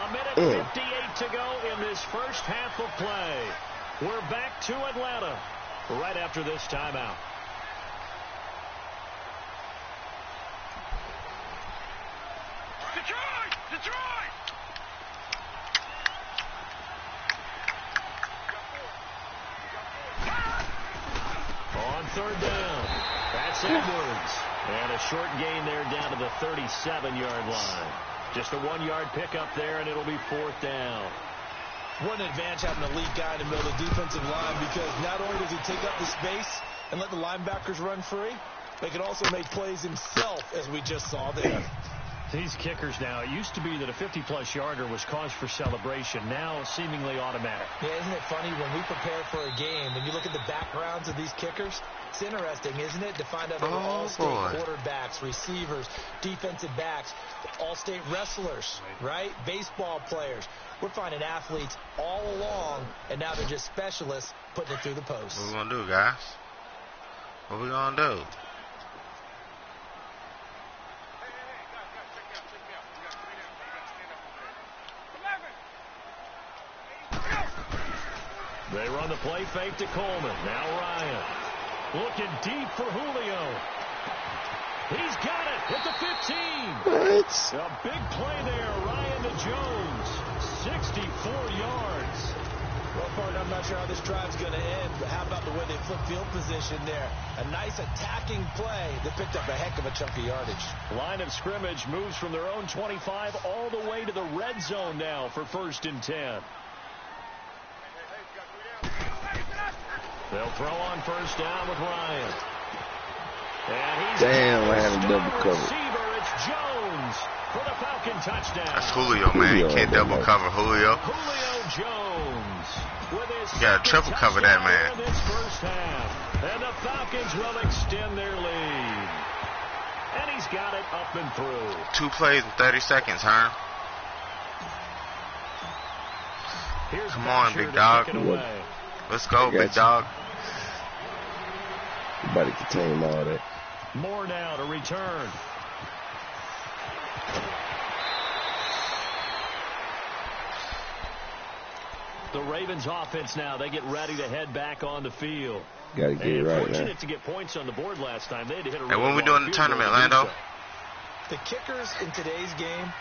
A minute 58 to go in this first half of play. We're back to Atlanta right after this timeout. Detroit! On 3rd down, that's Edwards. And a short gain there down to the 37-yard line. Just a 1-yard pickup there, and it'll be 4th down. What an advantage having a lead guy in the middle of the defensive line, because not only does he take up the space and let the linebackers run free, but he can also make plays himself, as we just saw there. These kickers now, it used to be that a 50-plus yarder was cause for celebration. Now seemingly automatic. Yeah, isn't it funny when we prepare for a game, when you look at the backgrounds of these kickers, it's interesting, isn't it, to find out that they're all-state quarterbacks, receivers, defensive backs, all-state wrestlers, right? Baseball players. We're finding athletes all along, and now they're just specialists putting it through the post. What we gonna do, guys? What we gonna do? They run the play fake to Coleman. Now Ryan. Looking deep for Julio. He's got it at the 15. What? A big play there. Ryan to Jones. 64 yards. Well, partner, I'm not sure how this drive's going to end, but how about the way they flip field position there? A nice attacking play that picked up a heck of a chunk of yardage. Line of scrimmage moves from their own 25 all the way to the red zone now for 1st and 10. They'll throw on 1st down with Ryan. And he's damn, I had a double cover. Receiver, it's Jones for the Falcon touchdown. That's Julio, man. You can't double cover Julio. Julio Jones with his you gotta triple cover that man. This first half. And the Falcons will extend their lead. And he's got it up and through. 2 plays in 30 seconds, huh? Come on, big dog. Let's go, big dog. You better contain all that. More now to return. The Ravens offense now, they get ready to head back on the field. Gotta get it right now. Fortunate to get points on the board last time. They had to hit a And when we doing the tournament, Lando? The kickers in today's game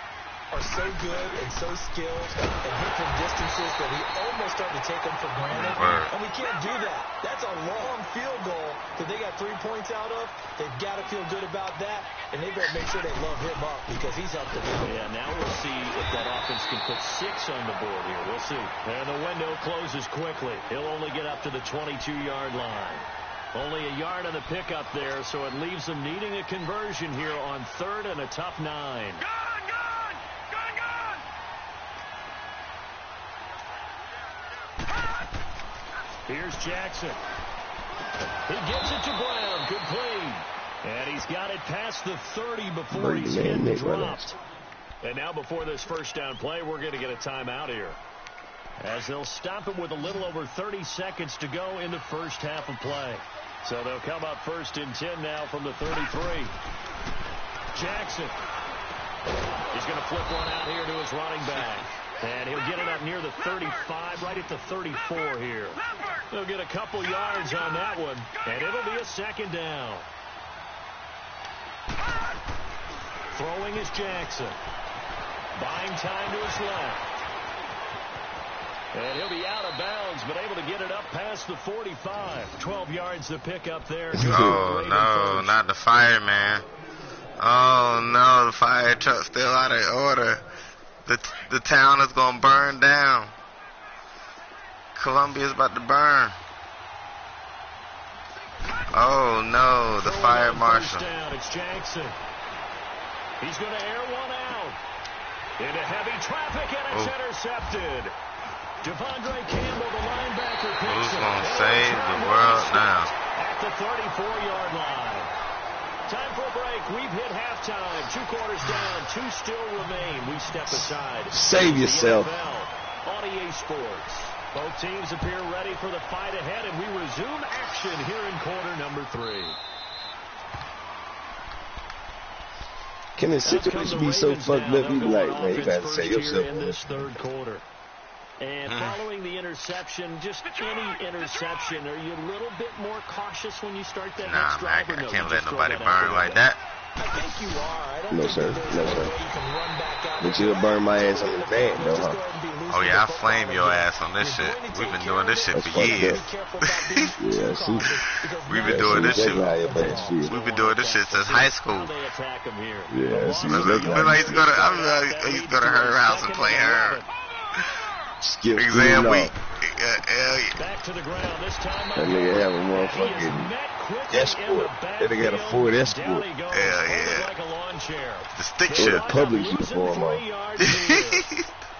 are so good and so skilled and hit from distances that we almost start to take them for granted. And we can't do that. That's a long field goal that they got 3 points out of. They've got to feel good about that, and they better make sure they love him up because he's helped them. Yeah, now we'll see if that offense can put 6 on the board here. We'll see. And the window closes quickly. He'll only get up to the 22-yard line. Only a yard on the pickup there, so it leaves them needing a conversion here on 3rd and a tough 9. Here's Jackson. He gets it to Brown. Good play. And he's got it past the 30 before he's hit and dropped. And now before this first down play, we're going to get a timeout here, as they'll stop it with a little over 30 seconds to go in the first half of play. So they'll come up 1st and 10 now from the 33. Jackson. He's going to flip one out here to his running back. And he'll get it up near the 35, right at the 34 here. They'll get a couple yards on that one, and it'll be a 2nd down. Throwing is Jackson. Buying time to his left. And he'll be out of bounds, but able to get it up past the 45. 12 yards to pick up there. Oh, no, not the fireman. Oh, no, the fire truck's still out of order. The town is going to burn down. Columbia's about to burn. Oh, no, the fire marshal. It's Jackson. He's going to air one out. Into heavy traffic, and it's intercepted. Devondre Campbell, the linebacker, picks Who's going to save the world now? At the 34-yard line. Time for a break. We've hit halftime. 2 quarters down. 2 still remain. We step aside. Save yourself. On EA Sports. Both teams appear ready for the fight ahead, and we resume action here in quarter number 3. Can the situation be so fucked up? You be like, man, you gotta save yourself. In this 3rd quarter. And following the interception, just any interception, are you a little bit more cautious when you start that next drive? Nah, man, I can't let nobody burn like that. I think you are. I don't No, think sir. there's No, a sir. way you can run back out. But you'll burn my ass on the van, though, huh? Oh, yeah, I flame your ass on this shit. We've been doing this shit for years. Yeah, see. We've been doing this shit. We've We've been doing this shit since high school. Yeah, see. Remember, I used to go to her house and play her. Skip Exam week. Back to the ground. This time that nigga have a motherfucking Escort. That nigga got a Ford Escort. Hell yeah. The stick With shift. a Publix uniform on.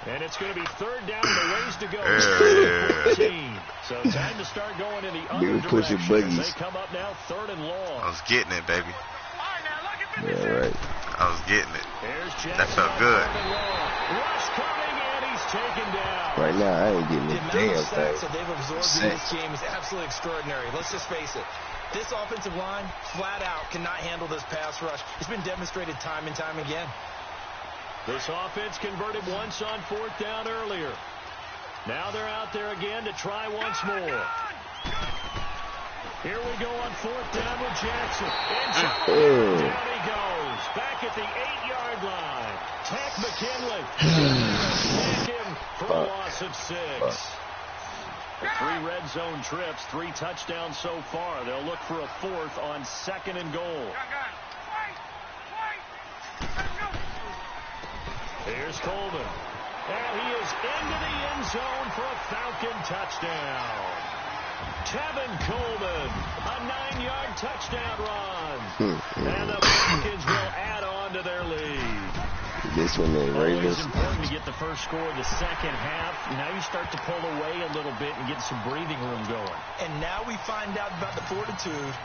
And it's going to be 3rd down, the ways to go. Yeah. So time to start going in the other Nigga pushing direction. buggies. They come up now 3rd and long. I was getting it, baby. Yeah, right. I was getting it. That felt good. Rush coming, and he's taken down. Right now, I ain't getting The a amount damn of sacks thing. that they've absorbed in this game is absolutely extraordinary. Let's just face it. This offensive line, flat out, cannot handle this pass rush. It's been demonstrated time and time again. This offense converted once on 4th down earlier. Now they're out there again to try once more. Here we go on 4th down with Jackson. And down he goes. Back at the 8-yard line. Tack McKinley. Tack him for a loss of 6. 3 red zone trips, 3 touchdowns so far. They'll look for a 4th on 2nd and goal. Here's Coleman. And he is into the end zone for a Falcon touchdown. Tevin Coleman, a 9-yard touchdown run. And the Falcons will add on to their lead. This one, the Ravens. It's important to get the first score of the second half. Now you start to pull away a little bit and get some breathing room going. And now we find out about the fortitude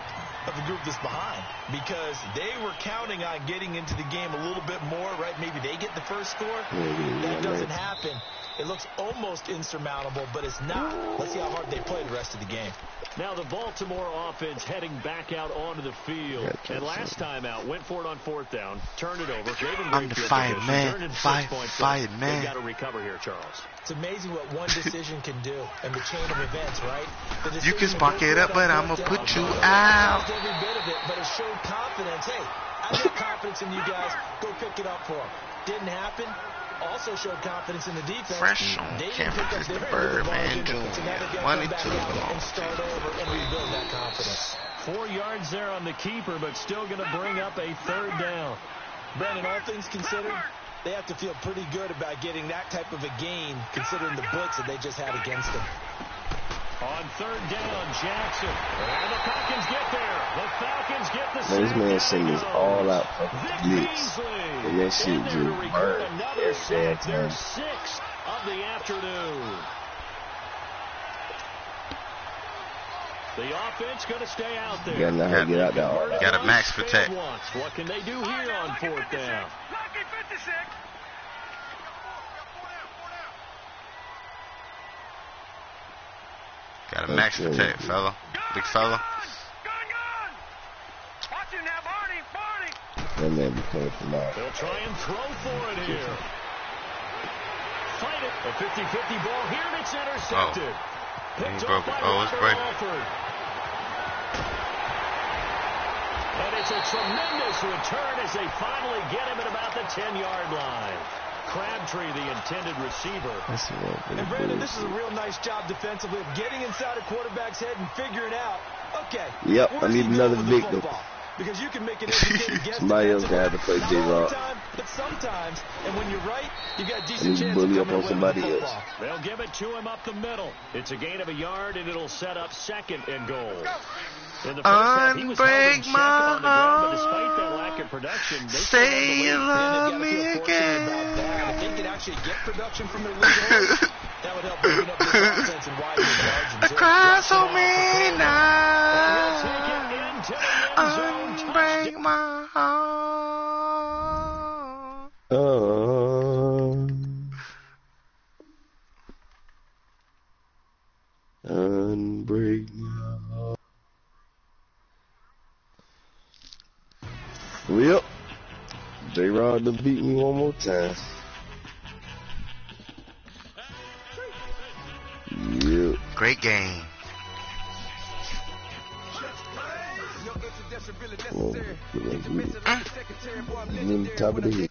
of the group that's behind, because they were counting on getting into the game a little bit more, right? Maybe they get the first score. That doesn't happen. It looks almost insurmountable, but it's not. Let's see how hard they play the rest of the game. Now the Baltimore offense heading back out onto the field. And last time out, went for it on 4th down, turned it over, gave him I'm the fireman. They've got to recover here, Charles. It's amazing what one decision can do in the chain of events, right? You can spark it up, but I'm going to put you out. Every bit of it, but it showed confidence. Hey, I got confidence in you guys. Go pick it up for them. Didn't happen. Also showed confidence in the defense. Fresh on campus is the Birdman Jr. Money too long. And start over and rebuild that confidence. 4 yards there on the keeper, but still going to bring up a 3rd down. Brandon, all things considered, they have to feel pretty good about getting that type of a gain, considering the blitz that they just had against them. On 3rd down, Jackson. And the Falcons get there. The Falcons get the sack. This man sent this all out for blitz. And that shit just burned. Another sack, their 6th of the afternoon. The offense going to stay out there. You gotta know how to get out there. Got a max protect. What can they do here on 4th down? Got a max protect, fella. Big fella. That man be coming from out. They'll try and throw for it here. Fight it. A 50-50 ball here, and it's intercepted. He broke it. Oh, it's breaking. And it's a tremendous return as they finally get him at about the 10-yard line. Crabtree, the intended receiver. And Brandon, this is a real nice job defensively of getting inside a quarterback's head and figuring out, okay, yep, I need another victim. Because you can make an educated guess. Somebody else got to play J-Rock. But sometimes, and when you're right, you got a decent chance bully of up on somebody else. They'll give it to him up the middle. It's a gain of a yard, and it'll set up 2nd and goal. In the first half, he was held in check on the ground, but despite that lack of production, they say you love me again. If they could actually get production from their lead holes, that would help bring up this offense and widen the margins. I cry so many nights. Unbreak my heart. Unbreak my heart. Well, J-Rod done beat me one more time. Yep. Great game. Top of the head.